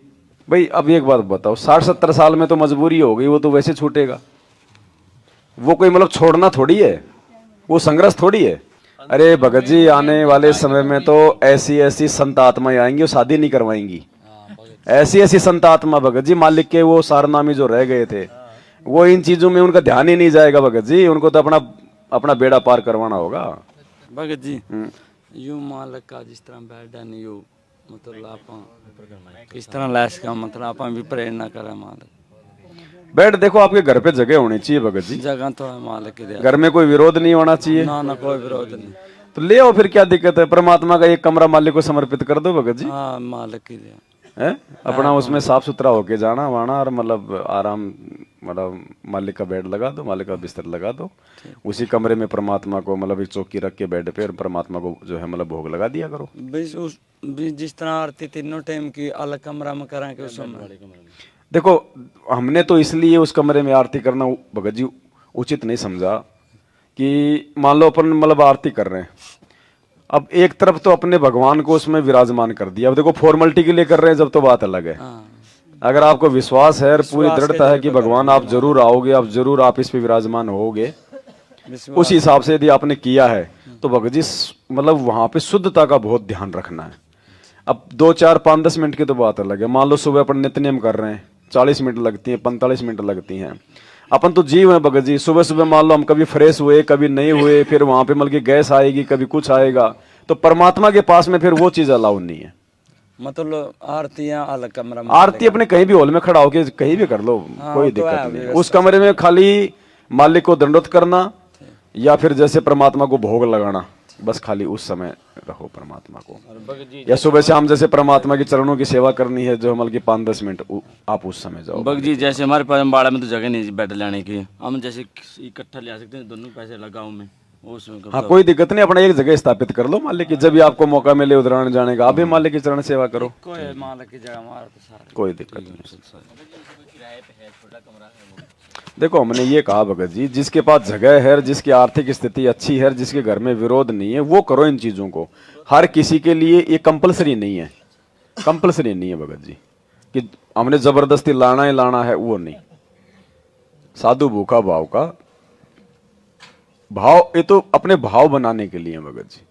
Speaker 1: भाई अब एक बात बताओ, 60-70 साल में तो मजबूरी हो गई, वो तो वैसे छूटेगा। वो कोई मतलब छोड़ना थोड़ी है, वो संघर्ष थोड़ी है। अरे भगत जी, आने वाले समय में तो ऐसी ऐसी संत आत्माएं आएंगी, वो शादी नहीं करवाएंगी। ऐसी ऐसी संत आत्मा भगत जी, मालिक के वो सारनामी जो रह गए थे, वो इन चीजों में उनका ध्यान ही नहीं जाएगा भगत जी, उनको तो अपना अपना बेड़ा पार करवाना होगा।
Speaker 4: भगत जी यू मालिक का जिस तरह बेड है यू मतलब आप इस तरह लैस का मतलब आप भी प्रेरणा करें मालिक।
Speaker 1: बेड देखो आपके घर पे जगह होनी चाहिए भगत जी,
Speaker 4: जगह तो है मालिक की दया।
Speaker 1: घर में कोई विरोध नहीं होना चाहिए।
Speaker 4: ना ना कोई विरोध नहीं।
Speaker 1: तो ले आओ फिर, क्या दिक्कत है, परमात्मा का एक कमरा मालिक को समर्पित कर दो भगत जी।
Speaker 4: हाँ मालिक की दया
Speaker 1: है अपना उसमें साफ सुथरा होके जाना वाना, और मतलब आराम, मतलब मालिक का बेड लगा दो, मालिक का बिस्तर लगा दो, उसी कमरे में परमात्मा को मतलब एक चौकी रख के बेड पे और परमात्मा को जो है मतलब भोग लगा दिया करो।
Speaker 4: जिस तरह आरती तीनों टाइम की अलग कमरा में करें उस
Speaker 1: देखो हमने तो इसलिए उस कमरे में आरती करना भगत जी उचित नहीं समझा कि मान लो अपन मतलब आरती कर रहे हैं, अब एक तरफ तो अपने भगवान को उसमें विराजमान कर दिया, अब देखो फॉर्मेलिटी के लिए कर रहे हैं जब तो बात अलग है। अगर आपको विश्वास है और पूरी दृढ़ता है कि भगवान आप जरूर आओगे, आप जरूर आप इस पे विराजमान होगे, उस हिसाब से यदि आपने किया है तो भगत जी मतलब वहां पे शुद्धता का बहुत ध्यान रखना है। अब 2 4 5 10 मिनट की तो बात अलग है, मान लो सुबह अपन नित्यनेम कर रहे हैं 40 मिनट लगती है, 45 मिनट लगती हैं, अपन तो जीव है भगत जी, सुबह सुबह मान लो हम कभी फ्रेश हुए कभी नहीं हुए, फिर वहां पे मतलब गैस आएगी कभी कुछ आएगा, तो परमात्मा के पास में फिर वो चीज अलाउ नहीं है।
Speaker 4: मतलब आरतियां अलग कमरा में,
Speaker 1: आरती अपने कहीं भी हॉल में खड़ा होके कहीं भी कर लो, कोई दिक्कत नहीं। उस कमरे में खाली मालिक को दंडोत करना या फिर जैसे परमात्मा को भोग लगाना, बस खाली उस समय रहो परमात्मा को, या सुबह शाम जैसे परमात्मा के चरणों की सेवा करनी है जो मतलब कि 5-10 मिनट आप उस समय जाओ।
Speaker 4: भगत जी जैसे हमारे पास बाड़ा में तो जगह नहीं बेड लाने की, हम जैसे इकट्ठा ले आ सकते हैं, दोनों पैसे लगाओ में उसमें।
Speaker 1: हाँ कोई दिक्कत नहीं, अपना एक जगह स्थापित कर लो मालिक की, जब भी आपको मौका मिले उधर जाने का आप भी मालिक की चरण सेवा करो,
Speaker 4: कोई मालिक की जगह हमारा तो सारा
Speaker 1: कोई दिक्कत नहीं। देखो हमने ये कहा भगत जी, जिसके पास जगह है, जिसकी आर्थिक स्थिति अच्छी है, जिसके घर में विरोध नहीं है, वो करो इन चीजों को। हर किसी के लिए ये कंपलसरी नहीं है, कंपलसरी नहीं है भगत जी कि हमने जबरदस्ती लाना ही लाना है, वो नहीं। साधु भूखा भाव का भाव, ये तो अपने भाव बनाने के लिए भगत जी।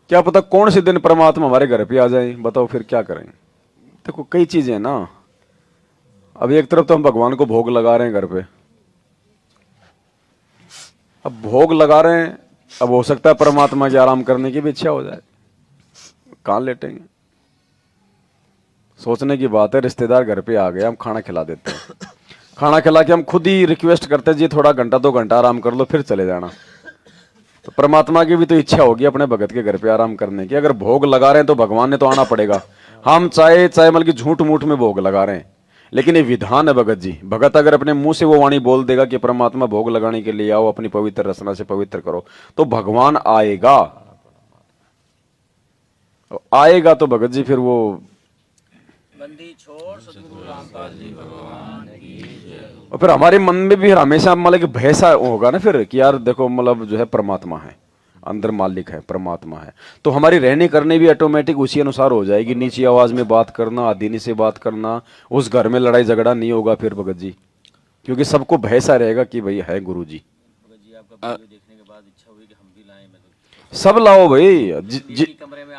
Speaker 1: क्या पता कौन से दिन परमात्मा हमारे घर पे आ जाए, बताओ फिर क्या करेंगे। देखो कई चीजें ना, अब एक तरफ तो हम भगवान को भोग लगा रहे हैं घर पे, अब भोग लगा रहे हैं, अब हो सकता है परमात्मा की आराम करने की भी इच्छा हो जाए, कहां लेटेंगे। सोचने की बात है, रिश्तेदार घर पे आ गए, हम खाना खिला देते हैं, खाना खिला के हम खुद ही रिक्वेस्ट करते हैं जी थोड़ा घंटा 2 घंटा आराम कर लो फिर चले जाना। तो परमात्मा की भी तो इच्छा होगी अपने भगत के घर पे आराम करने की। अगर भोग लगा रहे हैं तो भगवान ने तो आना पड़ेगा। हम चाहे मतलब कि झूठ मूठ में भोग लगा रहे हैं, लेकिन ये विधान है भगत जी। भगत अगर अपने मुंह से वो वाणी बोल देगा कि परमात्मा भोग लगाने के लिए आओ, अपनी पवित्र रचना से पवित्र करो, तो भगवान आएगा। आएगा तो भगत जी फिर वो
Speaker 4: बंदी छोड़ सतगुरु रामपाल जी भगवान की।
Speaker 1: और फिर हमारे मन में भी हमेशा मतलब कि भय सा होगा ना फिर कि यार देखो मतलब जो है परमात्मा है, अंदर मालिक है, परमात्मा है, तो हमारी रहने करने भी ऑटोमेटिक उसी अनुसार हो जाएगी। नीची आवाज में बात करना, आदीनी से बात करना, उस घर में लड़ाई झगड़ा नहीं होगा फिर भगत जी, क्योंकि सबको भय सा रहेगा कि भाई है गुरु जी। सब लाओ भाई,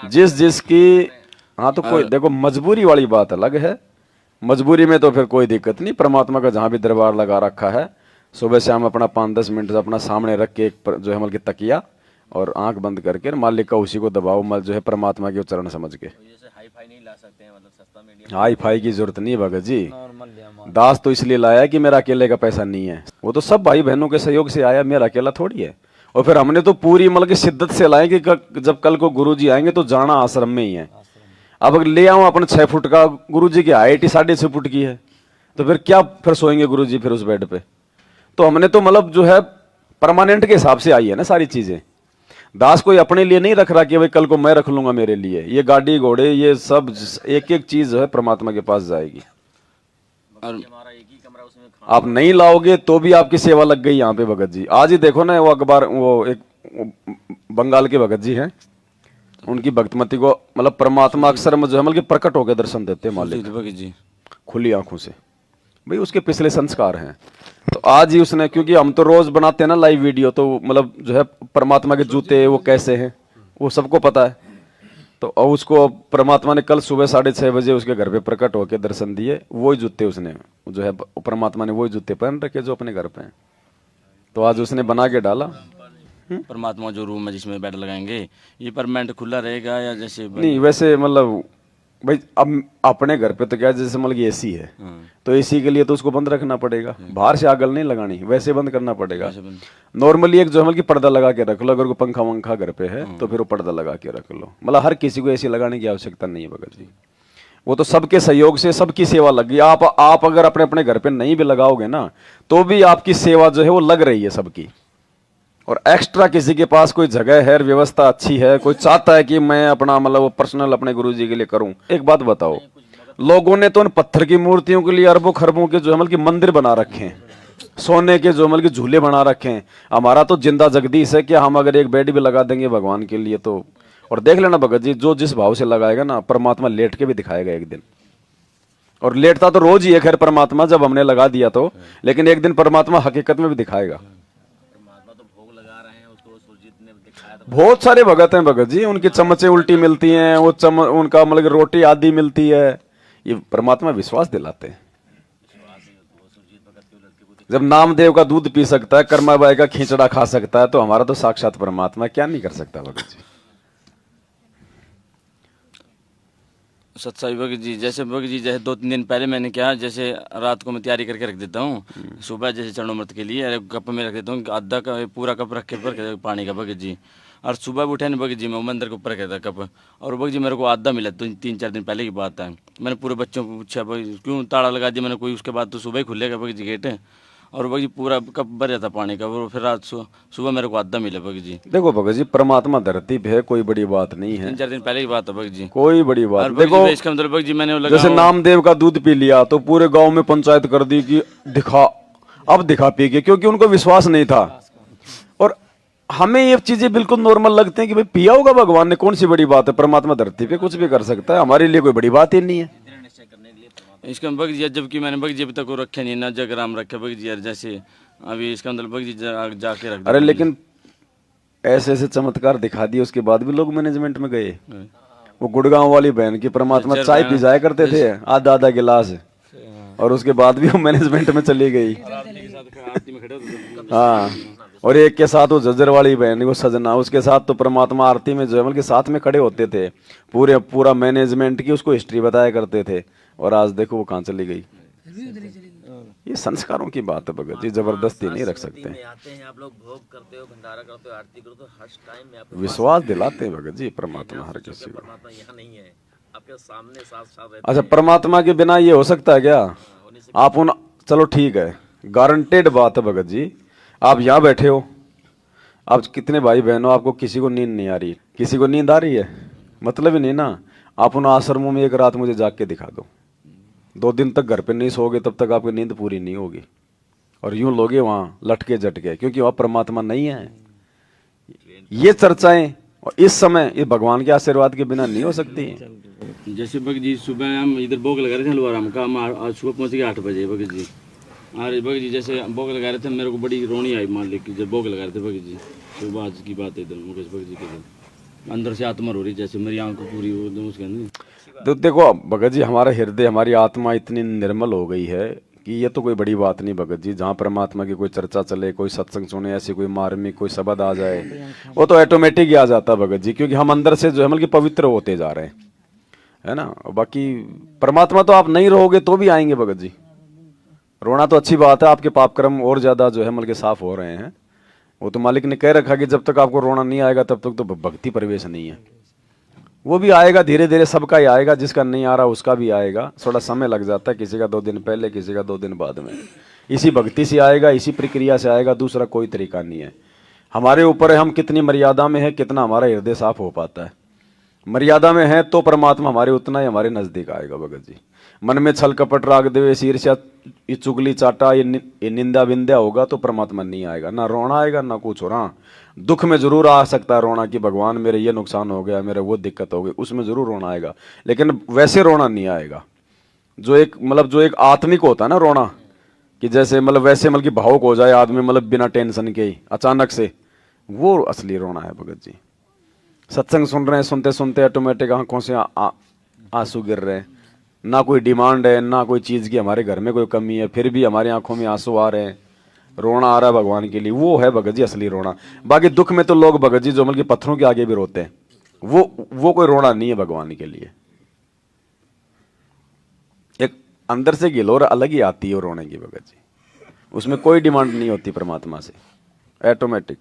Speaker 1: जिस जिसकी, हाँ तो कोई देखो मजबूरी वाली बात अलग है, मजबूरी में तो फिर कोई दिक्कत नहीं। परमात्मा का जहां भी दरबार लगा रखा है, सुबह शाम अपना 5-10 मिनट अपना सामने रख के एक जो है मतलब तकिया और आंख बंद करके मालिक का उसी को दबाओ, मल जो है परमात्मा के चरण समझ के। हाई फाई की जरूरत नहीं भगत जी, दास तो इसलिए लाया कि मेरा अकेले का पैसा नहीं है, वो तो सब भाई बहनों के सहयोग से आया, मेरा अकेला थोड़ी है। और फिर हमने तो पूरी मतलब की शिद्दत से लाए कि जब कल को गुरु जी आएंगे तो जाना आश्रम में ही है। अब ले आऊं अपन 6 फुट का, गुरु जी की हाइट 6.5 फुट की है, तो फिर क्या फिर सोएंगे गुरु जी फिर उस बेड पे। तो हमने तो मतलब जो है परमानेंट के हिसाब से आई है ना सारी चीजें। दास कोई अपने लिए नहीं रख रहा कि भाई कल को मैं रख लूंगा मेरे लिए। ये गाड़ी घोड़े ये सब एक एक चीज जो है परमात्मा के पास जाएगी। आप नहीं लाओगे तो भी आपकी सेवा लग गई यहाँ पे भगत जी। आज ही देखो ना वो अखबार, वो एक बंगाल के भगत जी हैं, उनकी भक्तमती को मतलब परमात्मा अक्सर में जो है मतलब प्रकट होकर दर्शन देते हैं मालिक
Speaker 4: जी
Speaker 1: खुली आंखों से। भाई उसके पिछले संस्कार हैं। तो आज ही उसने, क्योंकि हम तो रोज बनाते हैं ना लाइव वीडियो, तो मतलब जो है परमात्मा के जूते वो कैसे हैं वो सबको पता है। तो और उसको परमात्मा ने कल सुबह 6:30 बजे उसके घर पे प्रकट होकर दर्शन दिए। वही जूते उसने जो है परमात्मा ने वही जूते पहन रखे जो अपने घर पे हैं। तो आज उसने बना के डाला।
Speaker 4: परमात्मा जो रूम है जिसमें बेड लगाएंगे ये परमानेंट खुला रहेगा या जैसे
Speaker 1: नहीं, वैसे मतलब भाई अब अपने घर पे तो क्या जैसे मतलब एसी है तो एसी के लिए तो उसको बंद रखना पड़ेगा, बाहर से आगल नहीं लगानी, वैसे बंद करना पड़ेगा। नॉर्मली एक जो है मतलब कि पर्दा लगा के रख लो, अगर कोई पंखा वंखा घर पे है तो फिर वो पर्दा लगा के रख लो। मतलब हर किसी को एसी लगाने की आवश्यकता नहीं है भगत जी, वो तो सबके सहयोग से सबकी सेवा लग गई। आप अगर अपने अपने घर पे नहीं भी लगाओगे ना तो भी आपकी सेवा जो है वो लग रही है सबकी। और एक्स्ट्रा किसी के पास कोई जगह है, व्यवस्था अच्छी है, कोई चाहता है कि मैं अपना मतलब पर्सनल अपने गुरुजी के लिए करूं। एक बात बताओ, लोगों ने तो उन पत्थर की मूर्तियों के लिए अरबों खरबों के जो है मतलब कि मंदिर बना रखे हैं, सोने के जो मतलब कि झूले बना रखे हैं। हमारा तो जिंदा जगदीश है कि हम अगर एक बेड भी लगा देंगे भगवान के लिए तो, और देख लेना भगत जी जो जिस भाव से लगाएगा ना परमात्मा लेट के भी दिखाएगा एक दिन। और लेटता तो रोज ही है खैर परमात्मा, जब हमने लगा दिया तो, लेकिन एक दिन परमात्मा हकीकत में भी दिखाएगा। बहुत सारे भगत हैं भगत जी, उनकी चमचे उल्टी मिलती हैं, वो उनका मतलब रोटी आदि मिलती है, ये परमात्मा विश्वास दिलाते हैं। जब नामदेव का दूध पी सकता है, कर्माबाई का खींचड़ा खा सकता है, तो हमारा तो साक्षात परमात्मा क्या नहीं कर सकता भगत जी।
Speaker 4: सत्साई भगत जी जैसे 2-3 दिन पहले मैंने क्या, जैसे रात को मैं तैयारी करके रख देता हूँ, सुबह जैसे चरणोमृत के लिए कप में रख देता हूँ, आधा का पूरा कप रख के पानी का भगत जी। और सुबह उठे ना भगत जी मैं मंदिर के ऊपर रखा था कप, और भगत जी मेरे को आधा मिला, तो 3-4 दिन पहले की बात है। मैंने पूरे बच्चों को पूछा भगत क्यों ताला लगा दिया मैंने, कोई उसके बाद तो सुबह ही खुलेगा भगत जी गेट, और भगत जी पूरा कप भर जाता पानी का, और फिर रात सुबह मेरे को आधा मिला भगत जी।
Speaker 1: देखो भगत जी परमात्मा धरती पे है, कोई बड़ी बात नहीं है,
Speaker 4: 3-4 दिन पहले की बात है भगत जी,
Speaker 1: कोई बड़ी बात।
Speaker 4: देखो इसका मतलब भगत जी मैंने
Speaker 1: जैसे नामदेव का दूध पी लिया तो पूरे गांव में पंचायत कर दी कि दिखा, अब दिखा पी के, क्योंकि उनको विश्वास नहीं था। और हमें ये चीजें बिल्कुल नॉर्मल लगते हैं कि भाई पिया होगा भगवान ने, कौन सी बड़ी बात है, परमात्मा धरती पे कुछ भी कर सकता है, हमारे लिए कोई बड़ी बात ही नहीं है।
Speaker 4: इसका भगत जी जबकि मैंने भगत जी अभी तक रखे नहीं ना, जगराम रखे भगत जी, जैसे अभी इसका मतलब भगत जी जाके रख।
Speaker 1: अरे लेकिन ऐसे ऐसे चमत्कार दिखा दिए उसके बाद भी लोग मैनेजमेंट में गए। वो गुड़गांव वाली बहन की परमात्मा चाय पी जाया करते थे आधा आधा गिलास, और उसके बाद भी वो मैनेजमेंट में चली गई। हाँ, और एक के साथ वो जज्जर वाली बहन वो सजना, उसके साथ तो परमात्मा आरती में जो है बल्कि साथ में खड़े होते थे, पूरा मैनेजमेंट की उसको हिस्ट्री बताया करते थे। और आज देखो वो कहाँ चली गई। ये संस्कारों की बात है भगत जी, जबरदस्ती नहीं रख सकते।
Speaker 18: आप लोग भोग करते हो, भंडारा करते हो, आरती करते हो, हर टाइम में आपको
Speaker 1: विश्वास दिलाते हैं भगत जी परमात्मा हर किसी को।
Speaker 18: परमात्मा यहाँ नहीं है, आपके सामने साथ
Speaker 1: अच्छा, परमात्मा के बिना ये हो सकता है क्या? आप उन, चलो ठीक है, गारंटेड बात है भगत जी, आप यहाँ बैठे हो, आप कितने भाई बहन हो, आपको किसी को नींद नहीं आ रही, किसी को नींद आ रही है, मतलब ही नहीं ना। आप उन आश्रमों में एक रात मुझे जाग के दिखा दो, 2 दिन तक घर पे नहीं सोगे तब तक आपकी नींद पूरी नहीं होगी, और यूं लोगे वहाँ लटके झटके, क्योंकि वहाँ परमात्मा नहीं है। ये चर्चाएं और इस समय ये भगवान के आशीर्वाद के बिना नहीं हो सकती।
Speaker 4: जैसे भगत जी सुबह हम इधर भोग लगा रहे थे हलवाराम का, हम आज सुबह पहुँच गए 8 बजे भगत जी। अरे भगत जी जैसे भोग लगा रहे थे मेरे को बड़ी रोनी आई मान ली, जब भोग लगा रहे थे भगत जी, सुबह आज की बात है इधर मुकेश भगत जी के दिन, अंदर से आत्मा रो रही, जैसे मेरी आंख पूरी उसके अंदर।
Speaker 1: तो देखो भगत जी हमारा हृदय, हमारी आत्मा इतनी निर्मल हो गई है कि ये तो कोई बड़ी बात नहीं भगत जी। जहाँ परमात्मा की कोई चर्चा चले, कोई सत्संग सुने, ऐसी कोई मार्मिक कोई शब्द आ जाए, वो तो ऑटोमेटिक ही आ जाता भगत जी, क्योंकि हम अंदर से जो है मतलब पवित्र होते जा रहे हैं, है ना। बाकी परमात्मा तो आप नहीं रहोगे तो भी आएंगे भगत जी। रोना तो अच्छी बात है, आपके पाप कर्म और ज्यादा जो है मतलब साफ हो रहे हैं। वो तो मालिक ने कह रखा कि जब तक आपको रोना नहीं आएगा तब तक तो भक्ति प्रवेश नहीं है। वो भी आएगा धीरे धीरे, सबका ही आएगा, जिसका नहीं आ रहा उसका भी आएगा, थोड़ा समय लग जाता है, किसी का 2 दिन पहले, किसी का 2 दिन बाद में। इसी भक्ति से आएगा, इसी प्रक्रिया से आएगा, दूसरा कोई तरीका नहीं है। हमारे ऊपर है हम कितनी मर्यादा में है, कितना हमारा हृदय साफ हो पाता है। मर्यादा में है तो परमात्मा हमारे उतना ही हमारे नजदीक आएगा भगत जी। मन में छल कपट राग देवे ईर्ष्या, ये चुगली चाटा, ये निंदा बिंदा होगा तो परमात्मा नहीं आएगा, ना रोना आएगा ना कुछ हो रहा। दुख में जरूर आ सकता है रोना कि भगवान मेरे ये नुकसान हो गया, मेरे वो दिक्कत हो गई, उसमें जरूर रोना आएगा, लेकिन वैसे रोना नहीं आएगा जो एक आत्मिक होता है ना रोना, कि जैसे मतलब वैसे मतलब कि भावुक हो जाए आदमी, मतलब बिना टेंशन के ही अचानक से, वो असली रोना है भगत जी। सत्संग सुन रहे हैं, सुनते सुनते ऑटोमेटिक आंखों से आंसू गिर रहे हैं। ना कोई डिमांड है, ना कोई चीज की हमारे घर में कोई कमी है, फिर भी हमारी आंखों में आंसू आ रहे हैं, रोना आ रहा है भगवान के लिए। वो है भगत जी असली रोना। बाकी दुख में तो लोग भगत जी जो मतलब पत्थरों के आगे भी रोते हैं, वो कोई रोना नहीं है भगवान के लिए। एक अंदर से गिलोर अलग ही आती है रोने की भगत जी, उसमें कोई डिमांड नहीं होती परमात्मा से, ऑटोमेटिक।